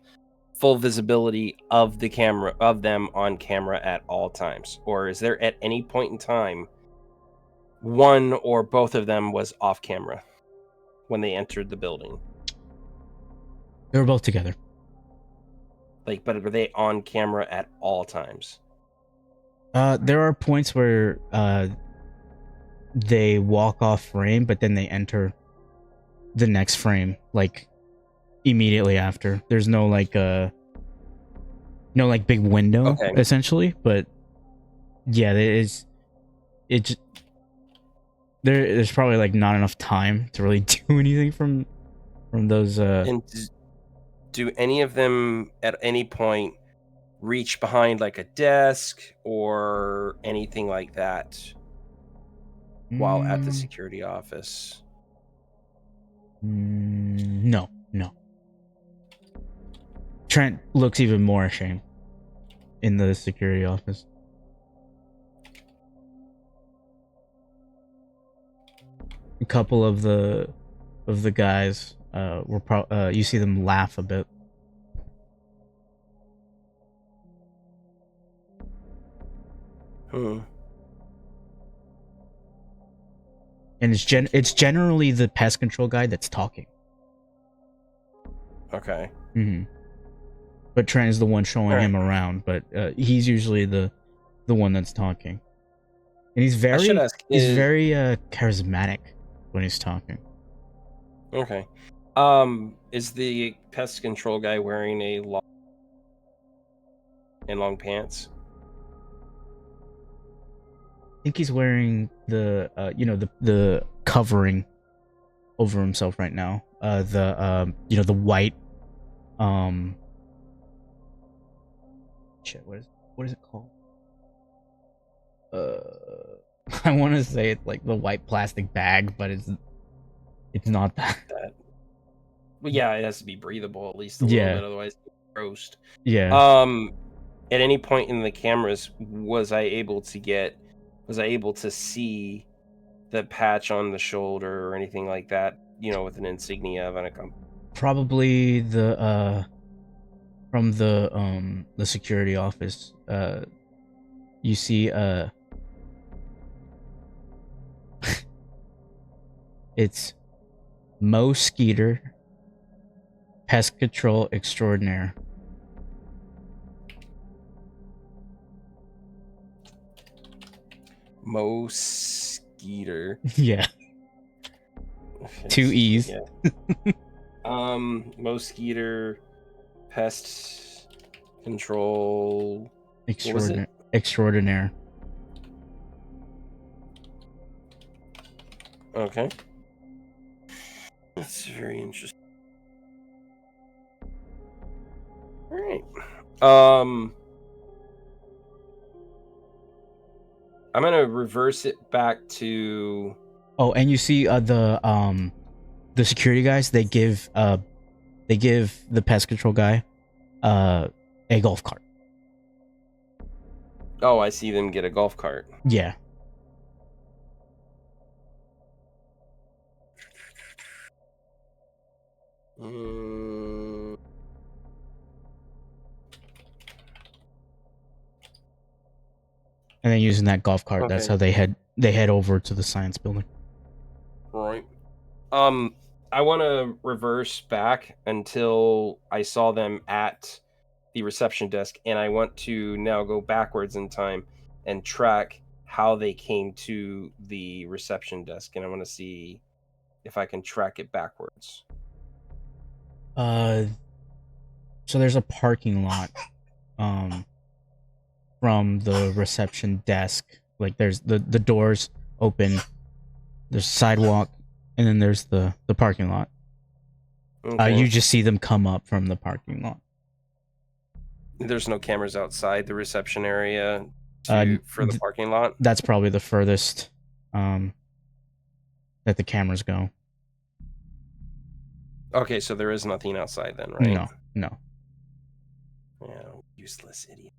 full visibility of them on camera at all times, or is there at any point in time one or both of them was off camera? when they entered the building? They were both together. Like, but were they on camera at all times? There are points where they walk off frame, but then they enter the next frame, like immediately after. There's no like big window, Okay. essentially, but yeah, there's probably like not enough time to really do anything from those And do any of them at any point reach behind like a desk or anything like that while at the Mm, security office? no. Trent looks even more ashamed in the security office. A couple of the guys you see them laugh a bit. Hmm. And it's generally the pest control guy that's talking. Okay. Mm-hmm. But Trent is the one showing him around, but he's usually the one that's talking. And he's I should very ask, charismatic when he's talking. Okay. Is the pest control guy wearing a long pants? I think he's wearing the the covering over himself right now. The white shit, what is it called? I want to say it's like the white plastic bag, but it's not that. Well, yeah, it has to be breathable at least a little bit, otherwise it's roast. Yeah. At any point in the cameras, was I able to see the patch on the shoulder or anything like that, with an insignia of an company? Probably from the security office. You see it's Mo Skeeter, pest control extraordinaire. Mo Skeeter. Yeah. 2 E's. Yeah. Mo Skeeter, pest control extraordinaire. Okay. That's very interesting. All right. I'm gonna reverse it back to. Oh, and you see the security guys. They give the pest control guy a golf cart. Oh, I see them get a golf cart. Yeah. And then using that golf cart, that's how they head over to the science building. Right. I want to reverse back until I saw them at the reception desk, and I want to now go backwards in time and track how they came to the reception desk, and I want to see if I can track it backwards. So there's a parking lot from the reception desk. Like there's the doors open, there's sidewalk, and then there's the parking lot. Okay. You just see them come up from the parking lot. There's no cameras outside the reception area for the parking lot? That's probably the furthest that the cameras go. Okay, so there is nothing outside then, right? No. Yeah, useless idiot.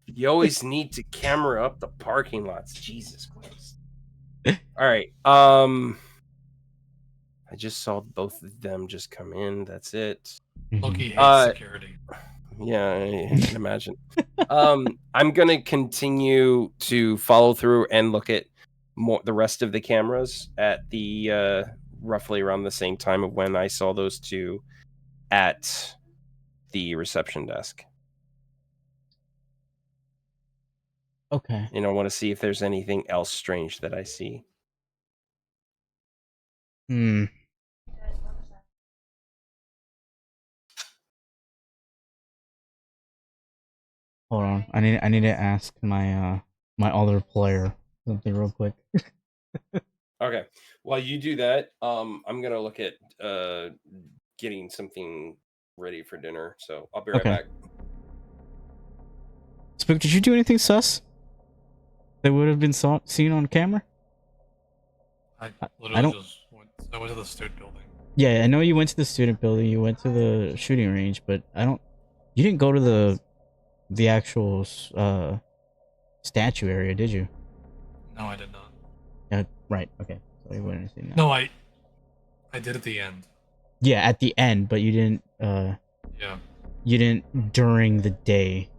You always need to camera up the parking lots. Jesus Christ. All right. I just saw both of them just come in. That's it. Loki hates security. Yeah, I can imagine. I'm gonna continue to follow through and look at the rest of the cameras at the roughly around the same time of when I saw those two at the reception desk. Okay. And I want to see if there's anything else strange that I see. Hmm. Hold on. I need to ask my my other player something real quick. Okay. While you do that, I'm gonna look at getting something ready for dinner. So I'll be right Okay. back. Spook, did you do anything sus that would have been seen on camera? I I literally don't. just went. I went to the student building. Yeah, I know you went to the student building. You went to the shooting range, but I don't. You didn't go to the actual statue area, did you? No, I did not. Right. Okay. So you wouldn't have seen that. No, I did at the end. Yeah, at the end, but you didn't. Yeah. You didn't during the day.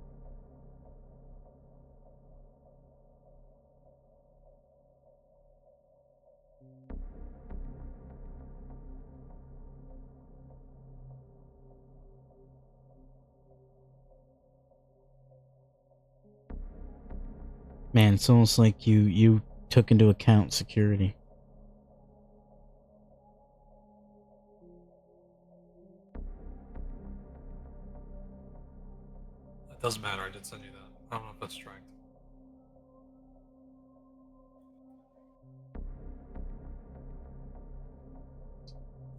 Man, it's almost like you took into account security. It doesn't matter. I did send you that. I don't know if that's tracked.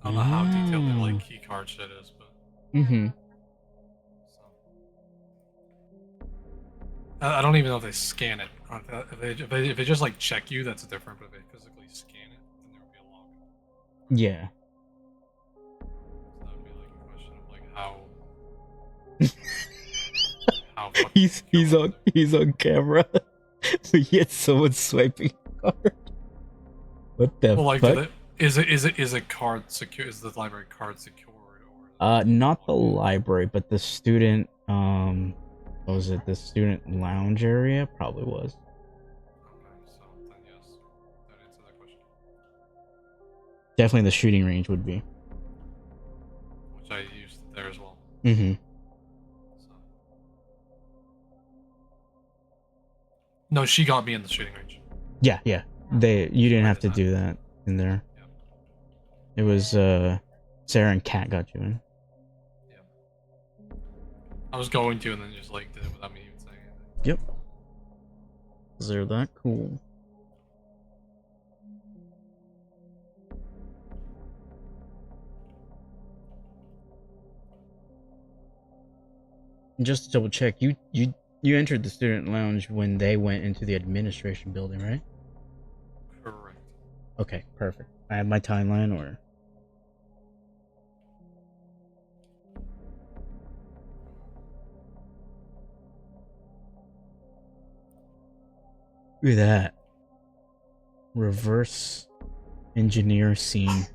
I don't know how detailed their like key card shit is, but Mm-hmm. so. I don't even know if they scan it. Or if they just like check you, that's different. But if they physically scan it, then there would be a log. Yeah. So that would be like a question of like how fucking killer is it? He's on camera. Yet someone's swiping a card. What the Well, like, fuck? is a card secure? Is the library card secured or? Not the library, but the student what was it? The student lounge area probably was. Okay, so then yes, that answers that question. Definitely the shooting range would be. Which I used there as well. Mm-hmm. So. No, she got me in the shooting range. Yeah, yeah. You didn't I have did to that. do that in there. Yeah. It was Sarah and Kat got you in. Yeah. I was going to, and then just like did it without me even saying anything. Yep. Is there that cool? Just to double check, you entered the student lounge when they went into the administration building, right? Correct. Okay, perfect. I have my timeline or look at that. Reverse engineer scene.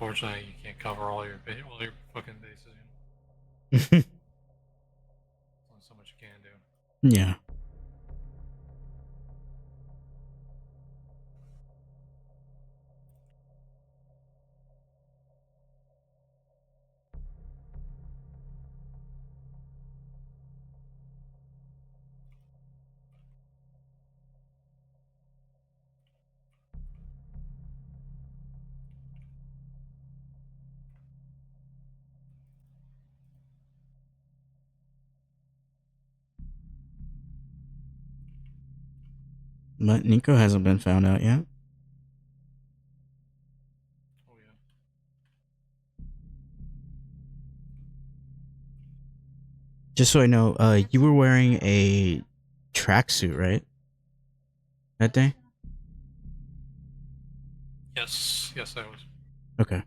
unfortunately, you can't cover all your fucking bases. There's only so much you can do. Yeah. But Nico hasn't been found out yet. Oh yeah. Just so I know, you were wearing a tracksuit, right? That day? Yes, I was. Okay.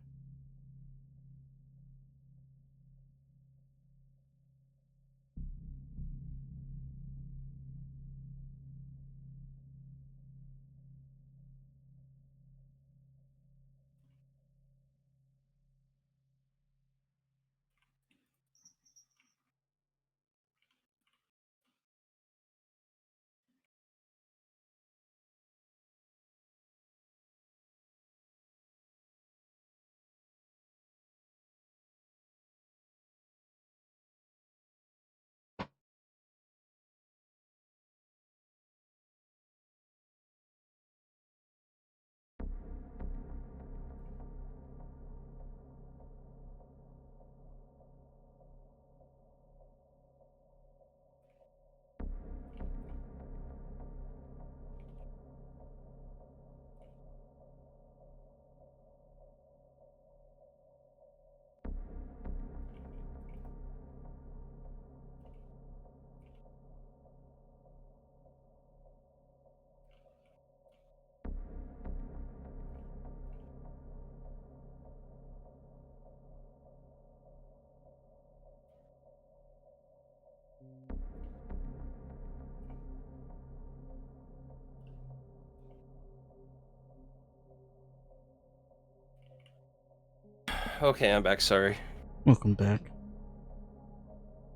Okay, I'm back. Sorry. Welcome back.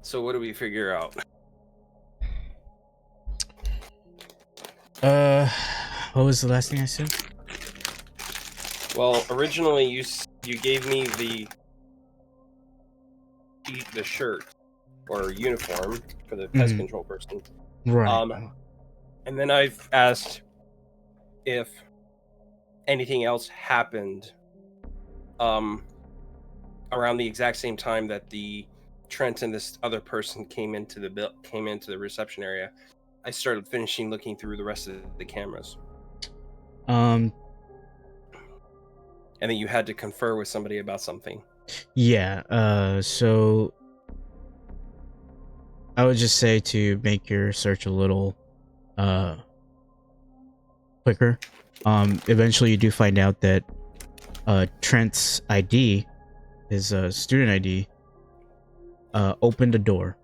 So what do we figure out? What was the last thing I said? Well, originally you gave me the shirt or uniform for the pest control person. Right. And then I've asked if anything else happened around the exact same time that the Trent and this other person came into the reception area. I started finishing looking through the rest of the cameras. Um. And then you had to confer with somebody about something. Yeah. So I would just say to make your search a little quicker. Eventually you do find out that Trent's ID, his student ID, opened a door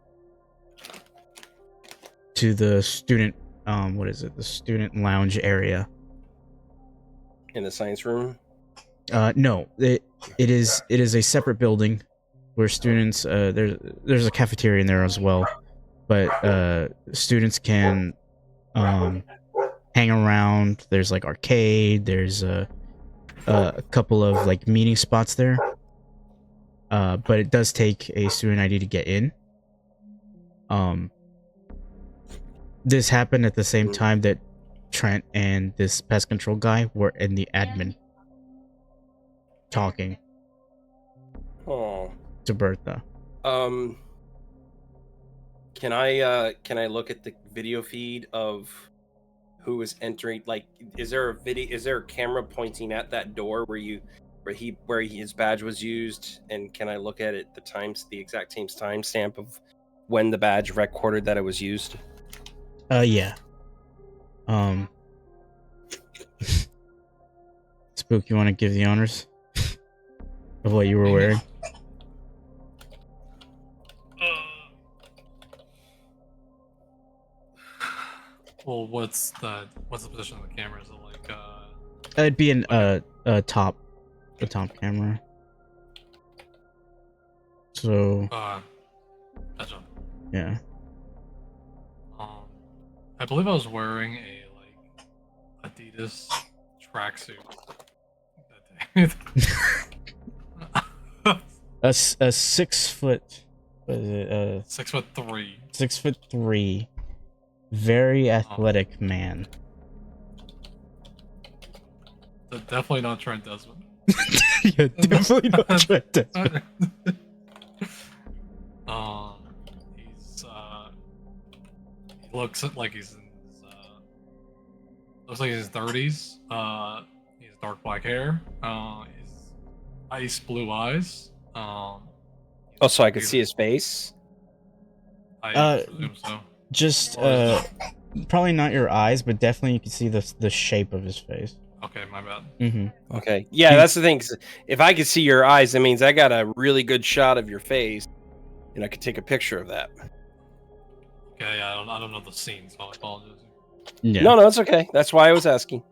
to the student what is it? The student lounge area. In the science room? No, it is a separate building where students there's a cafeteria in there as well, but students can hang around. There's like arcade. There's a couple of like meeting spots there. But it does take a student ID to get in. This happened at the same time that Trent and this pest control guy were in the admin talking Oh. to Bertha. Can I look at the video feed of who is entering? Like, is there a camera pointing at that door where his badge was used? And can I look at it the exact timestamp of when the badge recorded that it was used? Yeah. Spook, you want to give the honors of what you were wearing? Well, what's the position of the camera? Is it like It'd be an a top camera. So Gotcha. yeah. I believe I was wearing a Adidas tracksuit that day. A 6 foot, what is it? 6'3". 6'3", very athletic man. Definitely not Trent Desmond. Yeah, definitely not Trent Desmond. He's he looks like he's in his looks like his 30s. He has dark black hair. He's ice blue eyes. Oh, so I could see his face. I presume so. Just Or is probably not your eyes, but definitely you can see the shape of his face. Okay, my bad. Mm-hmm. Okay. Yeah, that's the thing. 'Cause if I could see your eyes, that means I got a really good shot of your face, and I could take a picture of that. Okay, yeah, I don't know the scene, so I apologize. Yeah. No, it's okay. That's why I was asking.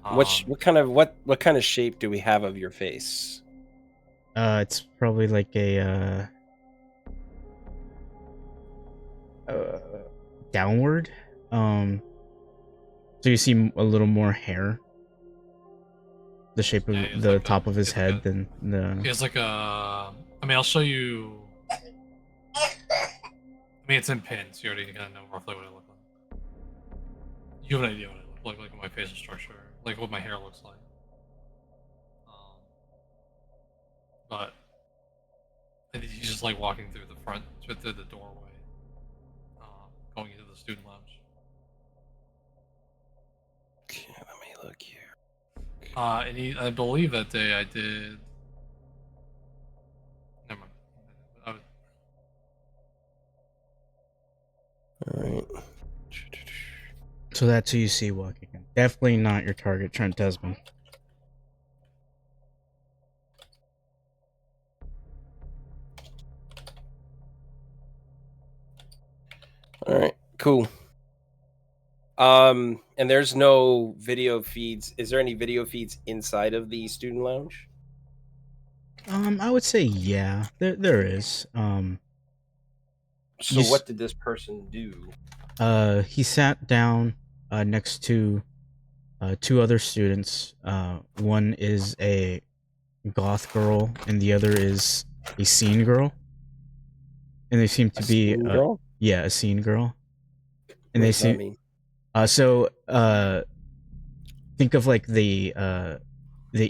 What kind of shape do we have of your face? It's probably like a downward. So you see a little more hair. The shape of the like top of his head than the. He has like a. I mean, I'll show you. I mean, it's in pins. You already kind of know roughly what I look like. You have an idea what I look like my facial structure, like what my hair looks like. But I think he's just like walking through the doorway, going into the student lounge. Okay, let me look here. And I believe that day I did. Never mind. All right. So that's who you see walking in. Definitely not your target, Trent Desmond. All right. Cool. And there's no video feeds. Is there any video feeds inside of the student lounge? I would say yeah. There is. So what did this person do? He sat down next to two other students. One is a goth girl, and the other is a scene girl. And they seem to be scene girl? Yeah, a scene girl. And What they does that seem mean? Think of like the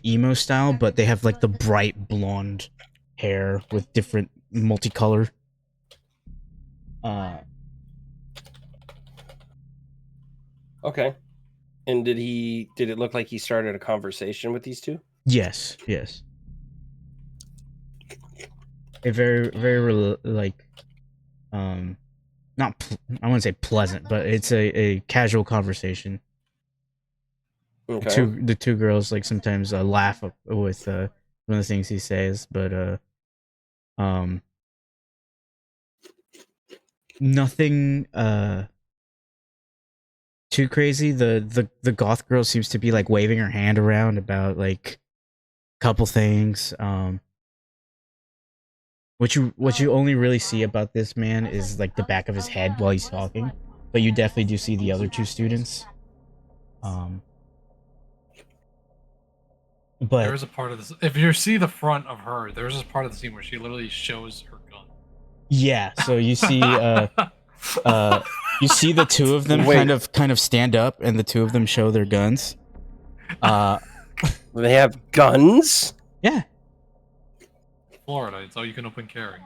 emo style, but they have like the bright blonde hair with different multicolor. Okay. And did it look like he started a conversation with these two? Yes. A very like not I wouldn't say pleasant, but it's a casual conversation. Okay. The two girls like sometimes laugh with one of the things he says, but nothing too crazy. The goth girl seems to be like waving her hand around about like a couple things. What you only really see about this man is like the back of his head while he's talking, but you definitely do see the other two students. But there is a part of this. If you see the front of her, there's this part of the scene where she literally shows her gun. Yeah, so you see you see the two of them kind of stand up, and the two of them show their guns. They have guns? Yeah. Florida, it's all you can open carry.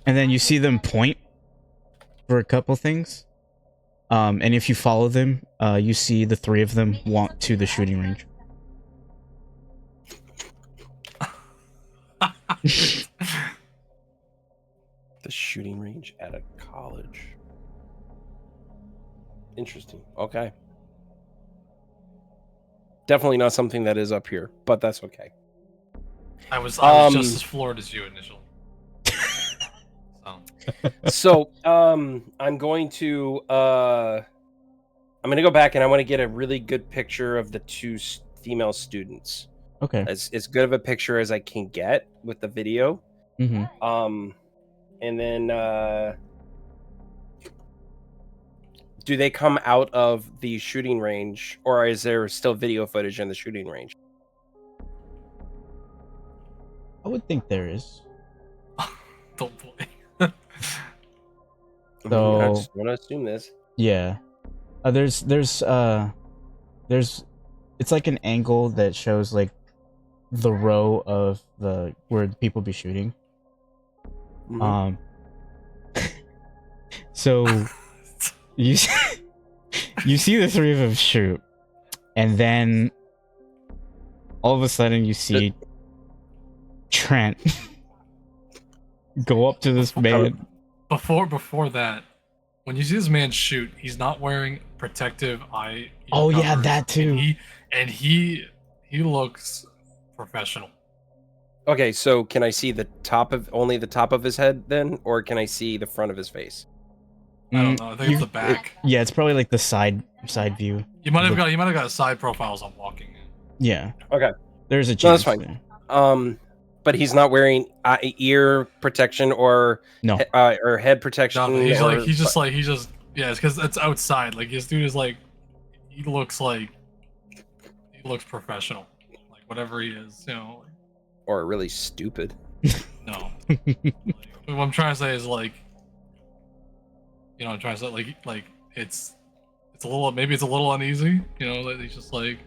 And then you see them point for a couple things. And if you follow them, you see the three of them walk to the shooting range. The shooting range at a college. Interesting. Okay. Definitely not something that is up here, but that's okay. I was just as floored as you initially. So, I'm going to I'm gonna go back and I want to get a really good picture of the two female students. Okay. As good of a picture as I can get with the video. Mm-hmm. And then do they come out of the shooting range, or is there still video footage in the shooting range? I would think there is. Don't play. So I just want to assume this. yeah, there's it's like an angle that shows like the row of the where the people be shooting. Mhm. So you you see the three of them shoot, and then all of a sudden you see Trent go up to this man. Before that, when you see this man shoot, he's not wearing protective eye. Oh yeah, covers, that too. And he looks professional. Okay, so can I see the only the top of his head then, or can I see the front of his face? I don't know. I think it's the back. Yeah, it's probably like the side view. You might have got side profiles on walking in. Yeah. Okay. There's a No, chance. that's fine. But he's not wearing ear protection or No. Or head protection. No, he's just yeah. It's because it's outside. Like this dude is like, he looks professional. Like whatever he is, you know. Or really stupid. No. Like, what I'm trying to say is like, you know, I'm trying to say like it's a little, maybe it's a little uneasy. You know, that he's just like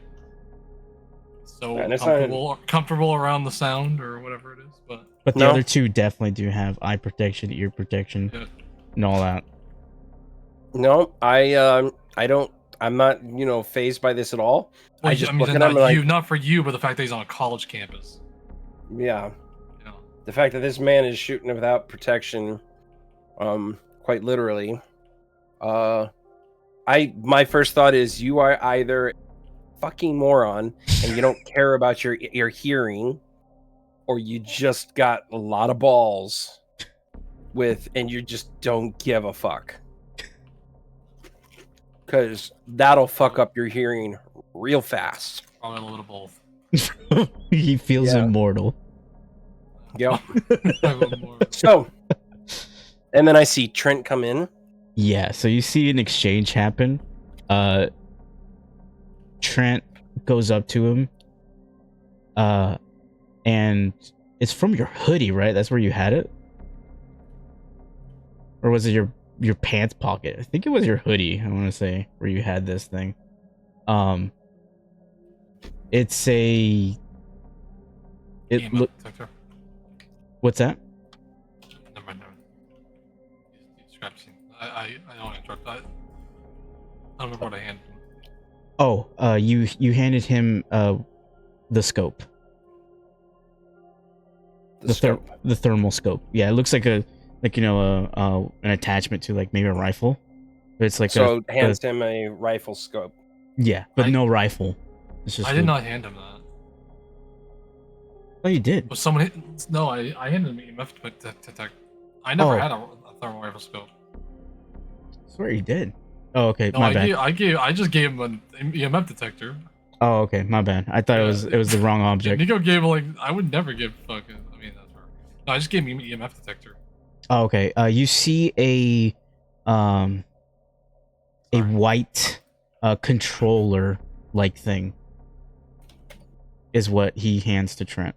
so comfortable around the sound or whatever it is. But the other two definitely do have eye protection, ear protection, and all that. No, I don't. I'm not, phased by this at all. Well, I just mean, look at him like, not for you, but the fact that he's on a college campus. Yeah. You know. The fact that this man is shooting without protection, quite literally. My first thought is you are either fucking moron and you don't care about your hearing, or you just got a lot of balls and you just don't give a fuck. Because that'll fuck up your hearing real fast. Probably a little both. He feels immortal. Yep. So, and then I see Trent come in. Yeah, so you see an exchange happen. Trent goes up to him. And it's from your hoodie, right? That's where you had it? Or was it your pants pocket? I think it was your hoodie, I want to say, where you had this thing. It's a... What's that? Never mind. I don't want to interrupt. I don't remember what I handed him. Oh, you handed him the scope. The thermal scope. Yeah, it looks like an attachment to like maybe a rifle. But it's like hands him a rifle scope. Yeah, but no rifle. It's just I did not hand him that. Oh, you did. Was someone? No, I handed him EMF detector. I never had a thermal rifle scope. I swear you did. Oh, okay. No, my bad. I just gave him an EMF detector. Oh, okay. My bad. I thought it was the wrong object. Nico gave I would never give fucking. I mean, that's right. No, I just gave him an EMF detector. Oh, okay. You see a white controller like thing is what he hands to Trent.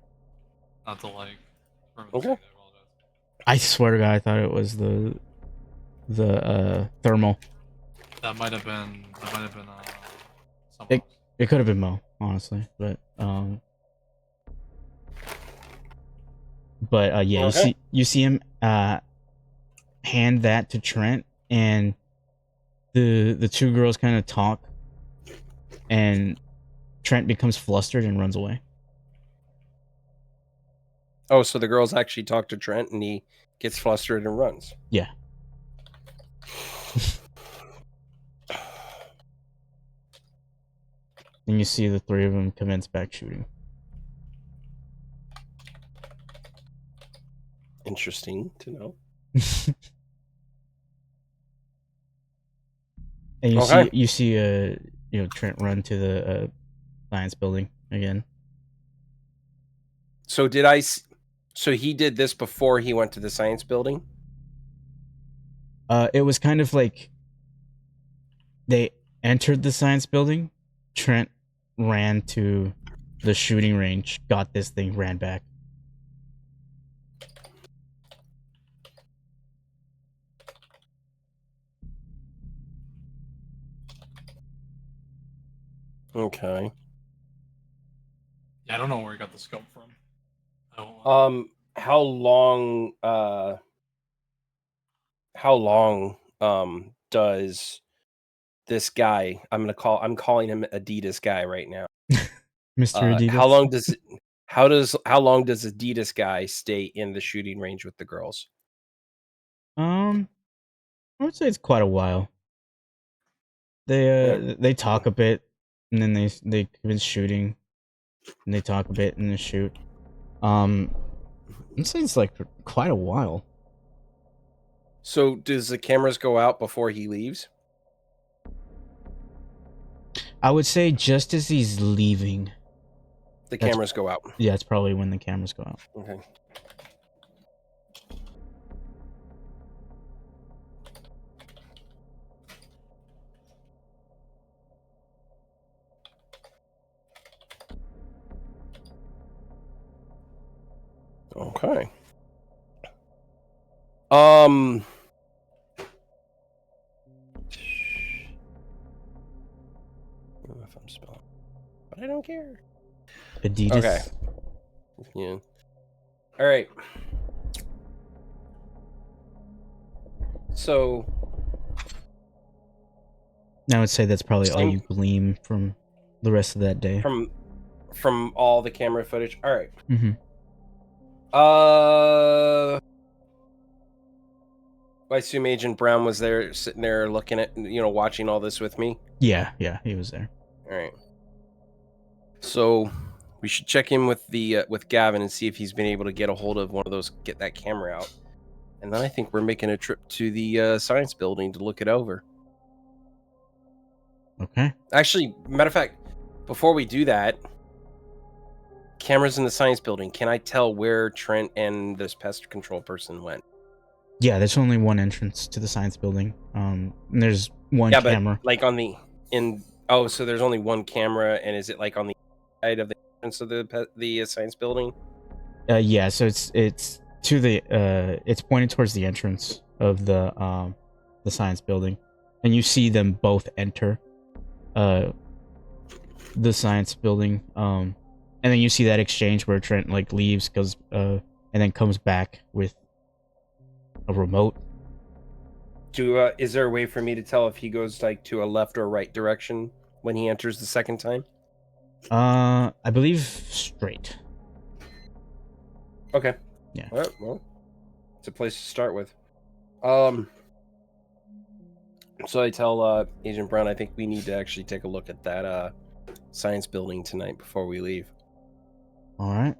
Not to like. Okay. I swear to God, I thought it was the thermal. That might have been. It could have been Mo, honestly, but yeah, okay. you see him hand that to Trent, and the two girls kind of talk, and Trent becomes flustered and runs away. Oh, so the girls actually talk to Trent, and he gets flustered and runs. Yeah. And you see the three of them commence back shooting. Interesting to know. And Okay. you see Trent run to the science building again. So so he did this before he went to the science building? It was kind of like they entered the science building. Trent ran to the shooting range, got this thing, ran back. Okay. Yeah, I don't know where he got the scope from. I don't, How long does this guy, I'm calling him Adidas guy right now. Mr. How Adidas. long does how long does Adidas guy stay in the shooting range with the girls? I would say it's quite a while. Yeah. They talk a bit, and then they been shooting, and they talk a bit and then shoot. I'd say it's like for quite a while. So does the cameras go out before he leaves? I would say just as he's leaving, The That's- cameras go out. yeah, it's probably when the cameras go out. Okay. Okay. I don't know if I'm spelling, but I don't care. Adidas. Okay. Yeah. All right. So I would say that's probably all Same- you glean from the rest of that day. from all the camera footage. All right. Mm-hmm. I assume Agent Brown was there, sitting there, looking at, watching all this with me. Yeah, he was there. All right. So we should check in with with Gavin and see if he's been able to get a hold of one of those, get that camera out, and then I think we're making a trip to the science building to look it over. Okay. Actually, matter of fact, before we do that, cameras in the science building. Can I tell where Trent and this pest control person went? Yeah, there's only one entrance to the science building. And there's one Yeah, camera. but like so there's only one camera, and is it like on the side of the entrance of the science building? Yeah, so it's to the it's pointed towards the entrance of the science building, and you see them both enter the science building. And then you see that exchange where Trent like leaves, goes and then comes back with a remote. Is there a way for me to tell if he goes like to a left or right direction when he enters the second time? I believe straight. Okay. Yeah. All right, well, it's a place to start with. So I tell Agent Brown I think we need to actually take a look at that science building tonight before we leave. All right.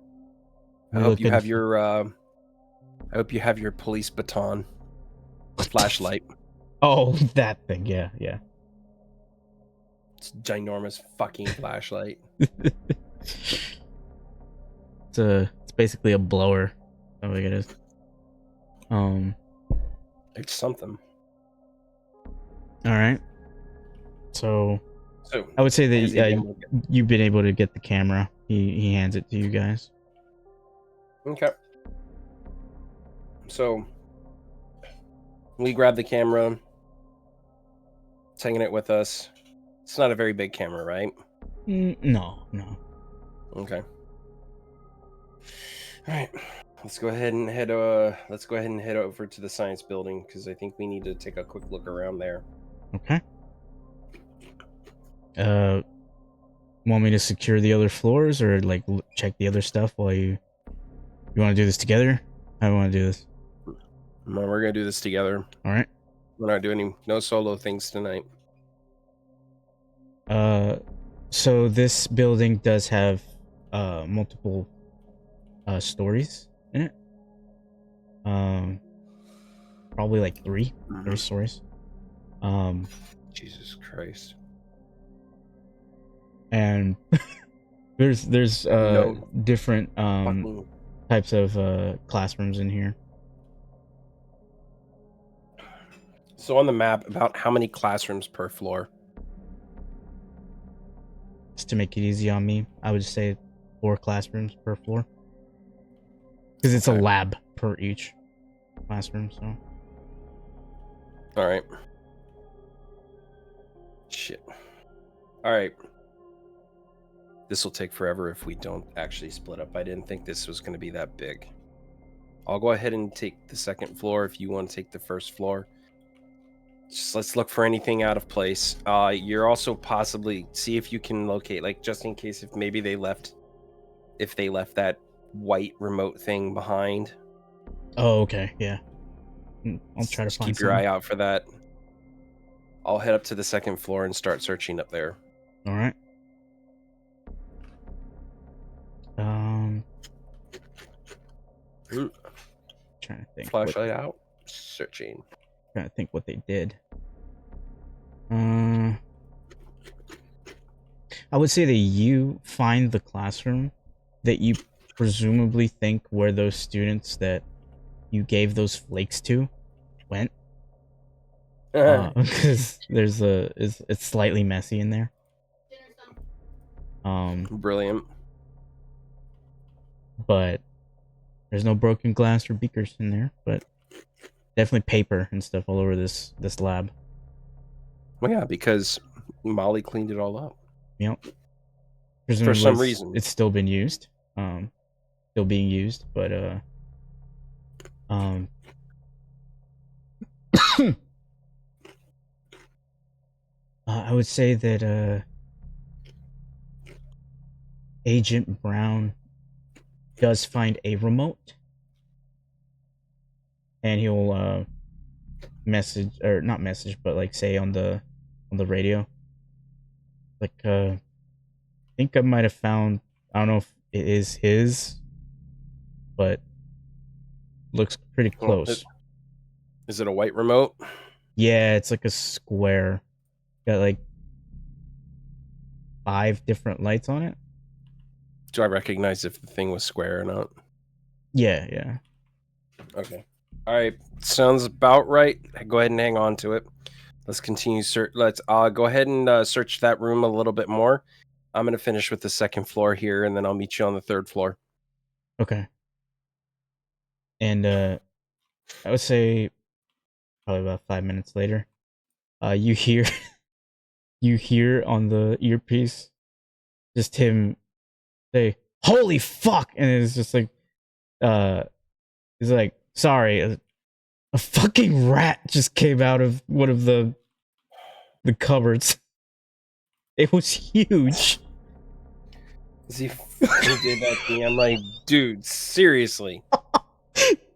I hope you have your police baton, flashlight. Oh, that thing. Yeah. It's a ginormous fucking flashlight. It's basically a blower. I think it is. It's something. All right. So So I would say has he that been able to you've been able to get the camera. He hands it to you guys. Okay. So we grab the camera, taking it with us. It's not a very big camera, right? No. Okay. All right. Let's go ahead and head over to the science building because I think we need to take a quick look around there. Okay. Want me to secure the other floors or like check the other stuff while you want to do this together? How do you want to do this? No, we're gonna do this together. All right. We're not doing no solo things tonight. So this building does have multiple stories in it. Probably like three stories. Jesus Christ. And there's No different fucking. types of classrooms in here. So on the map, about how many classrooms per floor? Just to make it easy on me, I would say 4 classrooms per floor. Because it's a Okay. lab per each classroom, so. All right. Shit. All right. This will take forever if we don't actually split up. I didn't think this was going to be that big. I'll go ahead and take the second floor if you want to take the first floor. Just let's look for anything out of place. You're also possibly see if you can locate, like, just in case if maybe they left that white remote thing behind. Oh, okay, yeah. I'll try to Just find keep your something. eye out for that. I'll head up to the second floor and start searching up there. All right. Trying to think. Flashlight out. Searching. Trying to think what they did. I would say that you find the classroom that you presumably think where those students that you gave those flakes to went. Because it's slightly messy in there. Brilliant. But there's no broken glass or beakers in there, but definitely paper and stuff all over this lab. Well, yeah, because Molly cleaned it all up. Yep. For some reason. It's still been used. Still being used, but I would say that Agent Brown does find a remote, and he'll message, or not message, but like say on the radio, like I think I might have found, I don't know if it is his, but looks pretty close. Is it a white remote? Yeah, it's like a square. Got like 5 different lights on it. Do I recognize if the thing was square or not? Yeah. Okay. All right. Sounds about right. Go ahead and hang on to it. Let's continue. Let's go ahead and search that room a little bit more. I'm going to finish with the second floor here, and then I'll meet you on the third floor. Okay. And I would say probably about 5 minutes later, you hear on the earpiece just him say, "Holy fuck!" And it's just like, he's like, "Sorry, a fucking rat just came out of one of the cupboards. It was huge." He did that to me. I'm like, dude, seriously.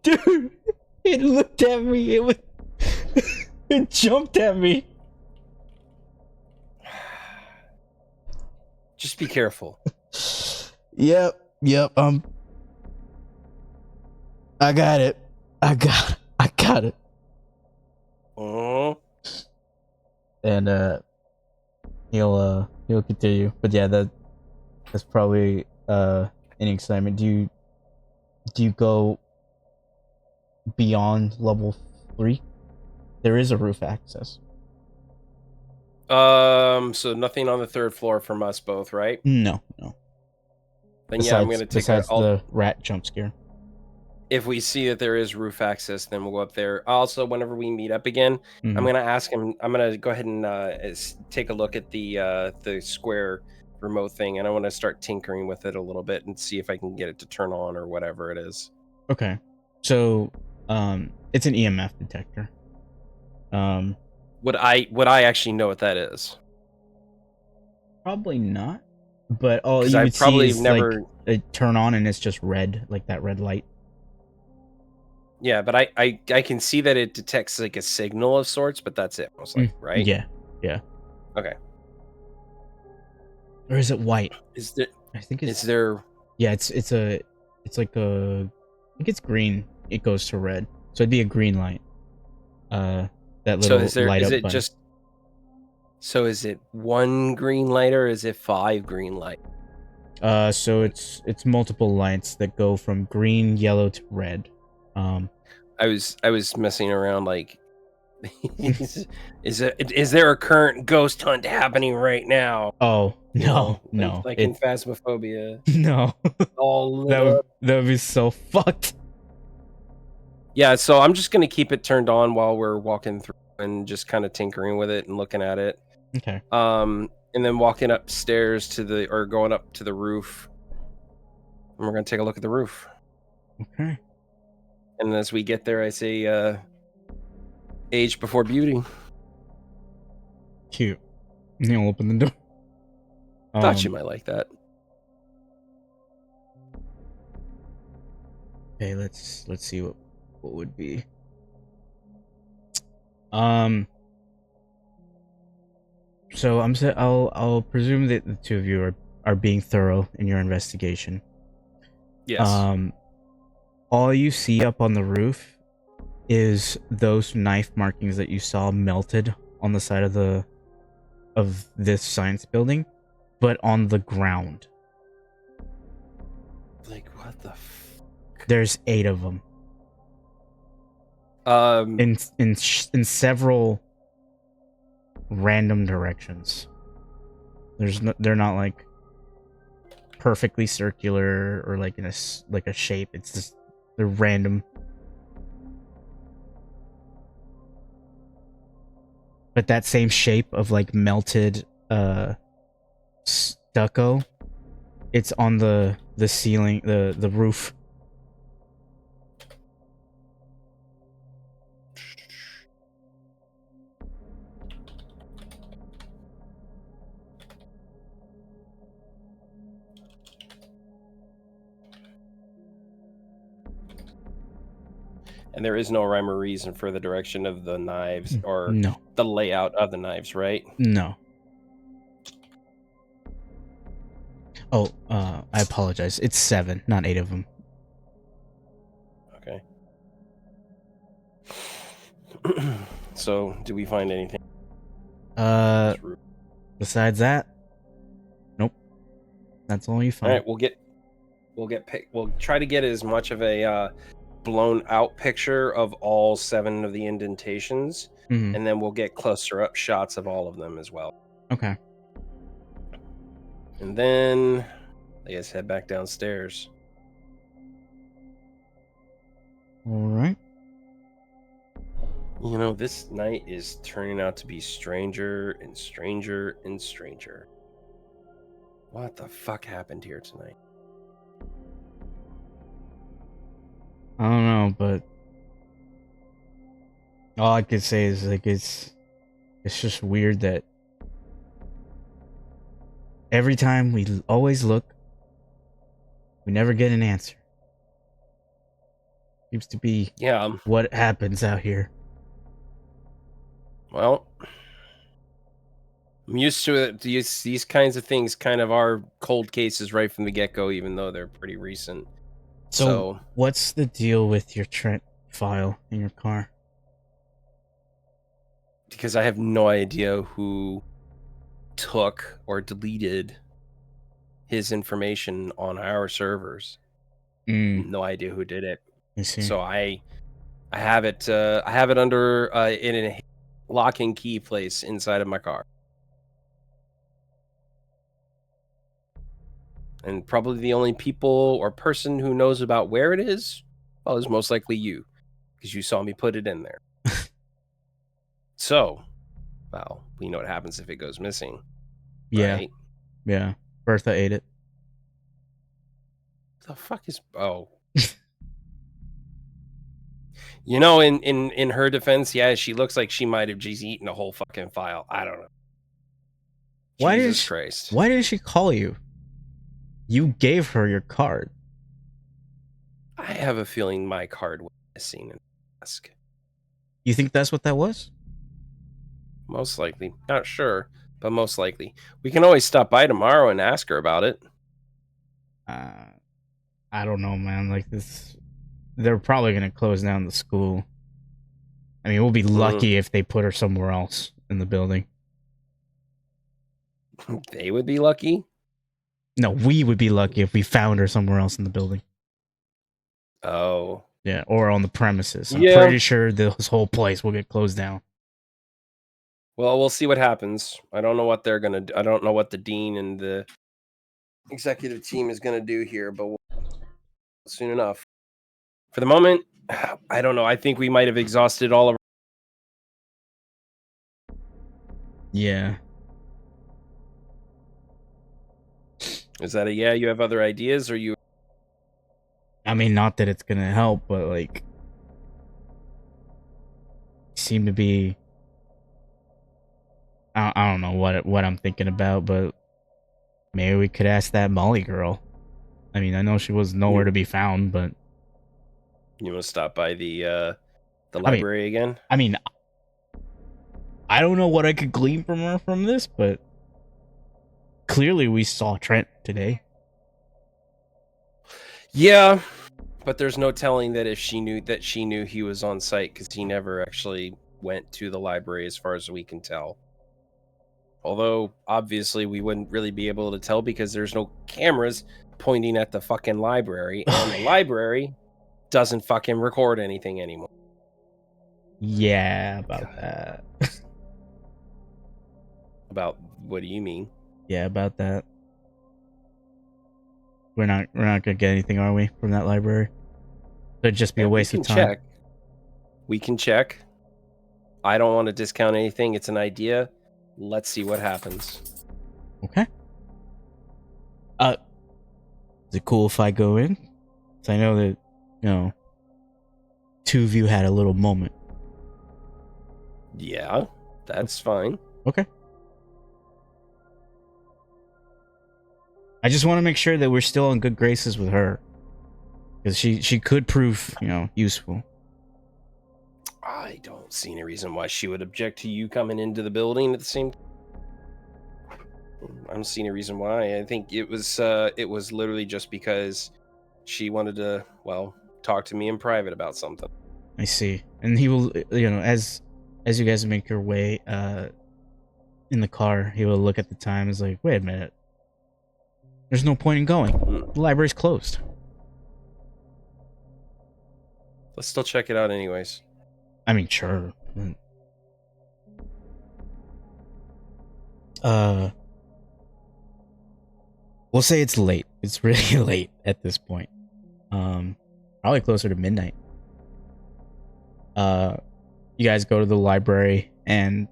Dude, it looked at me. It jumped at me. Just be careful. Yep. I got it. I got it. And he'll continue. But yeah, that's probably an excitement. Do you go beyond level 3? There is a roof access. So nothing on the third floor from us both, right? No. Then yeah, I'm gonna take the rat jump scare. If we see that there is roof access, then we'll go up there. Also, whenever we meet up again, I'm gonna ask him. I'm gonna go ahead and take a look at the square remote thing, and I want to start tinkering with it a little bit and see if I can get it to turn on or whatever it is. Okay, so it's an EMF detector. Would I actually know what that is? Probably not. But all you I would probably see is never like it turn on and it's just red, like that red light. Yeah, but I can see that it detects like a signal of sorts, but that's it. Most likely, right? Yeah. Okay. Or is it white? Is there? I think it's. Is there? Yeah, it's like a. I think it's green. It goes to red, so it'd be a green light. That little So is there? light Is up it button. just? So is it 1 green light or is it 5 green light? So it's multiple lights that go from green, yellow to red. I was messing around like is there a current ghost hunt happening right now? Oh, You know, no. like in Phasmophobia, No. all lit that up. would be so fucked. Yeah, so I'm just gonna keep it turned on while we're walking through and just kind of tinkering with it and looking at it. Okay. And then walking upstairs or going up to the roof. And we're gonna take a look at the roof. Okay. And as we get there, I say, age before beauty. Cute. You'll open the door. Thought you might like that. Okay, let's see what would be. So I'll presume that the two of you are being thorough in your investigation. Yes. All you see up on the roof is those knife markings that you saw melted on the side of this science building, but on the ground. Like what the There's 8 of them. In several random directions. They're not like perfectly circular or like in a shape. It's just they're random. But that same shape of like melted stucco, it's on the ceiling, the roof. And there is no rhyme or reason for the direction of the knives or No. the layout of the knives, right? No. Oh, I apologize. It's 7, not 8 of them. Okay. So, do we find anything? Besides that, nope. That's all you find. All right, we'll try to get as much of a blown out picture of all 7 of the indentations, Mhm. and then we'll get closer up shots of all of them as well. Okay. And then I guess head back downstairs. All right. You know, this night is turning out to be stranger and stranger and stranger. What the fuck happened here tonight? I don't know, but all I could say is like it's just weird that every time we always look, we never get an answer. Seems to be what happens out here. Well, I'm used to it. These kinds of things kind of are cold cases right from the get-go, even though they're pretty recent. So what's the deal with your Trent file in your car? Because I have no idea who took or deleted his information on our servers. No idea who did it. I see. So I have it. I have it under in a lock and key place inside of my car. And probably the only people or person who knows about where it is, well, is most likely you, because you saw me put it in there. So, well, we know what happens if it goes missing. Yeah. Right? Yeah. Bertha ate it. The fuck is... Oh. You know, in her defense, yeah, she looks like she might have just eaten a whole fucking file. I don't know. Jesus Christ. Why did she call you? You gave her your card. I have a feeling my card was missing in the desk. You think that's what that was? Most likely. Not sure, but most likely. We can always stop by tomorrow and ask her about it. I don't know, man. Like this, they're probably gonna close down the school. I mean, we'll be lucky if they put her somewhere else in the building. They would be lucky. No, we would be lucky if we found her somewhere else in the building. Oh. Yeah, or on the premises. I'm Yeah. pretty sure this whole place will get closed down. Well, we'll see what happens. I don't know what they're gonna do. I don't know what the dean and the executive team is gonna do here, but we'll soon enough. For the moment, I don't know. I think we might have exhausted all of. Yeah. Is that a yeah? You have other ideas, or you? I mean, not that it's gonna help, but like, seem to be. I don't know what I'm thinking about, but maybe we could ask that Molly girl. I mean, I know she was nowhere to be found, but You want to stop by the I mean, library again? I mean, I don't know what I could glean from her from this, but clearly we saw Trent today. Yeah, but there's no telling that if she knew he was on site, because he never actually went to the library, as far as we can tell. Although obviously we wouldn't really be able to tell because there's no cameras pointing at the fucking library, and the library doesn't fucking record anything anymore. Yeah, about that. About what do you mean? Yeah, about that. We're not gonna get anything, are we, from that library? It'd just be a waste of time. Check. We can check. I don't want to discount anything. It's an idea. Let's see what happens. Okay. Is it cool if I go in? 'Cause I know that, you know, two of you had a little moment. Yeah, that's fine. Okay. I just want to make sure that we're still in good graces with her, because she could prove, you know, useful. I don't see any reason why she would object to you coming into the building at the same time. I don't see any reason why. I think it was literally just because she wanted to, well, talk to me in private about something. I see. And he will, you know, as you guys make your way in the car, he will look at the time and is like, wait a minute. There's no point in going. The library's closed. Let's still check it out anyways. I mean, sure. We'll say it's late. It's really late at this point. Probably closer to midnight. You guys go to the library and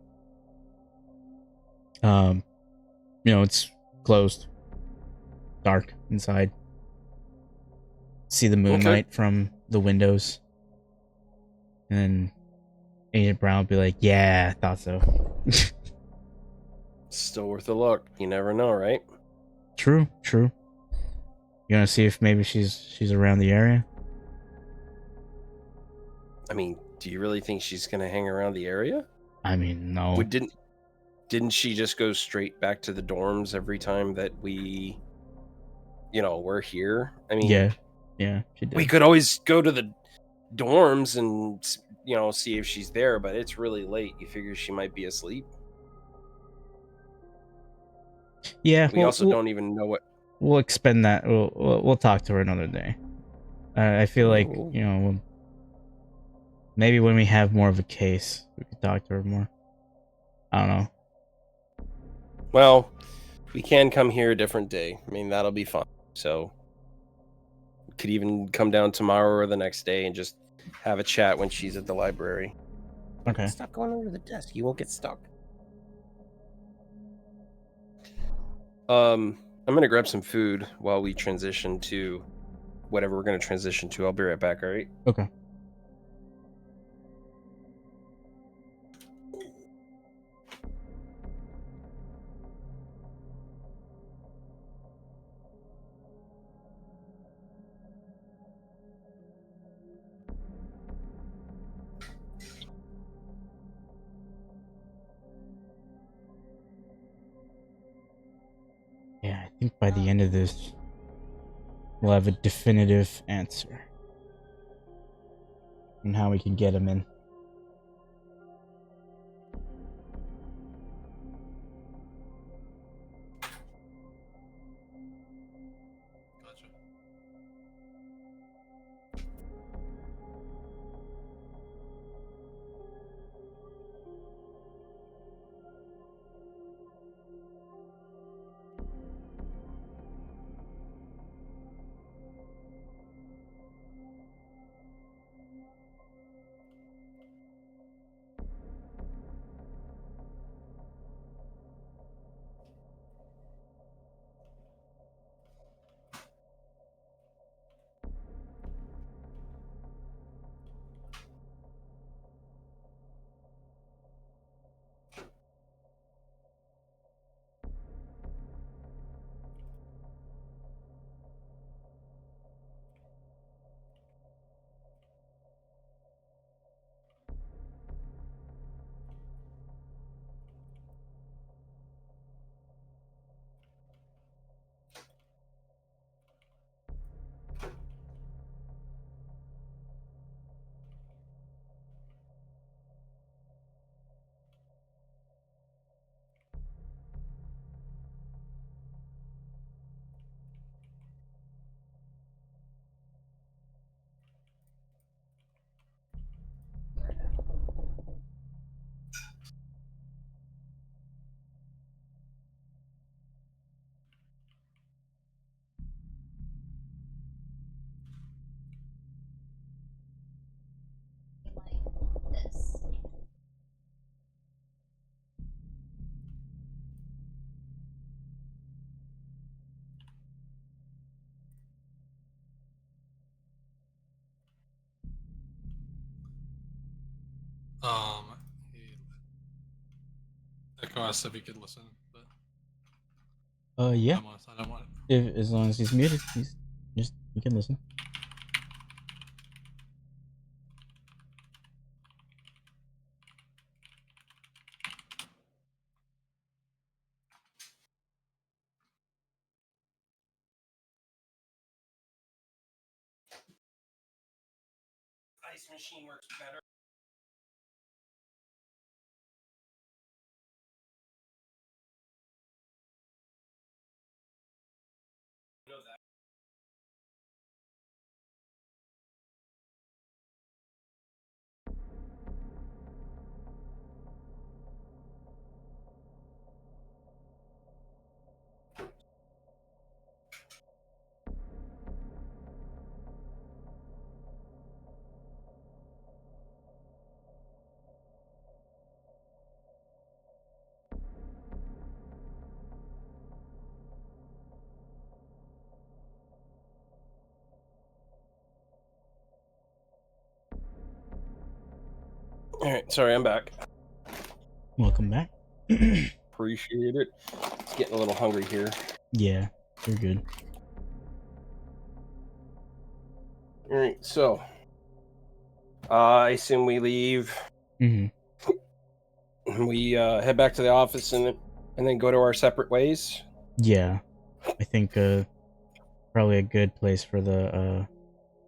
you know, it's closed. Dark inside. See the moonlight from the windows. And then Agent Brown will be like, yeah, I thought so. Still worth a look. You never know, right? True. You wanna see if maybe she's around the area? I mean, do you really think she's gonna hang around the area? I mean, no. Didn't she just go straight back to the dorms every time that we, you know, we're here? I mean, yeah, she did. we could always go to the dorms and, you know, see if she's there, but it's really late. You figure she might be asleep. Yeah, we also don't even know what. We'll expend that. We'll talk to her another day. I feel like, you know, maybe when we have more of a case, we could talk to her more. I don't know. Well, we can come here a different day. I mean, that'll be fun. So, we could even come down tomorrow or the next day and just have a chat when she's at the library. Okay. Stop going over the desk. You won't get stuck. I'm gonna grab some food while we transition to whatever we're gonna transition to. I'll be right back. All right. Okay. Yeah, I think by the end of this, we'll have a definitive answer on how we can get him in. He Echo asked if he could listen, but Yeah. I don't want. If, as long as he's muted, he's just you can listen. Ice machine works better. You know that. All right, sorry, I'm back. Welcome back. Appreciate it. It's getting a little hungry here. Yeah, you're good. All right, so I assume we leave. Mm-hmm. We head back to the office and then go to our separate ways. Yeah, I think probably a good place for the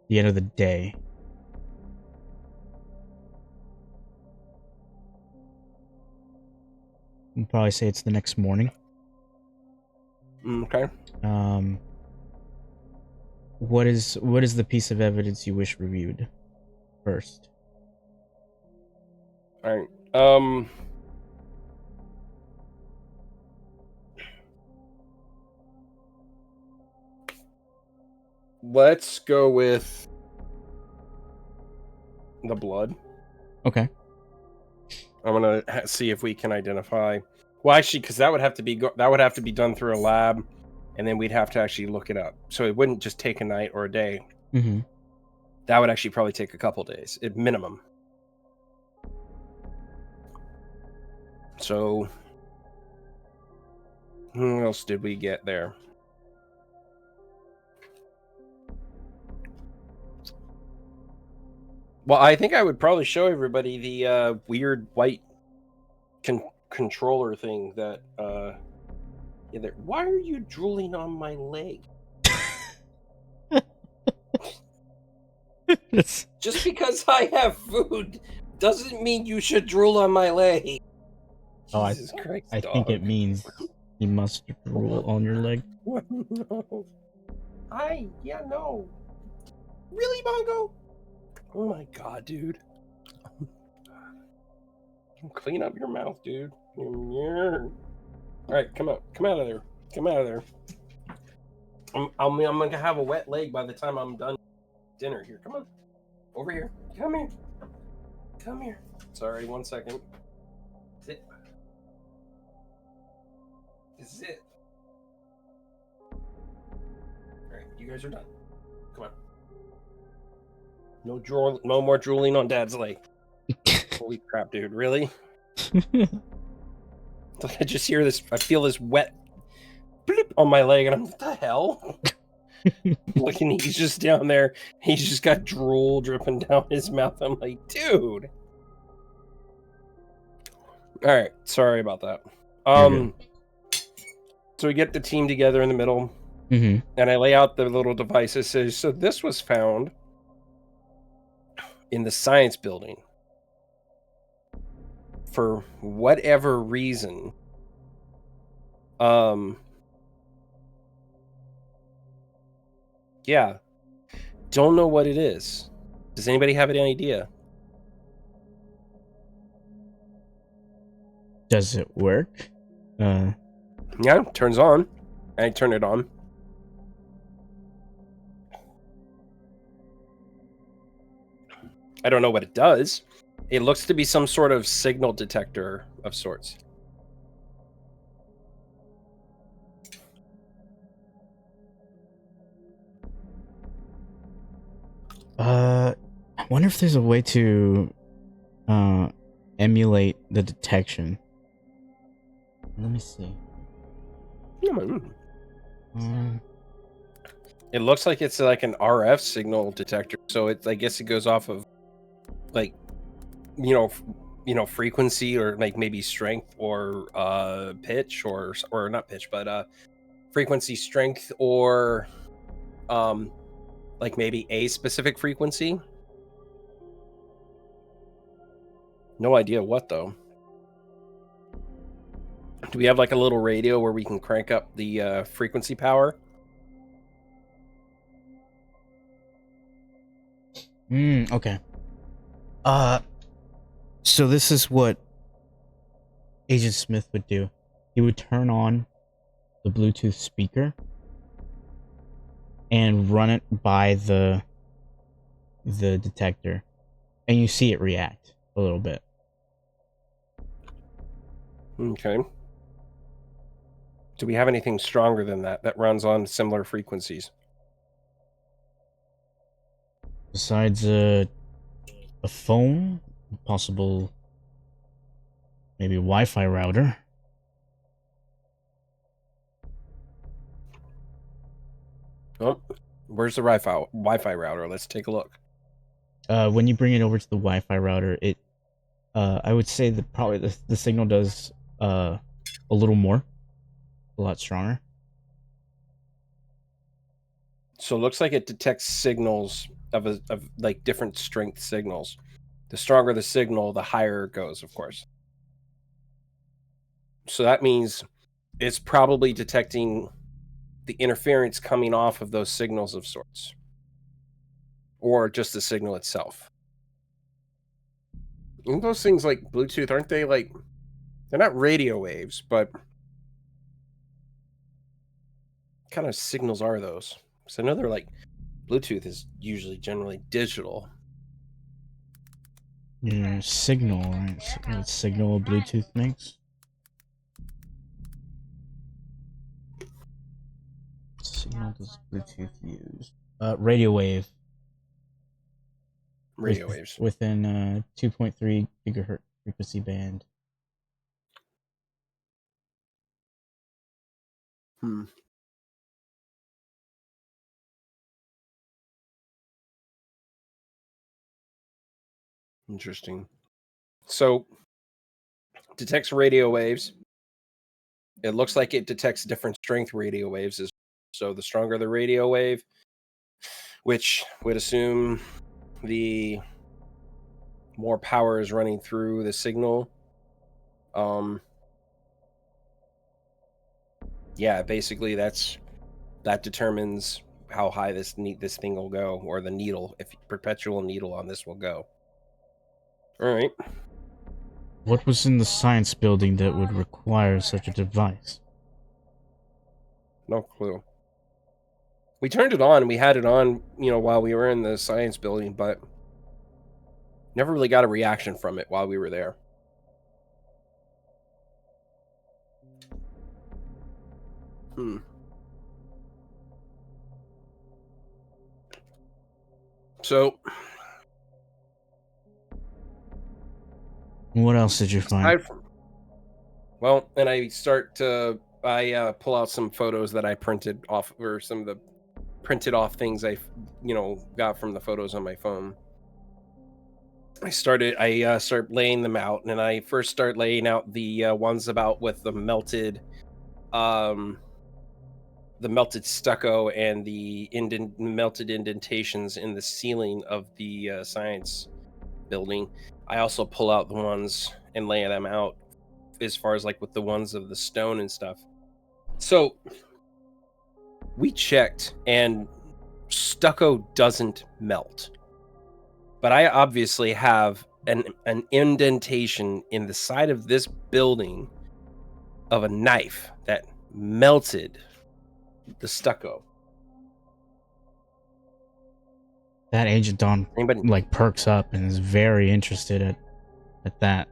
end of the day. I'd probably say it's the next morning. Okay. What is the piece of evidence you wish reviewed first? All right. Let's go with the blood. Okay. I'm gonna see if we can identify. Well, actually, because that would have to be done through a lab, and then we'd have to actually look it up. So it wouldn't just take a night or a day. Mm-hmm. That would actually probably take a couple days at minimum. So, who else did we get there? Well, I think I would probably show everybody the weird white controller thing that. Why are you drooling on my leg? Just because I have food doesn't mean you should drool on my leg. Oh, Jesus Christ, I dog. think it means you must drool on your leg. No. No. Really, Bongo? Oh my god, dude. Clean up your mouth, dude. Alright, come out. Come out of there. Come out of there. I'm gonna have a wet leg by the time I'm done dinner. Here, come on. Over here. Come here. Come here. Sorry, 1 second. Sit. This is it. Alright, you guys are done. Come on. No more drooling on Dad's leg. Holy crap, dude! Really? I just hear this. I feel this wet bloop on my leg, and I'm what the hell? Looking, he's just down there. He's just got drool dripping down his mouth. I'm like, dude. All right, sorry about that. So we get the team together in the middle, Mm-hmm. and I lay out the little devices. Says, so this was found in the science building for whatever reason. Yeah, don't know what it is. Does anybody have any idea? Does it work? Yeah, turns on. I turn it on. I don't know what it does. It looks to be some sort of signal detector of sorts. I wonder if there's a way to emulate the detection. Let me see. Um, It looks like it's like an RF signal detector, so I guess it goes off of like frequency or like maybe strength or pitch or not pitch, but frequency, strength, or like maybe a specific frequency. No idea what though. Do we have like a little radio where we can crank up the frequency power? Okay. So this is what Agent Smith would do. He would turn on the Bluetooth speaker and run it by the detector, and you see it react a little bit. Okay. Do we have anything stronger than that runs on similar frequencies? Besides a phone, possible maybe a Wi-Fi router. Oh, where's the Wi-Fi router? Let's take a look. When you bring it over to the Wi-Fi router, it I would say that probably the signal does a little more, a lot stronger. So it looks like it detects signals of like different strength signals. The stronger the signal, the higher it goes, of course. So that means it's probably detecting the interference coming off of those signals of sorts, or just the signal itself. And those things like Bluetooth, aren't they like, they're not radio waves, but what kind of signals are those? Because I know they're like, Bluetooth is usually generally digital. Signal, right? What signal Bluetooth makes? What signal does Bluetooth use? Radio wave. Radio waves. Within 2.3 gigahertz frequency band. Interesting. So, detects radio waves. It looks like it detects different strength radio waves. So the stronger the radio wave, which would assume the more power is running through the signal. Yeah, basically that determines how high this thing will go, or the needle, if perpetual needle on this will go. All right. What was in the science building that would require such a device? No clue. We turned it on. We had it on, while we were in the science building, but never really got a reaction from it while we were there. So, What else did you find? Well, and I pull out some photos that I printed off, or some of the printed off things I got from the photos on my phone. I start laying them out, and I first start laying out the ones about with the melted stucco and the melted indentations in the ceiling of the science building. I also pull out the ones and lay them out as far as like with the ones of the stone and stuff. So we checked, and stucco doesn't melt. But I obviously have an indentation in the side of this building of a knife that melted the stucco. That Agent Don perks up and is very interested at that.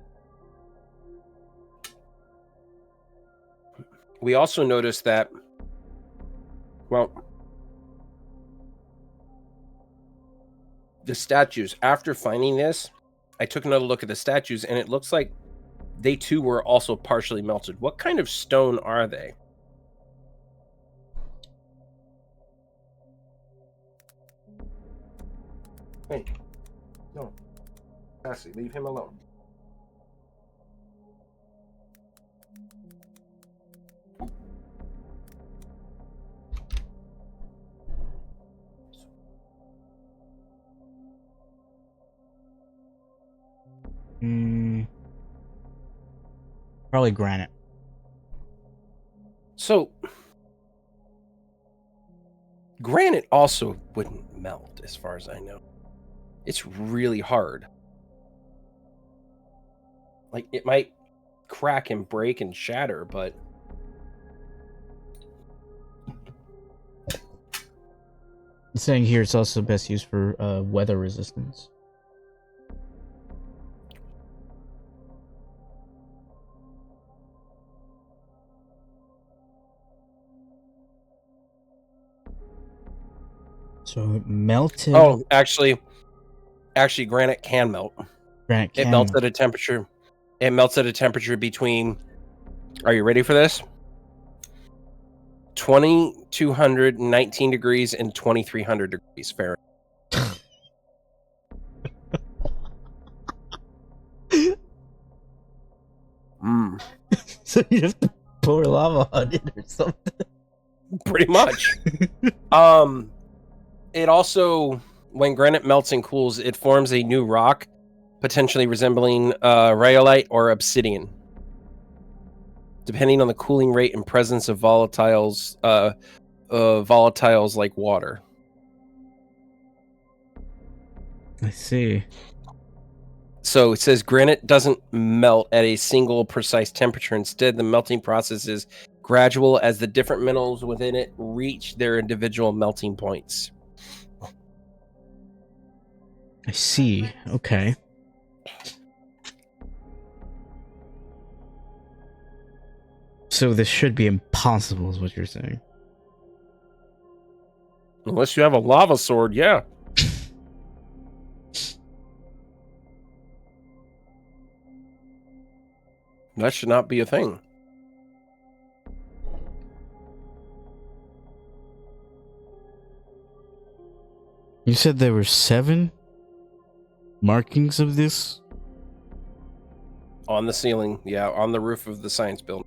We also noticed that, the statues, after finding this, I took another look at the statues, and it looks like they too were also partially melted. What kind of stone are they? Hey, no, Cassie, leave him alone. Probably granite. So, granite also wouldn't melt, as far as I know. It's really hard. Like, it might crack and break and shatter, but It's saying here it's also best used for weather resistance. So melted. oh, actually, granite can melt. Granite It can melts melt. at a temperature. It melts at a temperature between. Are you ready for this? 2,219 degrees and 2,300 degrees Fahrenheit. So you have to pour lava on it or something. Pretty much. It also, when granite melts and cools, it forms a new rock, potentially resembling rhyolite or obsidian, depending on the cooling rate and presence of volatiles like water. I see. So it says granite doesn't melt at a single precise temperature. Instead, the melting process is gradual as the different minerals within it reach their individual melting points. I see. Okay. So this should be impossible, is what you're saying. Unless you have a lava sword, yeah. That should not be a thing. You said there were 7 markings of this? On the ceiling, yeah, on the roof of the science building.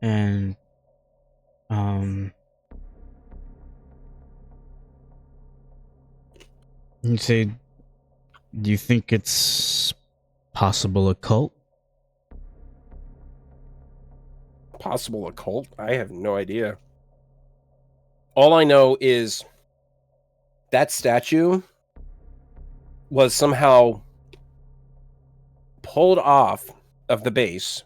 And you say, do you think it's possible occult? Possible occult? I have no idea. All I know is that statue was somehow pulled off of the base,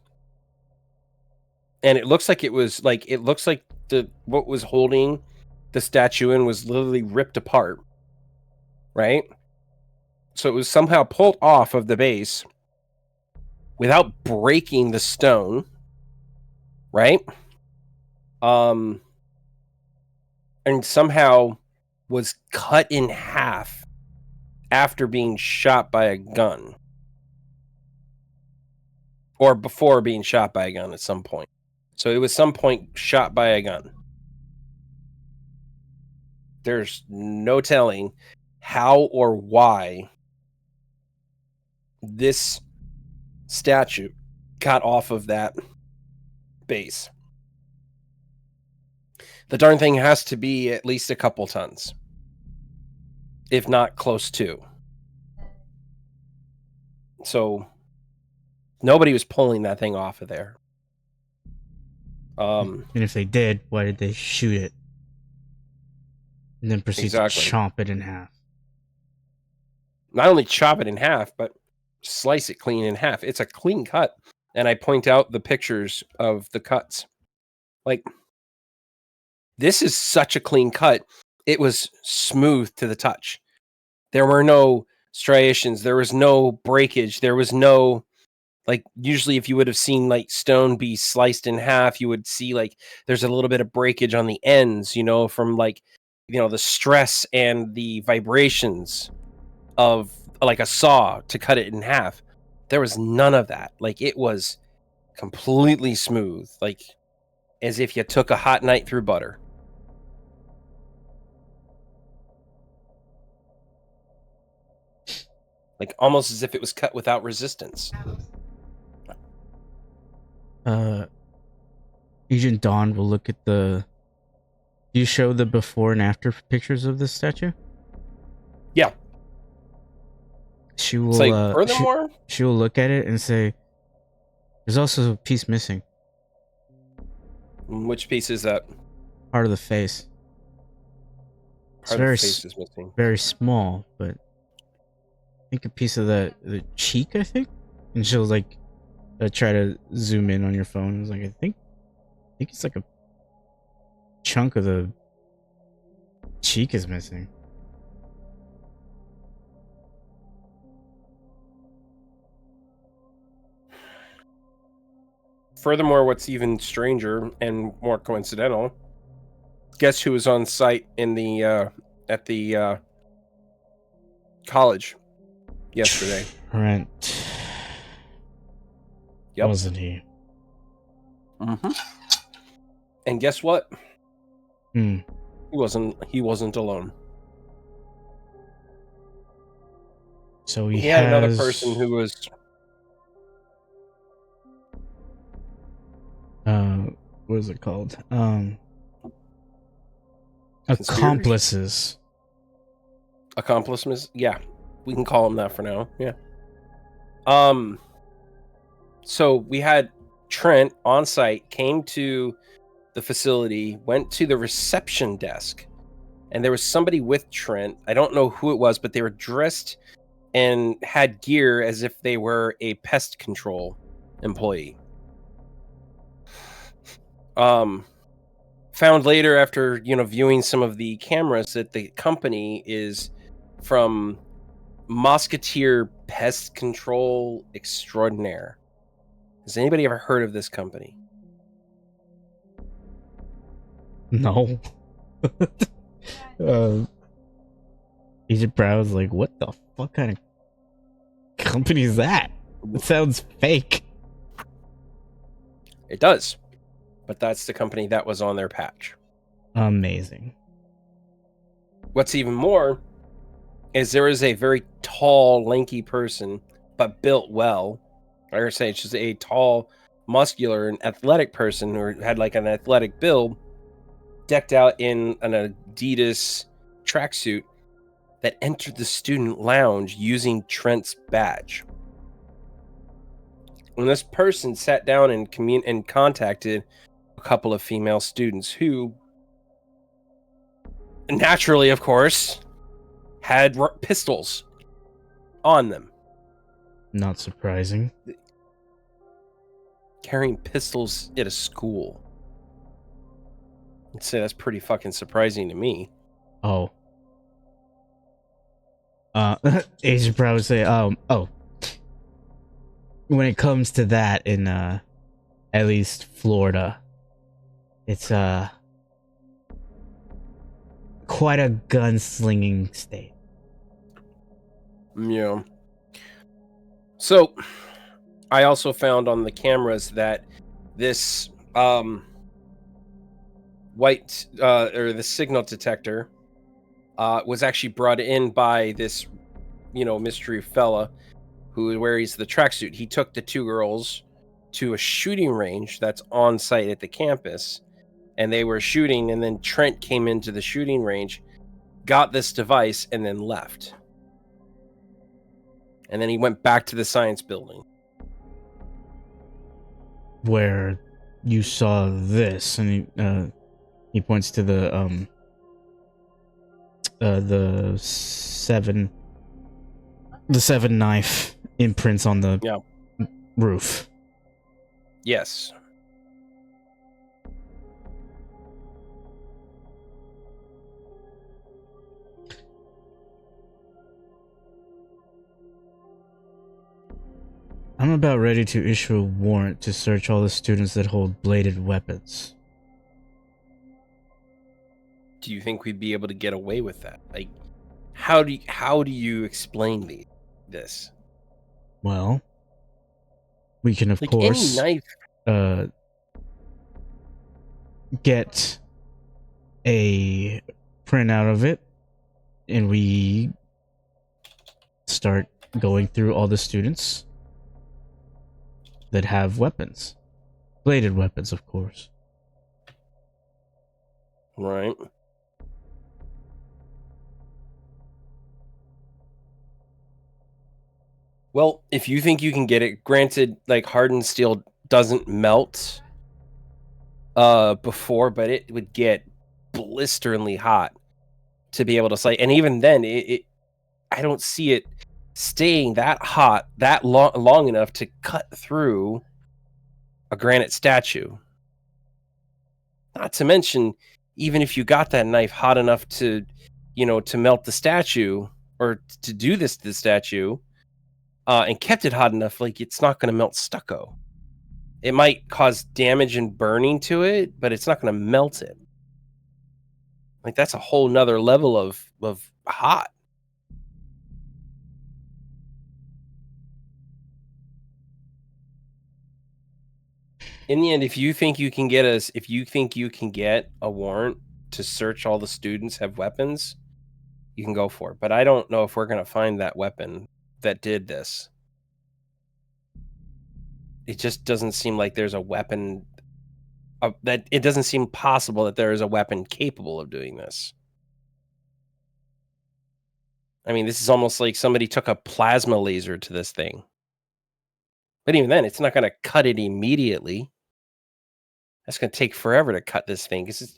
and it looks like the what was holding the statue in was literally ripped apart, right? So it was somehow pulled off of the base without breaking the stone, right? And somehow was cut in half after being shot by a gun. Or before being shot by a gun at some point. So it was some point shot by a gun. There's no telling how or why this statue got off of that base. The darn thing has to be at least a couple tons, if not close to. So nobody was pulling that thing off of there. And if they did, why did they shoot it? And then proceed to chomp it in half. Not only chop it in half, but slice it clean in half. It's a clean cut. And I point out the pictures of the cuts. Like, this is such a clean cut. It was smooth to the touch. There were no striations. There was no breakage. There was no Like usually if you would have seen like stone be sliced in half, you would see like there's a little bit of breakage on the ends, from like the stress and the vibrations of like a saw to cut it in half. There was none of that. Like it was completely smooth, like as if you took a hot knife through butter. Like almost as if it was cut without resistance. Agent Dawn will look at the. Do you show the before and after pictures of this statue? Yeah. She will. It's like, furthermore, she will look at it and say, "There's also a piece missing. which piece is that? Part of the face. It's Part of the face is missing. very small, but I think a piece of the cheek. I think." And she'll like try to zoom in on your phone. It's like I think it's like a chunk of the cheek is missing. Furthermore, what's even stranger and more coincidental, guess who was on site in the at the college yesterday? Trent. Yep. Wasn't he? Mm-hmm. And guess what? Hmm. He wasn't alone. So He had another person who was what is it called? Conspirators? Accomplices. Yeah, we can call him that for now. Yeah. So we had Trent on site, came to the facility, went to the reception desk, and there was somebody with Trent. I don't know who it was, but they were dressed and had gear as if they were a pest control employee. Found later after viewing some of the cameras that the company is from Musketeer Pest Control Extraordinaire. Has anybody ever heard of this company? No. Agent Brown's like, what the fuck kind of company is that? It sounds fake. It does. But that's the company that was on their patch. Amazing. What's even more is there is a very tall, lanky person, but built well. Like I say, it's just a tall, muscular, and athletic person who had like an athletic build, decked out in an Adidas tracksuit that entered the student lounge using Trent's badge. When this person sat down and contacted a couple of female students who, naturally, of course, had pistols on them. Not surprising. Carrying pistols at a school. I'd say that's pretty fucking surprising to me. Oh. Agent Brown would say, when it comes to that in, at least Florida, it's, quite a gunslinging state. Yeah. So, I also found on the cameras that this, white, or the signal detector, was actually brought in by this, mystery fella who wears the tracksuit. He took the two girls to a shooting range that's on site at the campus, and they were shooting, and then Trent came into the shooting range, got this device, and then left. And then he went back to the science building. Where you saw this, and he points to the seven knife imprints on the roof. Yes. I'm about ready to issue a warrant to search all the students that hold bladed weapons. Do you think we'd be able to get away with that? Like, how do you explain this? Well, we can of Like course any knife. get a printout of it, and we start going through all the students that have weapons. Bladed weapons, of course. Right. Well, if you think you can get it, granted, like hardened steel doesn't melt before, but it would get blisteringly hot to be able to slay. And even then, I don't see it staying that hot that long enough to cut through a granite statue. Not to mention, even if you got that knife hot enough to, to melt the statue or to do this to the statue, and kept it hot enough, like it's not going to melt stucco. It might cause damage and burning to it, but it's not going to melt it. Like that's a whole nother level of hot. In the end, if you think you can get a warrant to search all the students have weapons, you can go for it. But I don't know if we're going to find that weapon that did this. It just doesn't seem like there's a weapon that it doesn't seem possible that there is a weapon capable of doing this. I mean, this is almost like somebody took a plasma laser to this thing. But even then, it's not going to cut it immediately. That's going to take forever to cut this thing because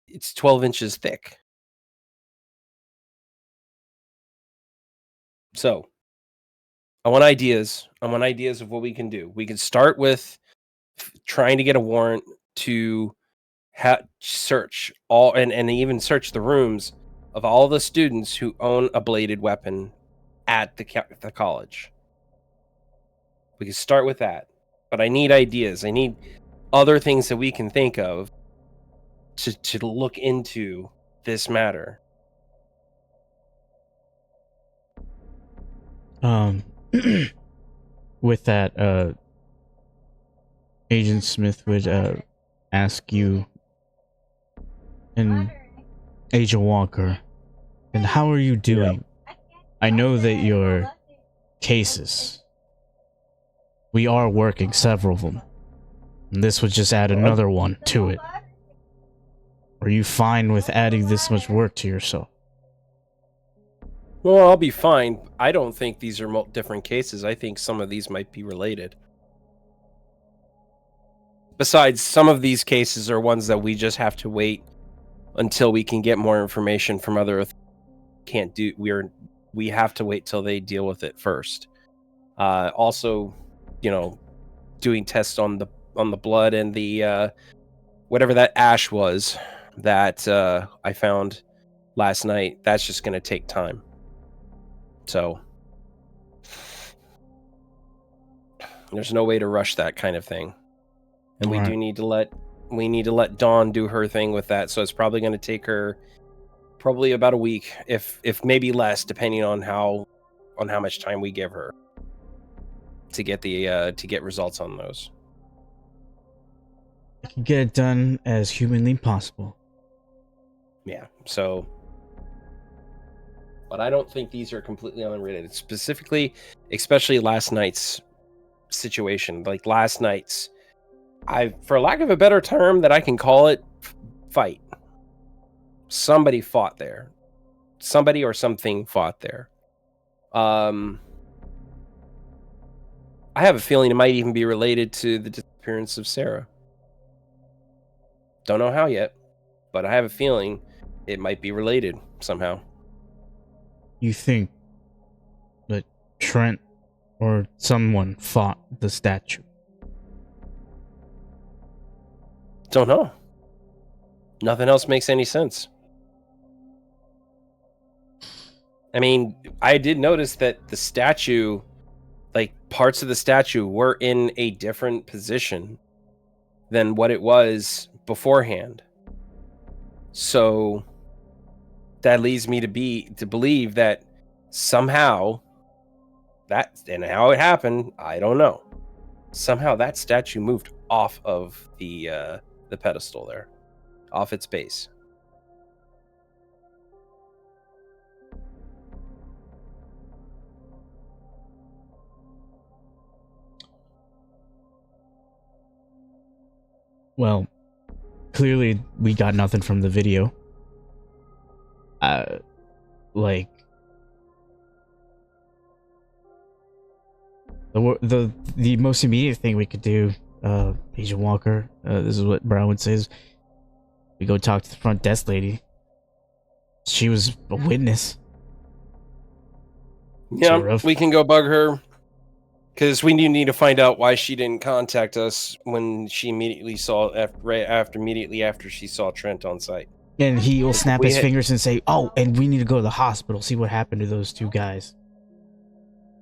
it's 12 inches thick. So, I want ideas. I want ideas of what we can do. We can start with trying to get a warrant to search all and even search the rooms of all the students who own a bladed weapon at the college. We can start with that. But I need ideas. I need other things that we can think of to look into this matter. With that, Agent Smith would ask you, and Agent Walker, and how are you doing? Yeah. I know that your cases, we are working several of them, and this would just add another one to it. Are you fine with adding this much work to yourself? Well, I'll be fine. I don't think these are different cases. I think some of these might be related. Besides, some of these cases are ones that we just have to wait until we can get more information from other. Can't do. We have to wait till they deal with it first. Also, doing tests on the blood and the whatever that ash was that I found last night. That's just going to take time. So there's no way to rush that kind of thing. And we do need to let Dawn do her thing with that. So it's probably going to take her probably about a week, if maybe less, depending on how much time we give her to get to get results on those. I can get it done as humanly possible. Yeah. So, but I don't think these are completely unrelated. Specifically, especially last night's situation. Like last night's, for lack of a better term that I can call it, fight. Somebody fought there. Somebody or something fought there. I have a feeling it might even be related to the disappearance of Sarah. Don't know how yet, but I have a feeling it might be related somehow. You think that Trent or someone fought the statue? Don't know. Nothing else makes any sense. I mean, I did notice that the statue, like parts of the statue were in a different position than what it was beforehand. So that leads me to believe that somehow that, and how it happened, I don't know. Somehow that statue moved off of the pedestal there, off its base. Well, clearly we got nothing from the video. Like the most immediate thing we could do, Agent Walker, this is what Brown says. We go talk to the front desk lady. She was a witness. Yeah, Sort of. we can go bug her. Because we need to find out why she didn't contact us when she immediately saw, immediately after she saw Trent on site. And he will snap his fingers and say, "Oh, and we need to go to the hospital, see what happened to those two guys."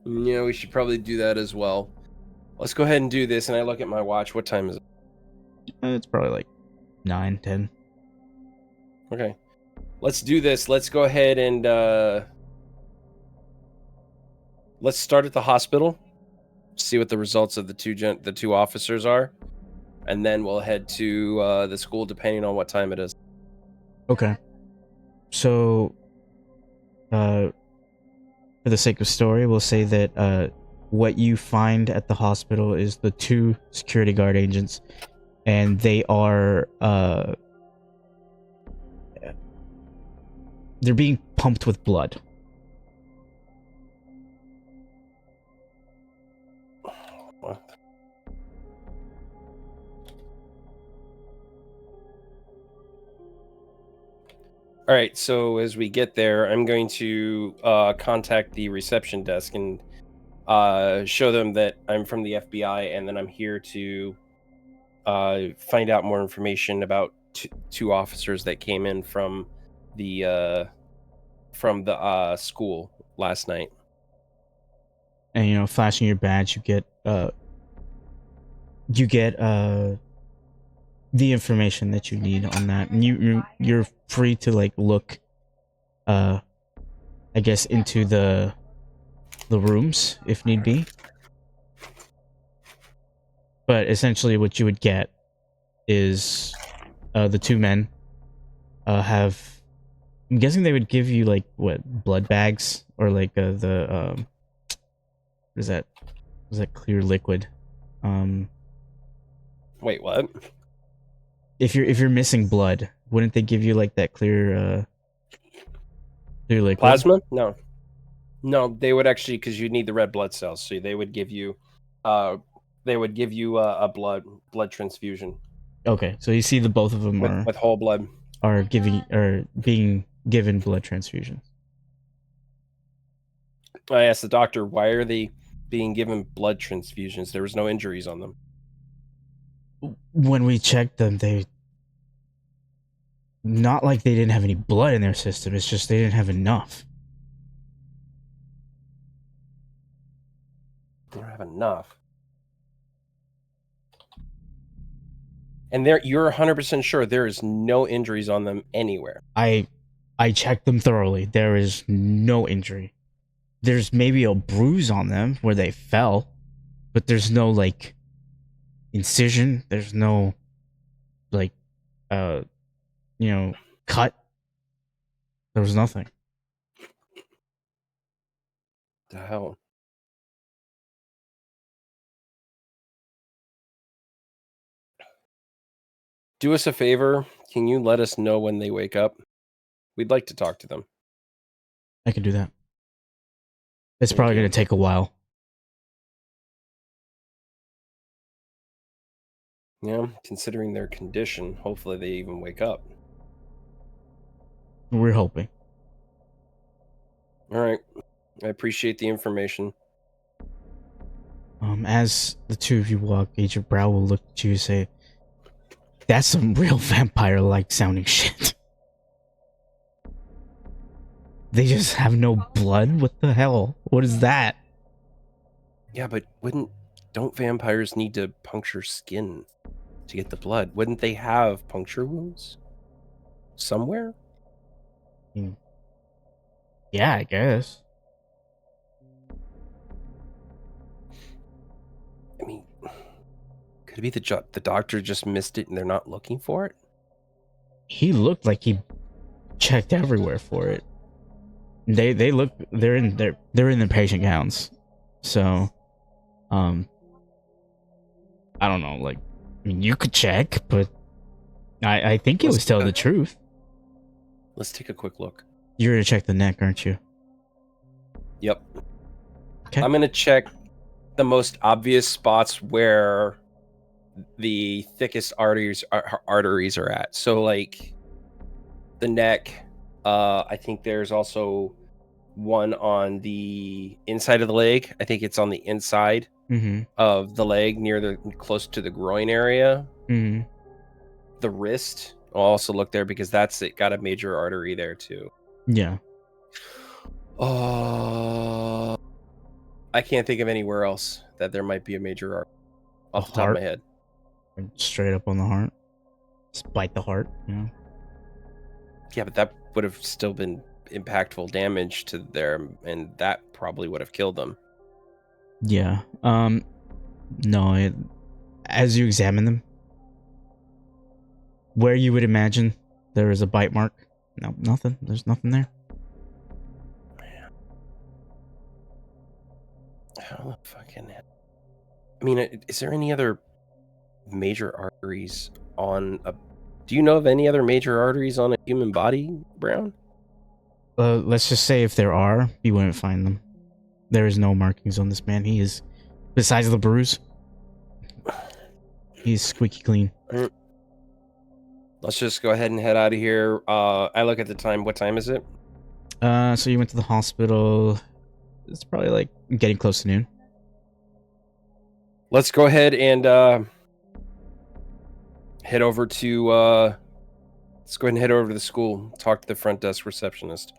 Yeah, we should probably do that as well. Let's go ahead and do this. And I look at my watch. What time is it? It's probably like 9, 10. Okay. Let's do this. Let's go ahead and let's start at the hospital. See what the results of the two officers are, and then we'll head to the school depending on what time it is. Okay. So, for the sake of story, we'll say that what you find at the hospital is the 2 security guard agents, and they are they're being pumped with blood. What? All right, so as we get there, I'm going to contact the reception desk and show them that I'm from the FBI, and then I'm here to find out more information about two officers that came in from the school last night. And you know, flashing your badge, you get the information that you need on that, and you're free to like look, I guess, into the rooms if need be. But essentially, what you would get is the 2 men have. I'm guessing they would give you like what, blood bags, or like what is that? Was that clear liquid? Wait, what? If you're missing blood, wouldn't they give you like that clear liquid? Plasma? No, they would actually, because you need the red blood cells, so they would give you a blood transfusion. Okay, so you see the both of them with whole blood are being given blood transfusions. I asked the doctor, why are they being given blood transfusions? There was no injuries on them. When we checked them, they not like they didn't have any blood in their system. It's just they didn't have enough. They don't have enough. And you're 100% sure there is no injuries on them anywhere? I checked them thoroughly. There is no injury. There's maybe a bruise on them where they fell, but there's no like incision. There's no like cut. There was nothing. The hell? Do us a favor. Can you let us know when they wake up? We'd like to talk to them. I can do that. It's probably going to take a while. Yeah, considering their condition, hopefully they even wake up. We're hoping. All right. I appreciate the information. As the 2 of you walk, Agent Brow will look at you and say, "That's some real vampire-like sounding shit." They just have no blood? What the hell? What is that? Yeah, but don't vampires need to puncture skin to get the blood? Wouldn't they have puncture wounds somewhere? Yeah, I guess. I mean, could it be the doctor just missed it and they're not looking for it? He looked like he checked everywhere for it. They're in the patient counts. So I don't know, like, I mean, you could check, but I think he was telling the truth. Let's take a quick look. You're gonna check the neck, aren't you? Yep. Okay. I'm gonna check the most obvious spots where the thickest arteries are at. So like the neck. I think there's also one on the inside of the leg. I think it's on the inside of the leg, close to the groin area. The wrist. I'll also look there because that's it. Got a major artery there too. Yeah. I can't think of anywhere else that there might be a major artery off the top of my head. Straight up on the heart. Spike the heart, you know? Yeah, but that would have still been impactful damage to them, and that probably would have killed them. Yeah. No, as you examine them, where you would imagine there is a bite mark, no, nothing. There's nothing there. How the fucking... I mean, is there any other major arteries on a... Do you know of any other major arteries on a human body, Brown? Let's just say if there are, you wouldn't find them. There is no markings on this man. He is, besides the bruise, he's squeaky clean. Let's just go ahead and head out of here. I look at the time. What time is it? So you went to the hospital. It's probably like getting close to noon. Let's go ahead and head over to let's go ahead and head over to the school. Talk to the front desk receptionist.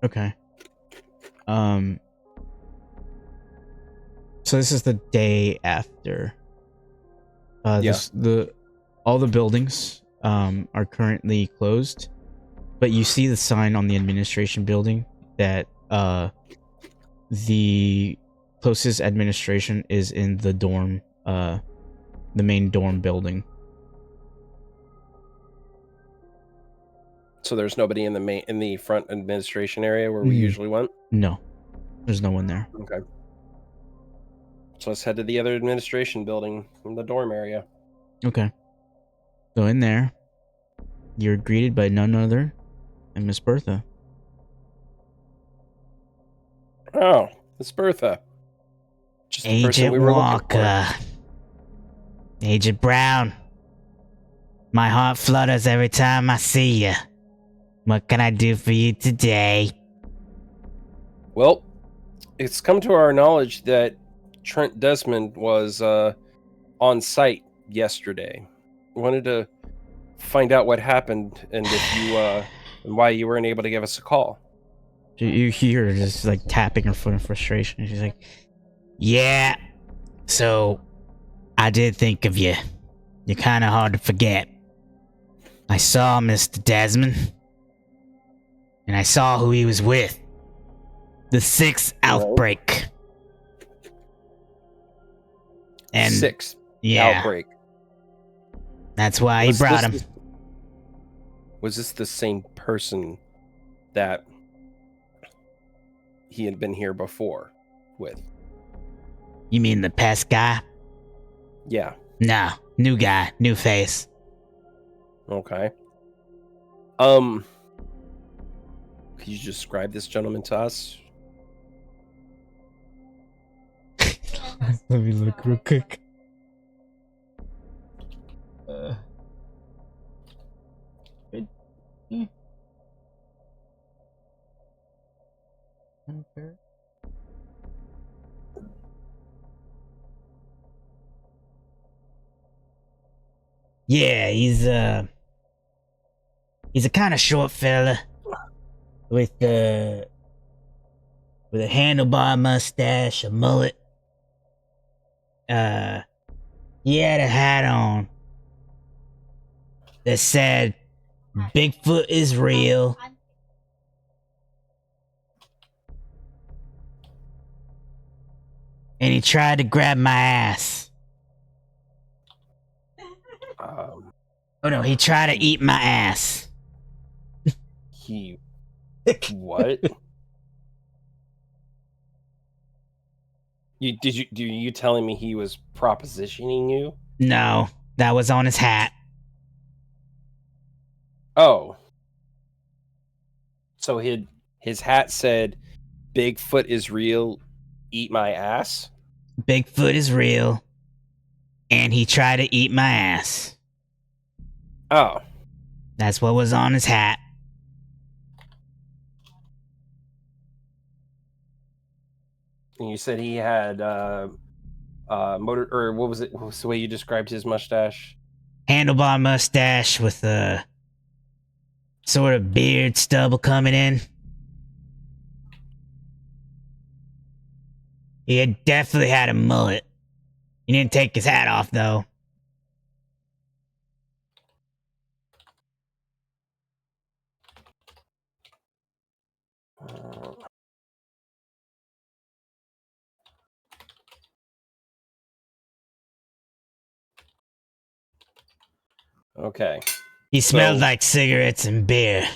Okay. So this is the day after. All the buildings are currently closed, but you see the sign on the administration building that the closest administration is in the dorm, the main dorm building. So there's nobody in the front administration area where we usually went? No. There's no one there. Okay. So let's head to the other administration building in the dorm area. Okay. So in there, you're greeted by none other than Miss Bertha. Oh, Miss Bertha. Just the person Agent we were Walker. Agent Brown. My heart flutters every time I see you. What can I do for you today? Well, it's come to our knowledge that Trent Desmond was on site yesterday. Wanted to find out what happened and if you and why you weren't able to give us a call. You hear her just like tapping her foot in frustration. She's like, yeah, so I did think of you. You're kind of hard to forget. I saw Mr. Desmond, and I saw who he was with. The 6th outbreak. And 6th outbreak. That's why he brought him. Was this the same person that he had been here before with? You mean the pest guy? Yeah. No, new guy, new face. Okay. Could you describe this gentleman to us? Let me look real quick. Yeah, he's a kind of short fella with a handlebar mustache, a mullet, he had a hat on that said, Bigfoot is real. And he tried to grab my ass. Oh no, he tried to eat my ass. He what? You telling me he was propositioning you? No, that was on his hat. Oh. So his hat said Bigfoot is real, eat my ass? Bigfoot is real. And he tried to eat my ass. Oh. That's what was on his hat. And you said he had motor, or what was it? What was the way you described his mustache? Handlebar mustache with a sort of beard stubble coming in. He had definitely had a mullet. He didn't take his hat off though. Okay. He smelled So- like cigarettes and beer.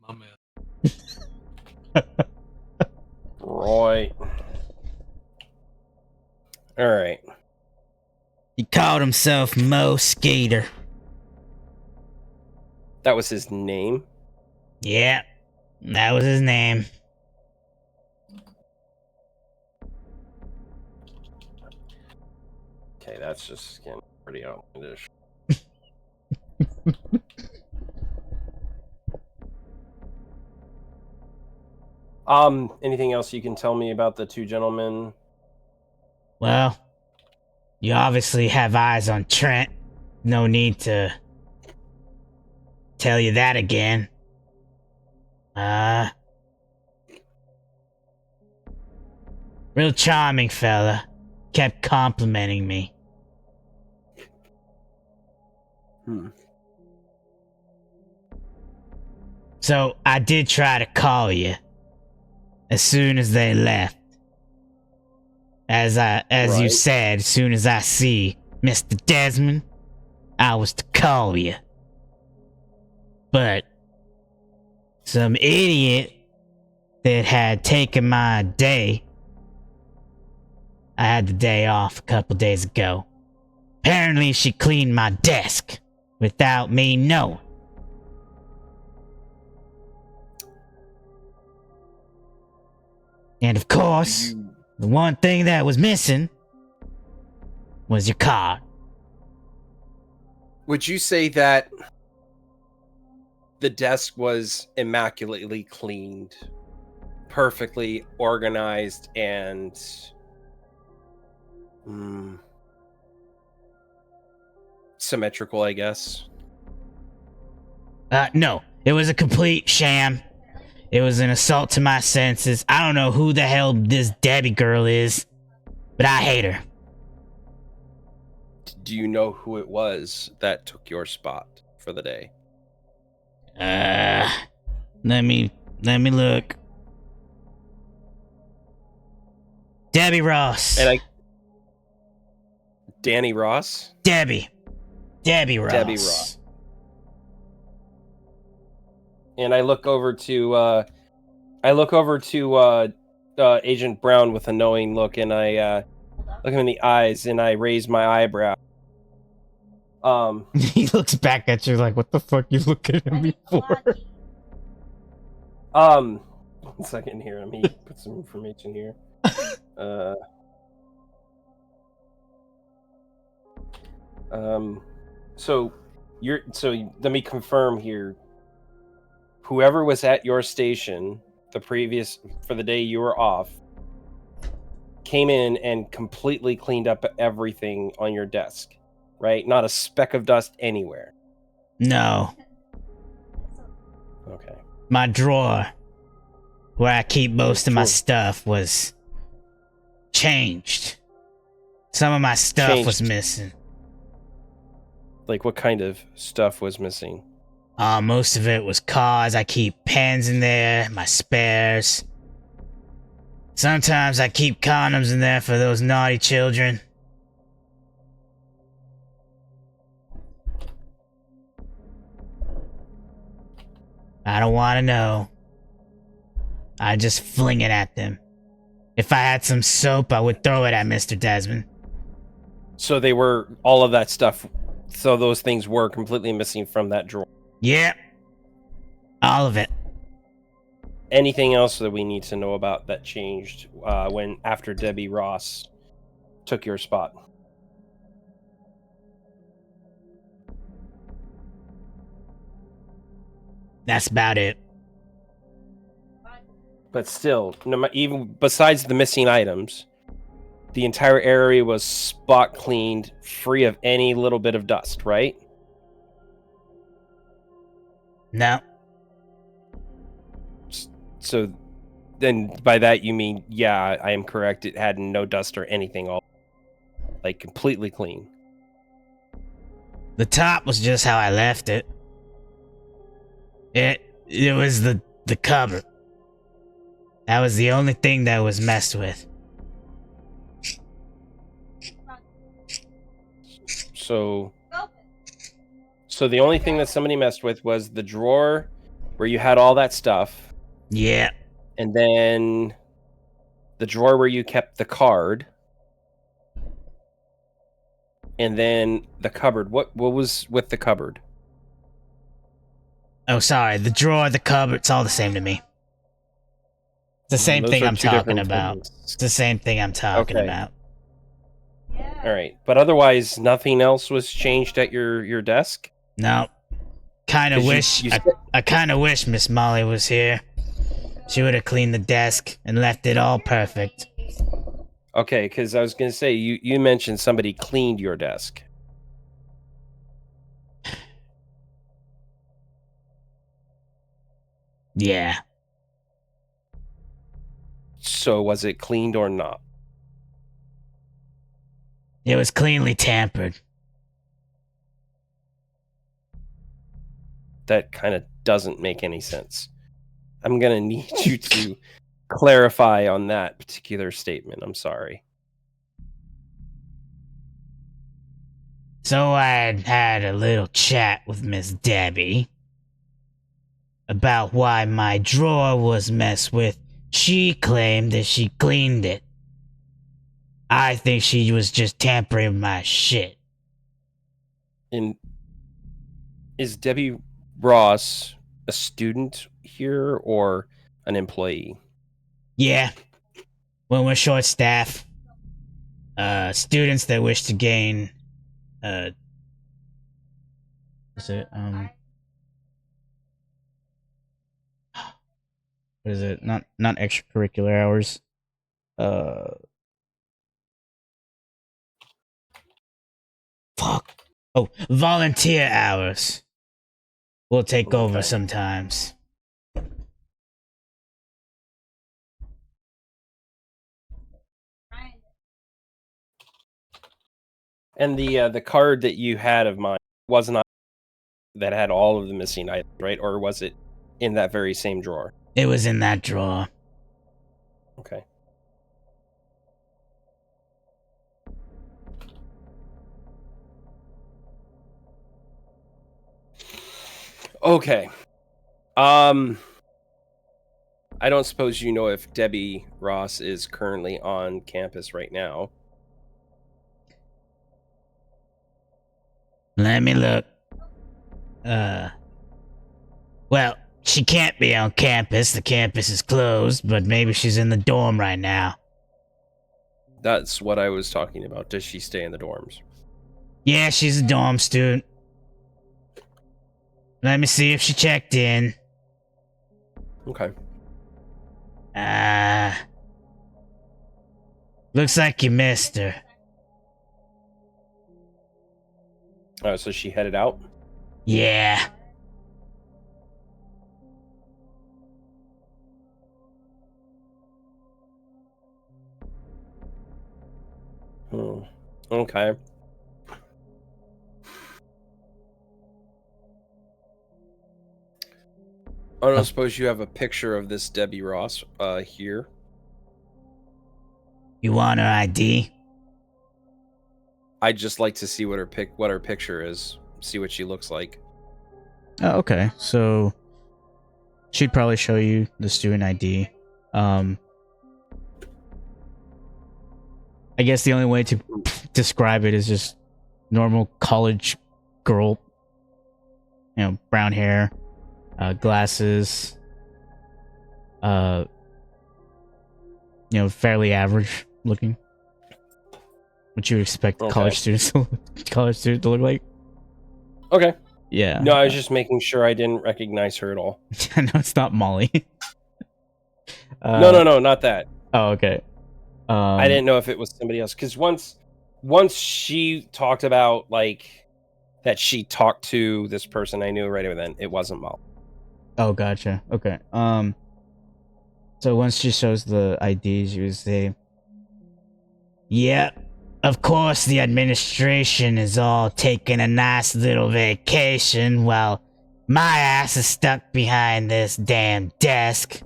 My man. Right. All right. He called himself Mo Skater. That was his name. Yeah, that was his name. Okay, that's just getting pretty outlandish. Anything else you can tell me about the two gentlemen? Well, you obviously have eyes on Trent. No need to tell you that again. Real charming fella. Kept complimenting me. So I did try to call you as soon as they left. As you Right. said, as soon as I see Mr. Desmond, I was to call you. But some idiot that had taken my day. I had the day off a couple days ago. Apparently she cleaned my desk without me knowing. And of course, the one thing that was missing was your card. Would you say that the desk was immaculately cleaned, perfectly organized, and symmetrical, I guess? No, it was a complete sham. It was an assault to my senses. I don't know who the hell this Debbie girl is, but I hate her. Do you know who it was that took your spot for the day? Let me look. Debbie Ross. Danny Ross? Debbie Ross. Debbie Ross. And I look over to Agent Brown with a knowing look, and I look him in the eyes, and I raise my eyebrow. He looks back at you like, what the fuck you looking at me for? 1 second here. Let me put some information here. So let me confirm here. Whoever was at your station for the day you were off came in and completely cleaned up everything on your desk, right? Not a speck of dust anywhere. No. Okay. My drawer, where I keep most of my Drawer. stuff, was changed. Some of my stuff was Changed. missing. Like, what kind of stuff was missing? Most of it was cards. I keep pens in there, my spares. Sometimes I keep condoms in there for those naughty children. I don't want to know. I just fling it at them. If I had some soap, I would throw it at Mr. Desmond. So they were all of that stuff. So those things were completely missing from that drawer. Yep. All of it. Anything else that we need to know about that changed when after Debbie Ross took your spot? That's about it. But still, even besides the missing items, the entire area was spot cleaned, free of any little bit of dust, right? No. So then by that you mean, yeah, I am correct. It had no dust or anything, all like completely clean. The top was just how I left it. It was the cupboard. That was the only thing that was messed with. So the only thing that somebody messed with was the drawer where you had all that stuff. Yeah. And then the drawer where you kept the card. And then the cupboard. What was with the cupboard? Oh, sorry. The drawer, the cupboard, it's all the same to me. It's the same Those thing are I'm two talking different about. things. It's the same thing I'm talking Okay. about. All right. But otherwise, nothing else was changed at your desk? No. Kind of 'Cause wish. you I kind of wish Miss Molly was here. She would have cleaned the desk and left it all perfect. Okay, because I was going to say, you mentioned somebody cleaned your desk. Yeah. So was it cleaned or not? It was cleanly tampered. That kind of doesn't make any sense. I'm going to need you to clarify on that particular statement. I'm sorry. So I had a little chat with Miss Debbie about why my drawer was messed with. She claimed that she cleaned it. I think she was just tampering with my shit. And is Debbie Ross a student here or an employee? Yeah. When we're short staff, students that wish to gain, what is it, what is it? Not extracurricular hours. Fuck. Oh, volunteer hours. We'll take over Okay. sometimes. And the card that you had of mine was not that had all of the missing items, right? Or was it in that very same drawer? It was in that drawer. Okay. Okay. I don't suppose you know if Debbie Ross is currently on campus right now. Let me look. Well, she can't be on campus. The campus is closed, but maybe she's in the dorm right now. That's what I was talking about. Does she stay in the dorms? Yeah, she's a dorm student. Let me see if she checked in. Okay. Looks like you missed her. Oh, so she headed out? Yeah. Okay. I don't suppose you have a picture of this Debbie Ross here. You want her ID? I'd just like to see what her picture is. See what she looks like. Oh, okay. So she'd probably show you the student ID. I guess the only way to describe it is just normal college girl. You know, brown hair, glasses. Fairly average looking. What you would expect Okay. college students to look like. Okay. Yeah. No, I was just making sure I didn't recognize her at all. No, it's not Molly. No, not that. Oh, okay. I didn't know if it was somebody else because once she talked about like that she talked to this person, I knew right away then it wasn't Molly. Oh, gotcha. Okay. So once she shows the ID, she would say, "Yep, of course the administration is all taking a nice little vacation while my ass is stuck behind this damn desk.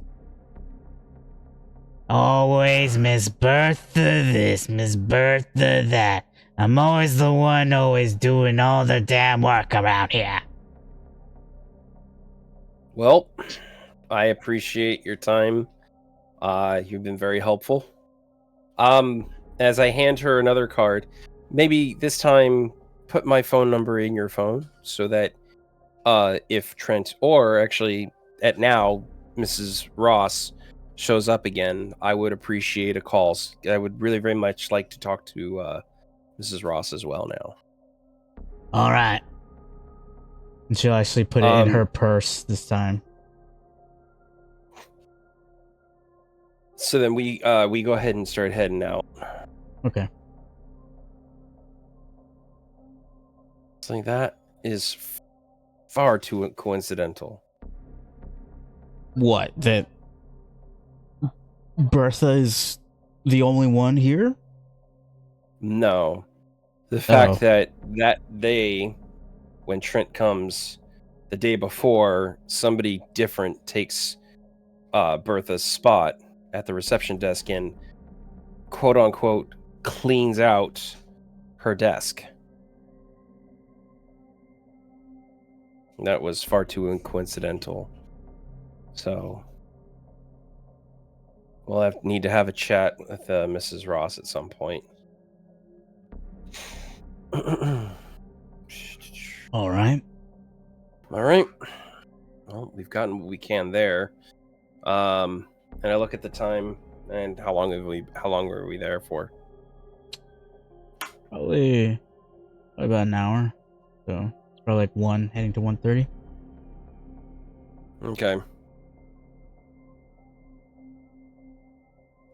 Always Miss Bertha this, Miss Bertha that. I'm always the one always doing all the damn work around here." Well, I appreciate your time. You've been very helpful. As I hand her another card, maybe this time put my phone number in your phone so that if Trent or actually at now Mrs. Ross shows up again, I would appreciate a call. I would really very much like to talk to Mrs. Ross as well now. All right. And she'll actually put it in her purse this time. So then we go ahead and start heading out. Okay. So that is far too coincidental. What? That Bertha is the only one here? No. The fact that day, when Trent comes, the day before, somebody different takes Bertha's spot at the reception desk and quote unquote cleans out her desk. That was far too coincidental. So we'll need to have a chat with Mrs. Ross at some point. All right. Well, we've gotten what we can there. And I look at the time and how long were we there for? Probably about an hour. So it's probably like 1 heading to 1:30. Okay.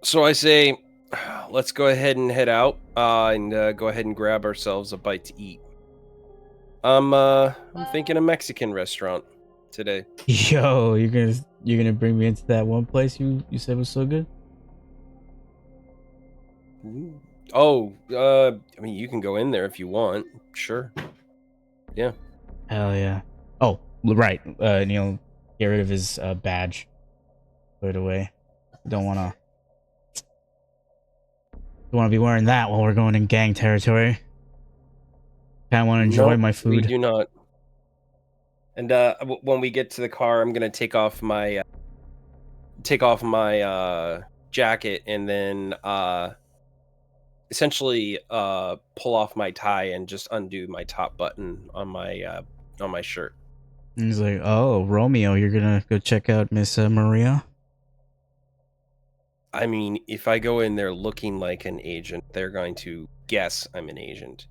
So I say, let's go ahead and head out and go ahead and grab ourselves a bite to eat. I'm thinking a Mexican restaurant today. Yo, you're gonna bring me into that one place you said was so good? Oh, I mean, you can go in there if you want. Sure. Yeah. Hell yeah. Oh, right. Neil, get rid of his badge. Put it away. Don't wanna be wearing that while we're going in gang territory. Kinda wanna enjoy my food. We do not. And when we get to the car, I'm gonna take off my jacket and then essentially pull off my tie and just undo my top button on my shirt. And he's like, "Oh, Romeo, you're gonna go check out Miss Maria?" I mean, if I go in there looking like an agent, they're going to guess I'm an agent.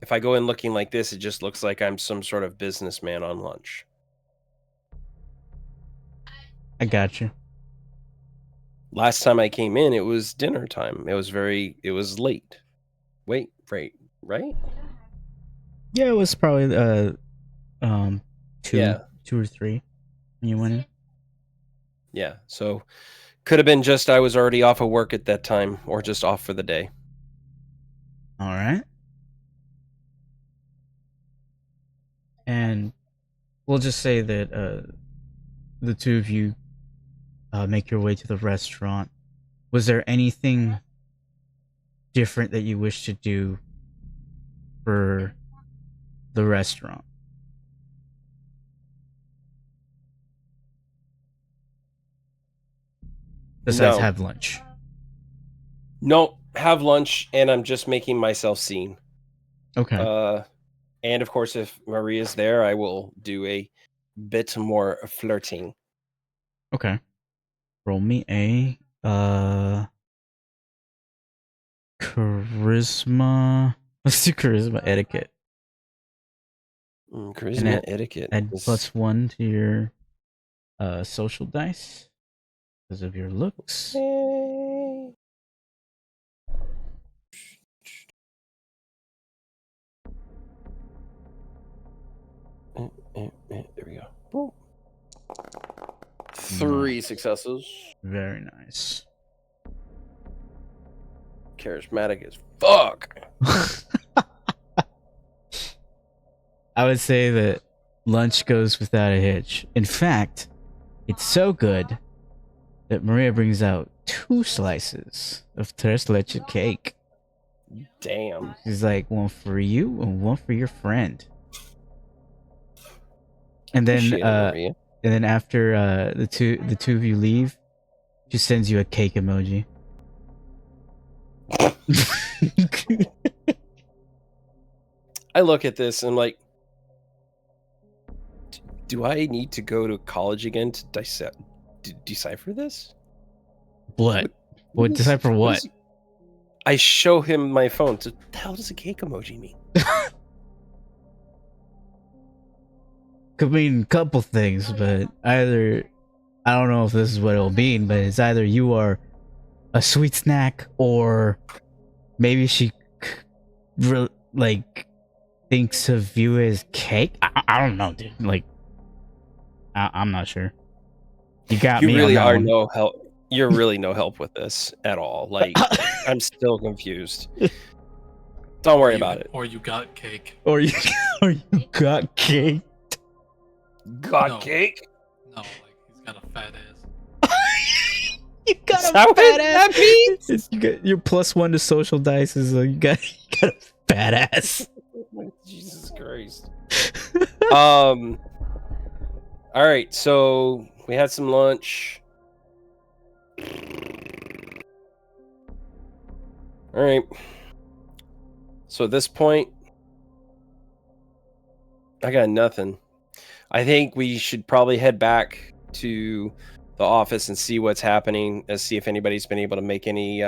If I go in looking like this, it just looks like I'm some sort of businessman on lunch. I got you. Last time I came in, it was dinner time. It was late. Wait, right? Yeah, it was probably 2 or 3 when you went in. Yeah, so could have been just I was already off of work at that time or just off for the day. All right. And we'll just say that the two of you make your way to the restaurant. Was there anything different that you wish to do for the restaurant? Besides No. have lunch. No, have lunch, and I'm just making myself seen. Okay. And of course, if Maria's there, I will do a bit more flirting. Okay. Roll me a charisma. Let's do charisma etiquette. And Charisma etiquette. add is- +1 to your social dice because of your looks. Eh, There we go. Boom. 3 successes. Very nice. Charismatic as fuck. I would say that lunch goes without a hitch. In fact, it's so good that Maria brings out 2 slices of tres leche cake. Damn. She's like, one for you and one for your friend. And then Appreciate it, Maria. and then after the two of you leave, she sends you a cake emoji. I look at this and I'm like, do I need to go to college again to decipher this? What? What decipher what? I show him my phone. So, what the hell does a cake emoji mean? Could mean a couple things, but either I don't know if this is what it'll mean, but it's either you are a sweet snack or maybe she like thinks of you as cake. I don't know, dude. Like I'm not sure. You got me. You really on that are one. no help. You're really no help with this at all. Like, I'm still confused. Don't worry about it. Or you got cake. Or you got cake. Got No. cake? No, like he's got a fat ass. You got Is a that what fat that ass. means? You got your +1 to social dice is you got a fat ass. Jesus Christ. All right, so we had some lunch. All right. So at this point, I got nothing. I think we should probably head back to the office and see what's happening, and see if anybody's been able to make any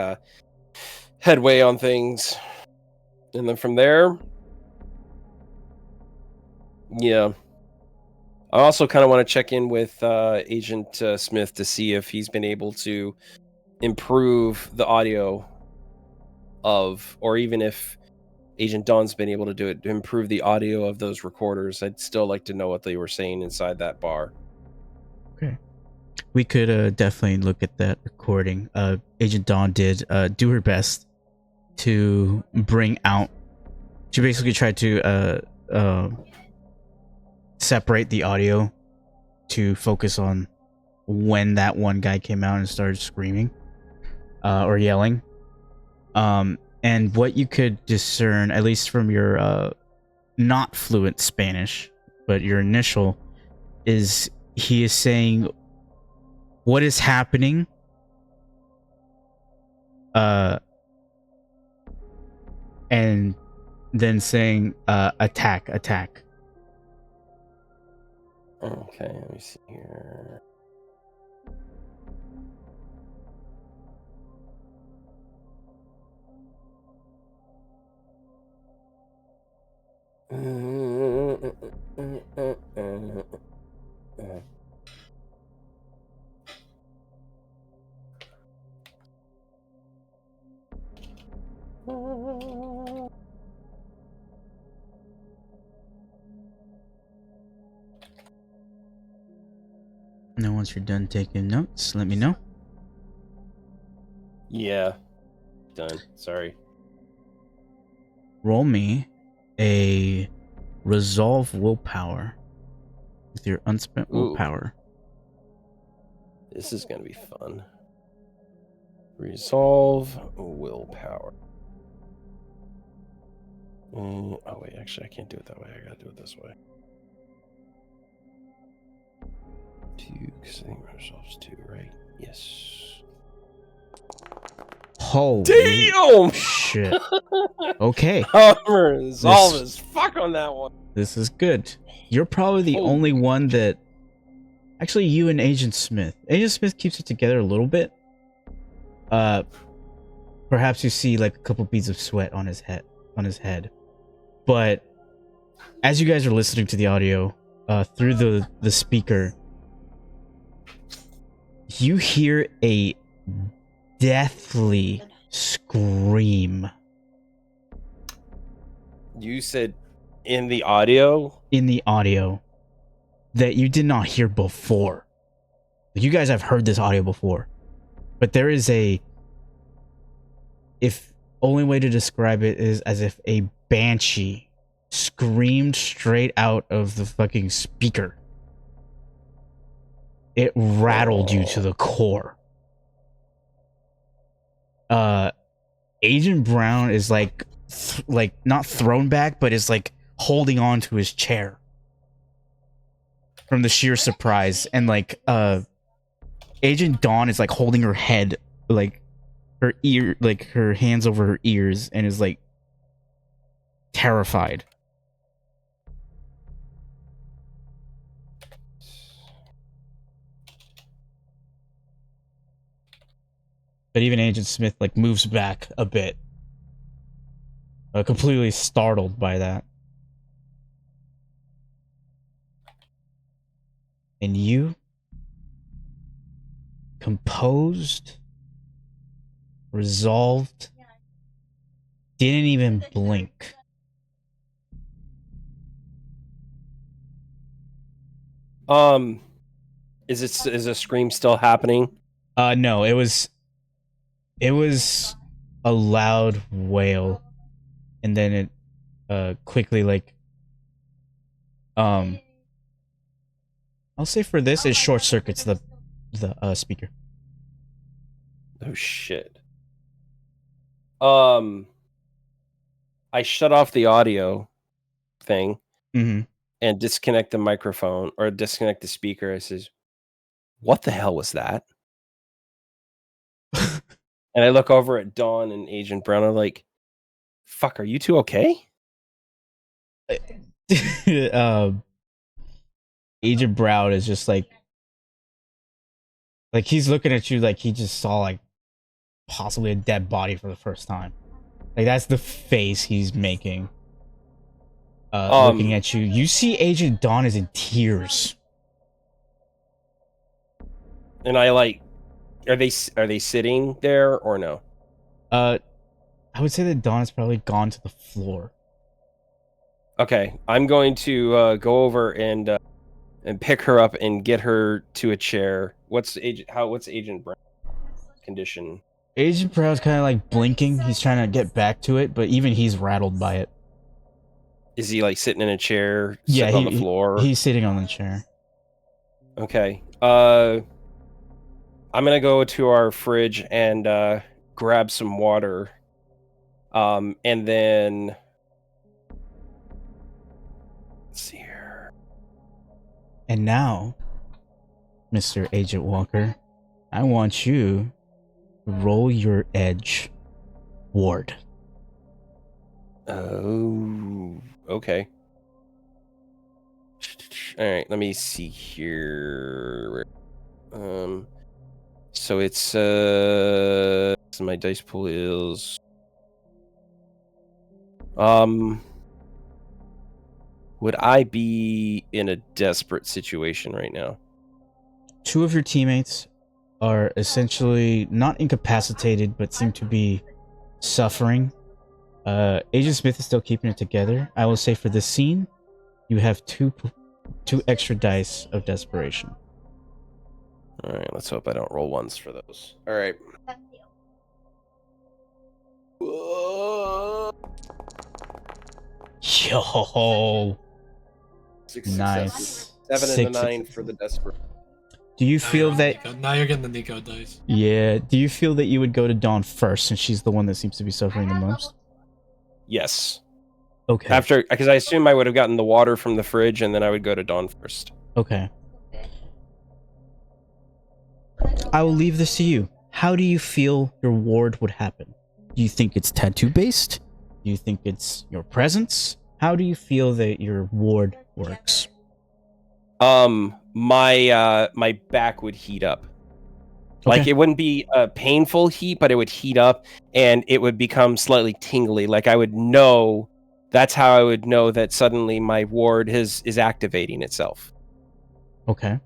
headway on things. And then from there, yeah. I also kind of want to check in with Agent Smith to see if he's been able to improve the audio of, or even if Agent Dawn's been able to do it, to improve the audio of those recorders. I'd still like to know what they were saying inside that bar. Okay. We could definitely look at that recording. Agent Dawn did do her best to bring out. She basically tried to separate the audio to focus on when that one guy came out and started screaming or yelling. And what you could discern, at least from your not fluent Spanish, but your initial, is he is saying, "What is happening?" And then saying, "Attack, attack." Okay, let me see here. Now, once you're done taking notes, let me know. Yeah, done. Sorry. roll me a resolve willpower with your unspent Ooh. willpower. This is gonna be fun. Resolve willpower. Oh wait, actually I can't do it that way. I gotta do it this way. 2, because I think resolves 2, right? Yes. Holy Damn! shit. Okay, Resolve This- as fuck on that one. this is good. You're probably the Holy only one that... Actually, you and Agent Smith. Agent Smith keeps it together a little bit. Perhaps you see like a couple beads of sweat on his head. But as you guys are listening to the audio through the speaker, you hear a deathly scream You said in the audio? in the audio that you did not hear before. You guys have heard this audio before, but there is if only way to describe it is as if a banshee screamed straight out of the fucking speaker. It rattled you to the core. Agent Brown is like not thrown back, but is like holding on to his chair from the sheer surprise, and like Agent Dawn is like holding her head, like her ear, like her hands over her ears, and is like terrified. But even Agent Smith like moves back a bit, completely startled by that. And you, composed, resolved, didn't even blink. Is a scream still happening? No, it was a loud wail, and then it quickly like I'll say for this it short circuits the speaker. Oh shit. I shut off the audio thing Mm-hmm. and disconnect the microphone or disconnect the speaker. I says, "What the hell was that?" And I look over at Dawn and Agent Brown. I'm like, "Fuck, are you two okay?" Agent Brown is just like he's looking at you like he just saw like possibly a dead body for the first time. Like that's the face he's making. Looking at you, you see Agent Dawn is in tears. And I like, are they sitting there or no? I would say that Dawn has probably gone to the floor. Okay, I'm going to go over and pick her up and get her to a chair. What's Agent Brown's condition? Agent Brown's kind of like blinking. He's trying to get back to it, but even he's rattled by it. Is he like sitting in a chair, Yeah, sitting on the floor? He's sitting on the chair. Okay. I'm gonna go to our fridge and grab some water. And then let's see here. And now, Mr. Agent Walker, I want you to roll your edge ward. Oh, okay. All right, let me see here. So it's so my dice pool is would I be in a desperate situation right now? Two of your teammates are essentially not incapacitated, but seem to be suffering. Agent Smith is still keeping it together. I will say for this scene, you have two extra dice of desperation. All right, let's hope I don't roll ones for those. All right. Yo, 6 nice. successes. 7 and a 9 successes. for the desperate. Do you Now feel you're that? Nico. Now you're getting the Nico dice. Yeah. Do you feel that you would go to Dawn first, since she's the one that seems to be suffering the most? Yes. Okay. After, because I assume I would have gotten the water from the fridge, and then I would go to Dawn first. Okay. I will leave this to you. How do you feel your ward would happen? Do you think it's tattoo based? Do you think it's your presence? How do you feel that your ward works? My back would heat up. Like, Okay. it wouldn't be a painful heat, but it would heat up, and it would become slightly tingly. Like, I would know, that's how I would know that suddenly my ward is activating itself. Okay.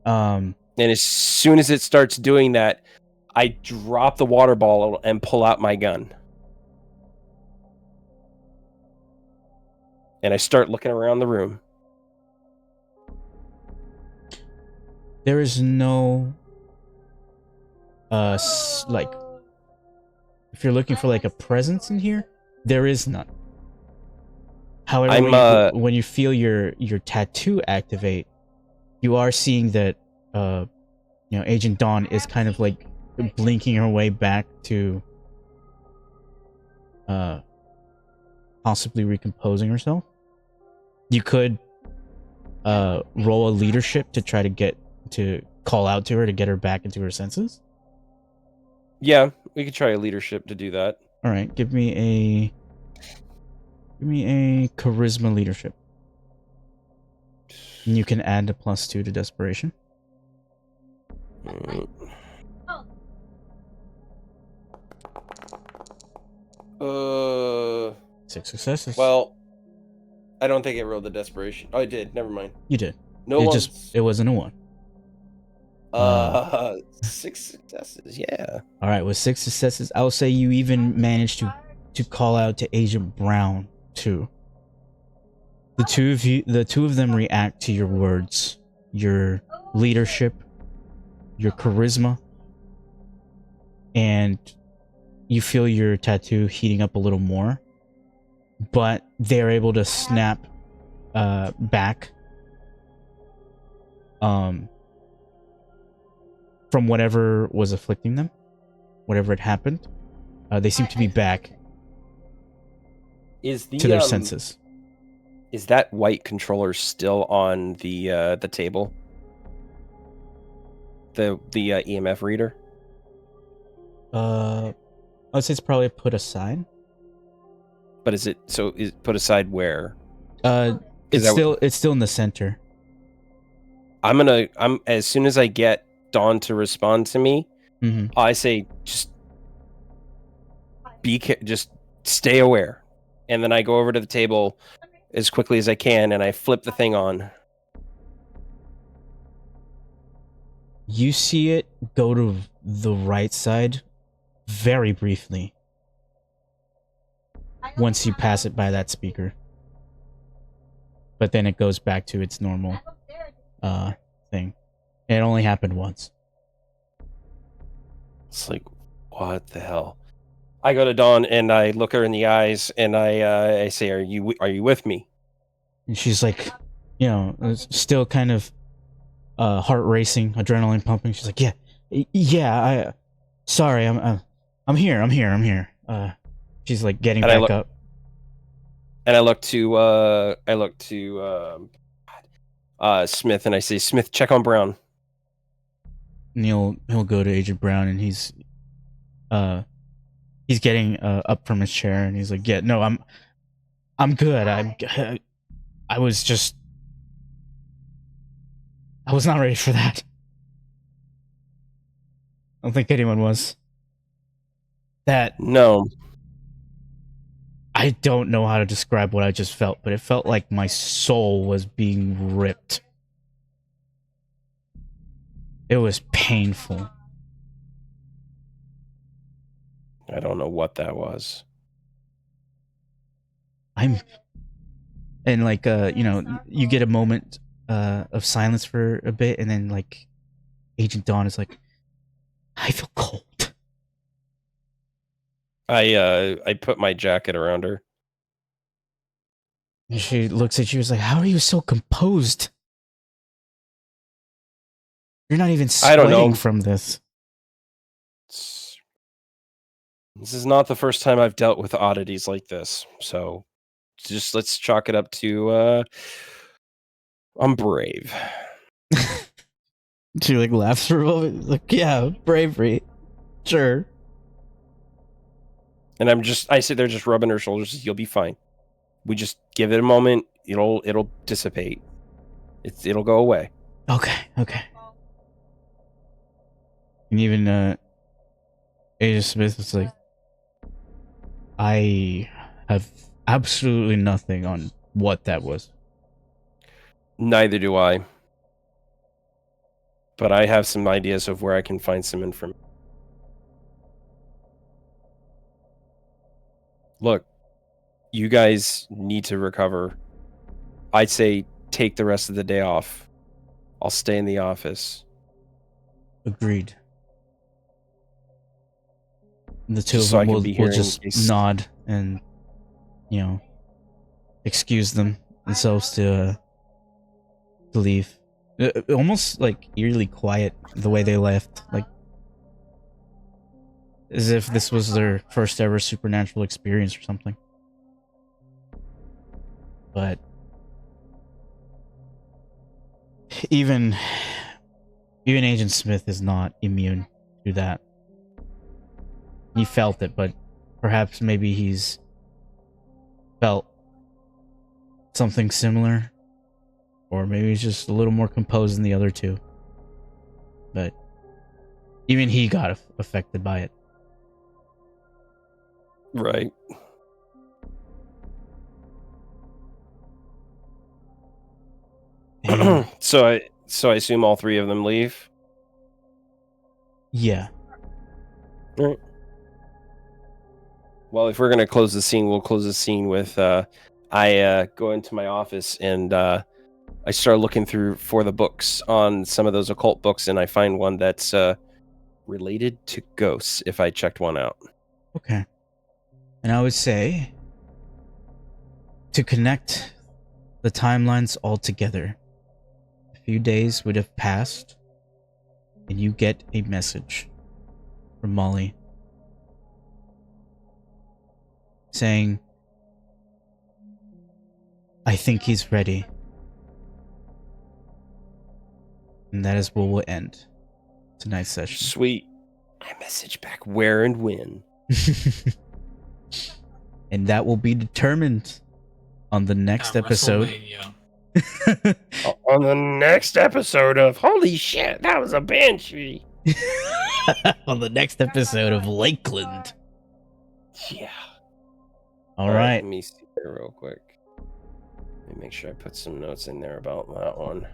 And as soon as it starts doing that, I drop the water bottle and pull out my gun. And I start looking around the room. There is no like, if you're looking for like a presence in here, there is none. However, when you feel your tattoo activate, you are seeing that Agent Dawn is kind of like blinking her way back to possibly recomposing herself. You could roll a leadership to try to call out to her to get her back into her senses. Yeah, we could try a leadership to do that. All right, give me a charisma leadership. And you can add a +2 to desperation. Uh, 6 successes. Well, I don't think I rolled the desperation. Oh, I did. Never mind. You did. No one. It wasn't a 1. 6 successes. Yeah. All right, with 6 successes, I will say you even managed to call out to Agent Brown too. The two of them react to your words, your leadership, your charisma, and you feel your tattoo heating up a little more. But they're able to snap back from whatever was afflicting them, whatever had happened. They seem to be back to their senses. Is that white controller still on the table? The EMF reader? I'd say it's probably put aside. But is put aside where? It's still in the center. I'm as soon as I get Dawn to respond to me, I say just stay aware, and then I go over to the table as quickly as I can, and I flip the thing on. You see it go to the right side very briefly once you pass it by that speaker. But then it goes back to its normal thing. And it only happened once. It's like, what the hell? I go to Dawn and I look her in the eyes and I say, "Are you with me?" And she's like, still kind of heart racing, adrenaline pumping. She's like, "Yeah, sorry, I'm here. She's like getting back up. And I look to Smith and I say, "Smith, check on Brown." And he'll go to Agent Brown and he's getting up from his chair and he's like, "Yeah, no, I'm good. I was not ready for that. I don't think anyone was. No. I don't know how to describe what I just felt, but it felt like my soul was being ripped. It was painful. I don't know what that was. You get a moment of silence for a bit, and then like Agent Dawn is like, I feel cold. I put my jacket around her. And she looks at you and is like, how are you so composed? You're not even I don't know. sweating from this. This is not the first time I've dealt with oddities like this, so just let's chalk it up to I'm brave. She like laughs for a moment. Like, yeah, bravery. Sure. And I sit there just rubbing her shoulders. You'll be fine. We just give it a moment. It'll dissipate. It'll go away. Okay. And even Agent Smith was like, I have absolutely nothing on what that was. Neither do I. But I have some ideas of where I can find some information. Look, you guys need to recover. I'd say take the rest of the day off. I'll stay in the office. Agreed. And the two Just of so I them can be will here in just case- nod and, excuse themselves to leave. Almost like eerily quiet the way they left, like as if this was their first ever supernatural experience or something. But even Agent Smith is not immune to that. He felt it, but perhaps maybe he's felt something similar, or maybe he's just a little more composed than the other two. But even he got affected by it. Right. And So I assume all three of them leave. yeah, Right. Well, if we're gonna close the scene, we'll close the scene with I go into my office and I start looking through for the books on some of those occult books, and I find one that's related to ghosts. If I checked one out. okay. And I would say to connect the timelines all together, a few days would have passed, and you get a message from Molly saying, I think he's ready. And that is where we'll end tonight's session. Sweet. I message back where and when. And that will be determined on the next At episode. WrestleMania. On the next episode of Holy Shit, that was a banshee. On the next episode of Lakeland. Yeah. All right. Let me see here real quick. Let me make sure I put some notes in there about that one.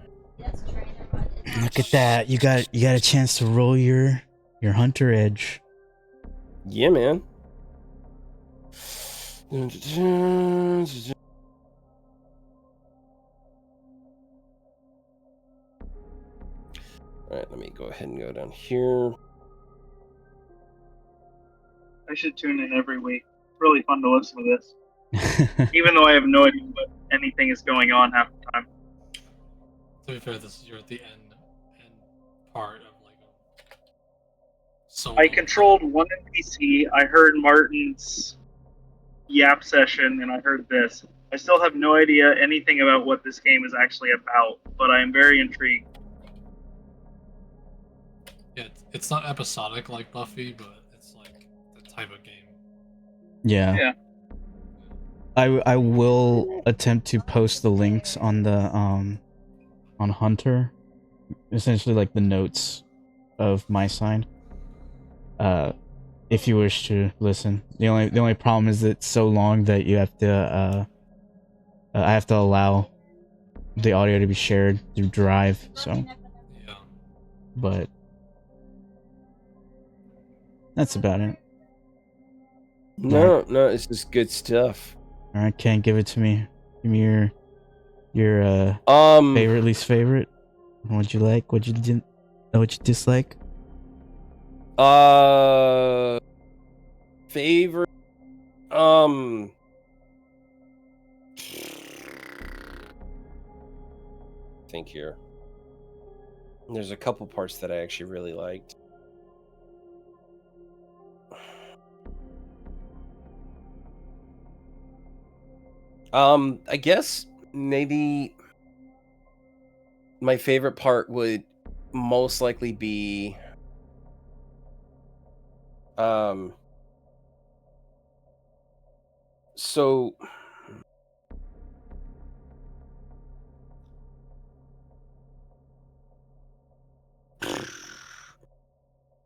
Look at that. You got a chance to roll your hunter edge. Yeah, man. All right, let me go ahead and go down here. I should tune in every week. It's really fun to listen to this, even though I have no idea what anything is going on half the time. To be fair, you're at the end part of like a solo. I controlled one NPC. I heard Martin's yap session, and I heard this. I still have no idea anything about what this game is actually about, but I am very intrigued. Yeah, it's not episodic like Buffy, but it's like the type of game. Yeah. Yeah. I will attempt to post the links on the on Hunter, essentially like the notes of my side. If you wish to listen. The only problem is that it's so long that you have to I have to allow the audio to be shared through Drive, so Yeah. but that's about it. No, it's just good stuff. Alright, Ken, give it to me. Give me your favorite, least favorite. What'd you like? What you didn't? What you dislike? Favorite. think here. There's a couple parts that I actually really liked. I guess maybe my favorite part would most likely be so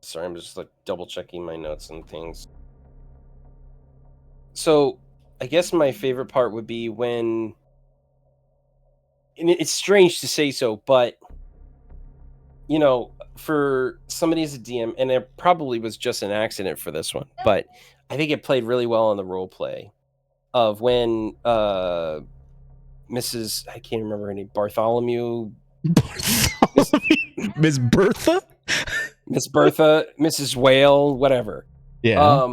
sorry, I'm just like double checking my notes and things. So I guess my favorite part would be when, and it's strange to say so, but you know, for somebody as a DM, and it probably was just an accident for this one, but I think it played really well in the role play of when Mrs. I can't remember her name, Bartholomew, Miss Bertha? Miss Bertha, Mrs. Whale, whatever. Yeah.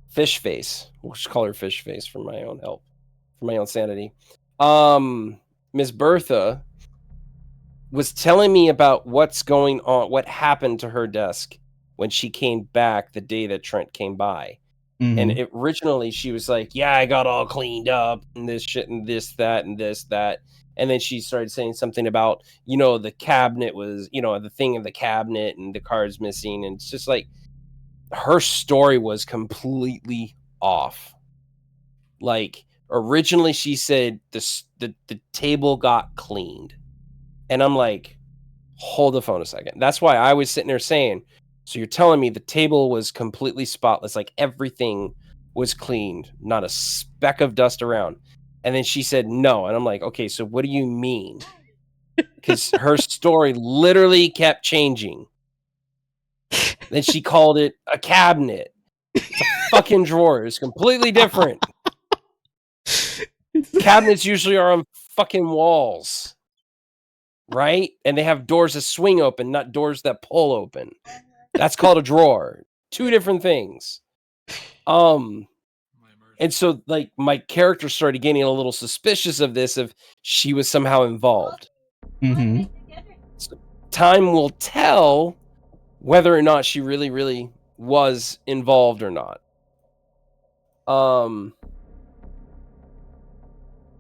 Fish Face. We'll just call her Fish Face for my own help, for my own sanity. Miss Bertha was telling me about what's going on, what happened to her desk when she came back the day that Trent came by. And originally she was like, yeah, I got all cleaned up and this shit and this, that, and this, that. And then she started saying something about, you know, the cabinet was, you know, the thing in the cabinet and the cards missing. And it's just like her story was completely off. Like originally she said the table got cleaned. And I'm like, hold the phone a second. That's why I was sitting there saying, so you're telling me the table was completely spotless, like everything was cleaned, not a speck of dust around. And then she said no. And I'm like, okay, so what do you mean? Because her story literally kept changing. Then she called it a cabinet. It's a fucking drawer. It's completely different. Cabinets usually are on fucking walls. Right? And they have doors that swing open, not doors that pull open. That's called a drawer. Two different things. And so like my character started getting a little suspicious of this, if she was somehow involved. So time will tell whether or not she really was involved or not.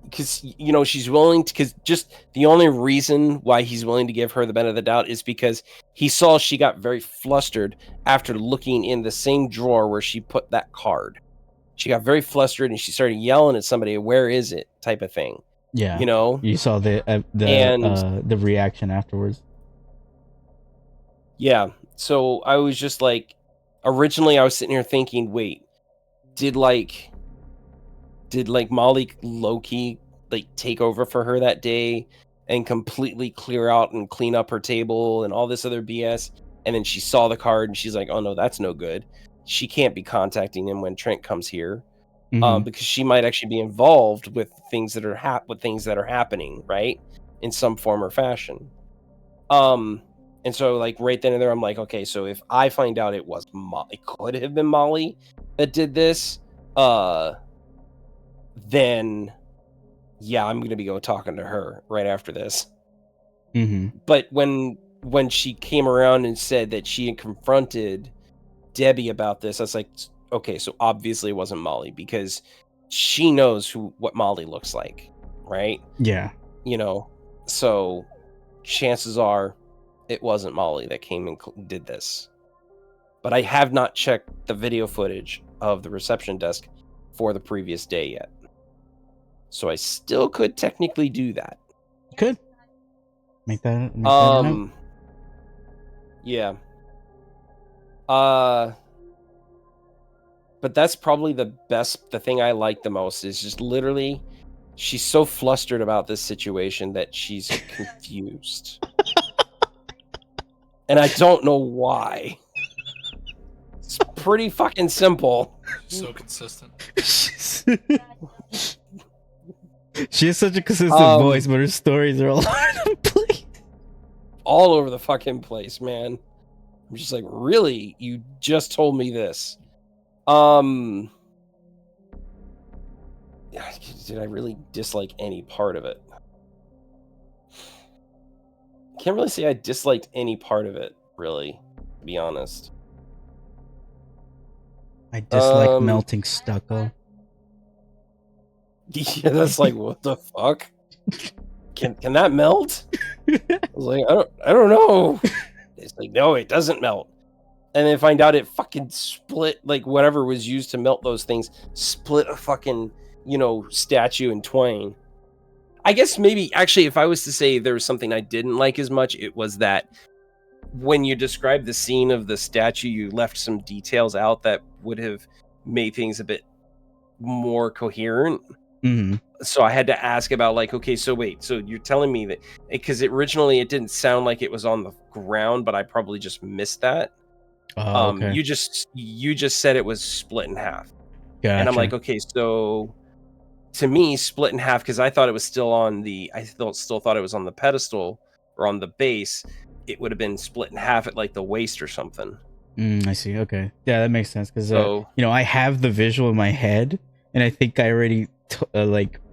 Because, you know, she's willing to, because just the only reason why he's willing to give her the benefit of the doubt is because he saw she got very flustered after looking in the same drawer where she put that card. She got very flustered and she started yelling at somebody, where is it, type of thing. Yeah. You know? You saw the reaction afterwards. Yeah. So I was just like, originally I was sitting here thinking, wait, did Molly low-key like take over for her that day and completely clear out and clean up her table and all this other BS? And then she saw the card and she's like, oh no, that's no good. She can't be contacting him when Trent comes here. Because she might actually be involved with things that are happening, right? In some form or fashion. And so like right then and there, I'm like, okay, so if I find out it could have been Molly that did this, then yeah, I'm gonna be talking to her right after this. But when she came around and said that she had confronted Debbie about this, I was like, okay, so obviously it wasn't Molly, because she knows what Molly looks like, right? Yeah. You know, so chances are it wasn't Molly that came and did this. But I have not checked the video footage of the reception desk for the previous day yet. So I still could technically do that. Could. Make that a note. Yeah. But that's probably the thing I like the most is just literally she's so flustered about this situation that she's confused. And I don't know why. It's pretty fucking simple. So consistent. She has such a consistent voice, but her stories are all over the place. All over the fucking place, man. I'm just like, really? You just told me this. Did I really dislike any part of it? can't really say I disliked any part of it, really, to be honest. I dislike melting stucco. Yeah, that's like, what the fuck? Can that melt? I was like, I don't know. It's like, no, it doesn't melt. And then find out it fucking split, like whatever was used to melt those things, split a fucking, statue in twain. I guess maybe, actually, if I was to say there was something I didn't like as much, it was that when you described the scene of the statue, you left some details out that would have made things a bit more coherent. Mm-hmm. So I had to ask about, like, okay, so wait, so you're telling me that, because originally it didn't sound like it was on the ground, but I probably just missed that. Okay. You just said it was split in half. Gotcha. And I'm like, okay, so to me, split in half, because I thought it was still still thought it was on the pedestal or on the base. It would have been split in half at like the waist or something. I see. Okay. Yeah, that makes sense, because So, I have the visual in my head, and I think I already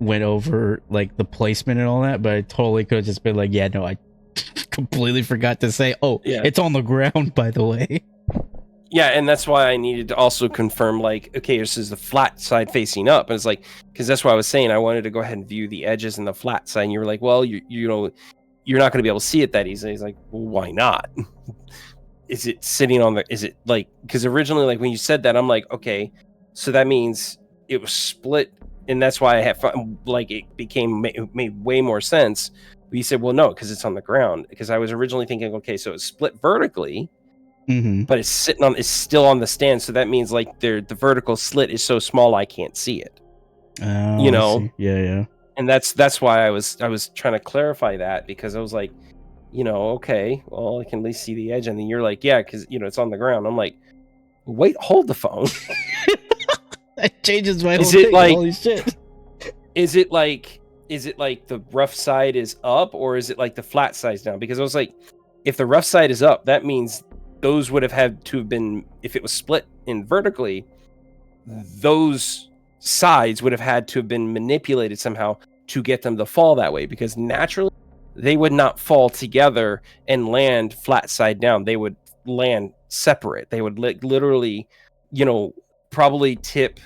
went over like the placement and all that, but I totally could have just been like, yeah, no, I completely forgot to say, yeah. It's on the ground, by the way. Yeah, and that's why I needed to also confirm, like, okay, this is the flat side facing up. And it's like, because that's what I was saying. I wanted to go ahead and view the edges and the flat side. And you were like, well, you're not going to be able to see it that easily. He's like, well, why not? Is it sitting on is it like, because originally, like, when you said that, I'm like, okay, so that means it was split. And that's why I had, like, it made way more sense. But you said, well, no, because it's on the ground. Because I was originally thinking, okay, so it's split vertically. Mm-hmm. But it's still on the stand, so that means like the vertical slit is so small I can't see it. Oh, yeah. And that's why I was trying to clarify that, because I was like, okay, well, I can at least see the edge, and then you're like, yeah, because it's on the ground. I'm like, wait, hold the phone. That changes my whole Is it thing. like, Holy shit. Is it like the rough side is up, or is it like the flat side's down? Because I was like, if the rough side is up, that means those would have had to have been, if it was split in vertically, those sides would have had to have been manipulated somehow to get them to fall that way, because naturally they would not fall together and land flat side down. They would land separate. They would literally, probably tip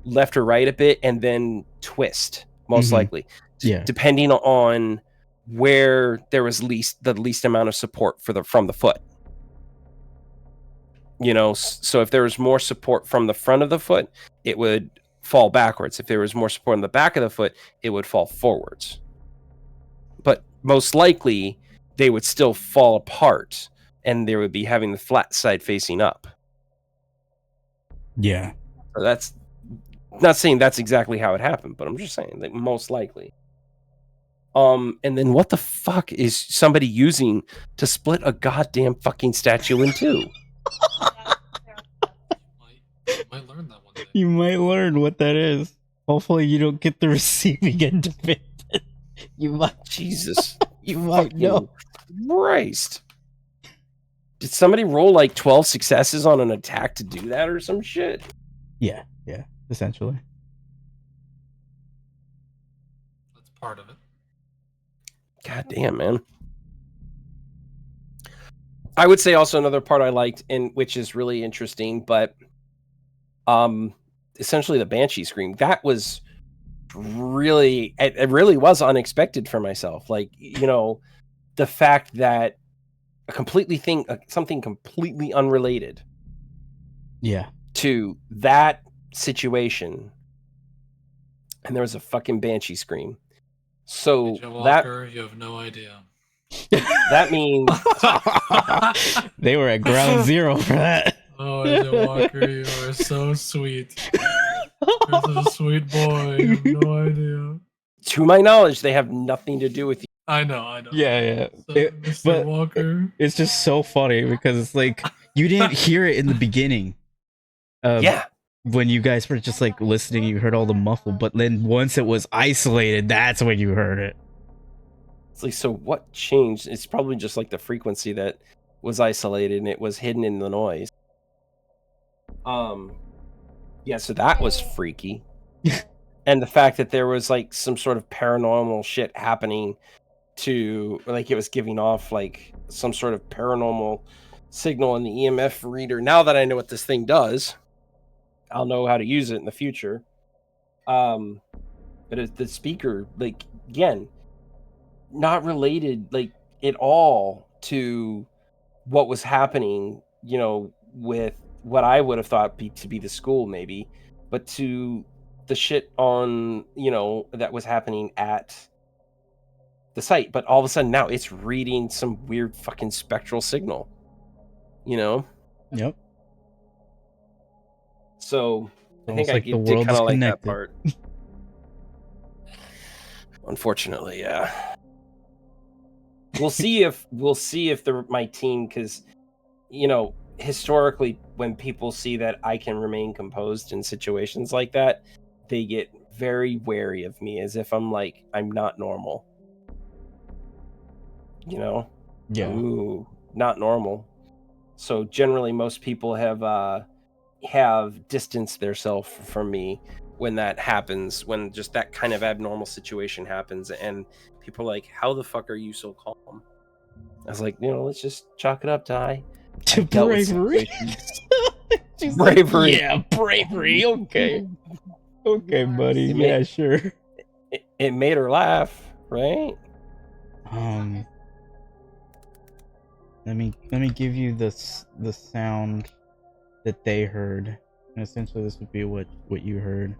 left or right a bit and then twist, most likely. Yeah. Depending on where there was the least amount of support from the foot. So if there was more support from the front of the foot, it would fall backwards. If there was more support on the back of the foot, it would fall forwards. But most likely, they would still fall apart, and they would be having the flat side facing up. Yeah. So that's not saying that's exactly how it happened, but I'm just saying that most likely. And then what the fuck is somebody using to split a goddamn fucking statue in two? You might learn that one day. You might learn what that is. Hopefully you don't get the receiving end of it. You might. Jesus. You might know. Christ. Did somebody roll like 12 successes on an attack to do that or some shit? Yeah, essentially. That's part of it. God damn, man. I would say also another part I liked, and which is really interesting, but essentially the Banshee scream. That was really, it really was unexpected for myself. Like, the fact that something completely unrelated, to that situation, and there was a fucking Banshee scream. So Joe Walker, you have no idea. That means they were at ground zero for that. Oh, Joe Walker, you are so sweet. You're such a sweet boy. You have no idea. To my knowledge, they have nothing to do with you. I know. Yeah. So, Mr. Walker. It's just so funny because it's like you didn't hear it in the beginning. Yeah. When you guys were just like listening, you heard all the muffle, but then once it was isolated, that's when you heard it. It's like, so what changed? It's probably just like the frequency that was isolated and it was hidden in the noise. Yeah, so that was freaky. And the fact that there was like some sort of paranormal shit happening to like it was giving off like some sort of paranormal signal in the EMF reader. Now that I know what this thing does, I'll know how to use it in the future. But it's the speaker, like again, not related like at all to what was happening, you know, with what I would have thought to be the school maybe, but to the shit on, you know, that was happening at the site. But all of a sudden now it's reading some weird fucking spectral signal, you know? Yep. So I think Almost like the did world kind is of like that connected. part. Unfortunately, yeah. We'll see if my team, because you know, historically, when people see that I can remain composed in situations like that, they get very wary of me, as if I'm not normal. You know? Yeah. Ooh, not normal. So generally, most people have distanced themselves from me when that happens, when just that kind of abnormal situation happens, and people are like, "How the fuck are you so calm?" I was like, you know, let's just chalk it up to I To dealt with bravery. situations. She's Bravery. Like, yeah, bravery. Okay. Okay, buddy. It Yeah, made, sure. it made her laugh, right? Let me give you the sound that they heard, and essentially this would be what you heard.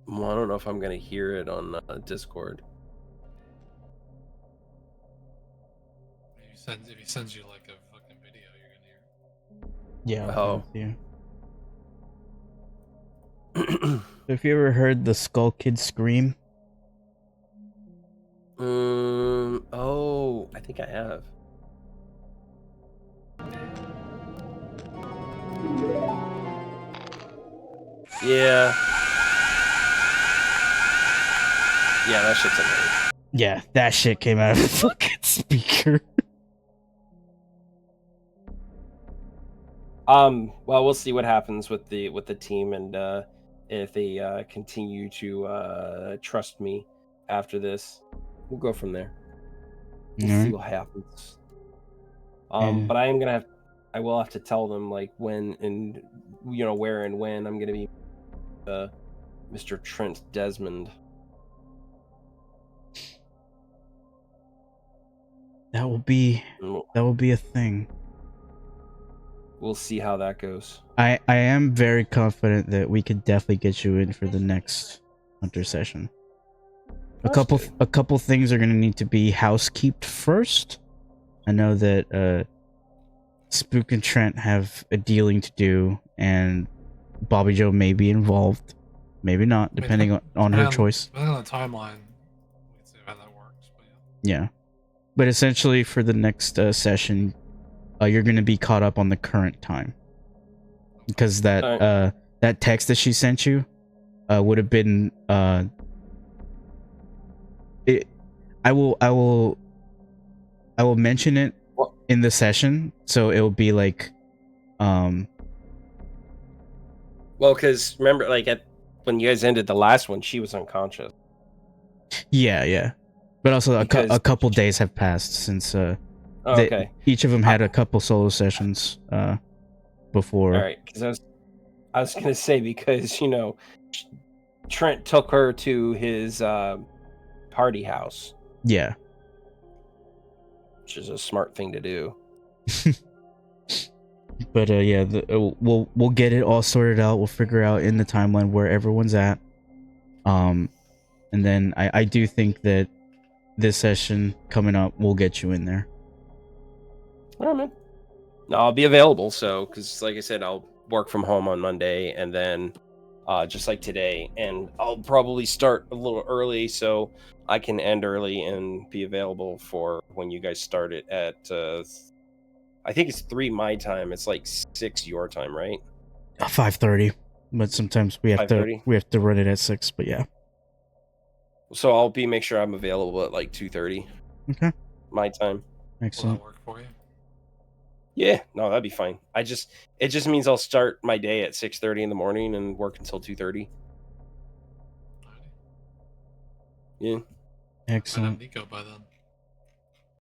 Well, I don't know if I'm gonna hear it on Discord. If he sends you like a fucking video, you're gonna hear it. Yeah, Oh. Have you ever heard the Skull Kid scream? Oh, I think I have. Yeah. Yeah, that shit's amazing. Yeah, that shit came out of the fucking speaker. Well, we'll see what happens with the team, and if they continue to trust me after this, we'll go from there. We'll see what happens. Yeah. But I will have to tell them like when and where and when I'm gonna be Mr. Trent Desmond. That will be a thing. We'll see how that goes. I am very confident that we could definitely get you in for the next Hunter session. A couple things are gonna need to be housekeeped first. I know that Spook and Trent have a dealing to do, and Bobby Joe may be involved, maybe not, depending on her choice. Depending on the timeline, we can see how that works. But yeah, but essentially for the next session, you're gonna be caught up on the current time, because that that text that she sent you would have been I will mention it in the session, so it will be like well, because remember, like when you guys ended the last one, she was unconscious. Yeah, but also a couple days have passed since okay, each of them had a couple solo sessions before. All right, because I was gonna say, because Trent took her to his party house. Yeah, which is a smart thing to do. But yeah, we'll get it all sorted out. We'll figure out in the timeline where everyone's at. And then I do think that this session coming up will get you in there. All right, man. No, I'll be available. So, because like I said, I'll work from home on Monday, and then just like today, and I'll probably start a little early so I can end early and be available for when you guys start it at I think it's 3 my time. It's like 6 your time, right? 5:30, but sometimes we have to run it at 6. But yeah. So I'll make sure I'm available at like 2:30. Okay. My time. Excellent. Will that work for you? Yeah, no, that'd be fine. It just means I'll start my day at 6:30 in the morning and work until 2:30. Alrighty. Yeah. Might have Excellent. Nico by then.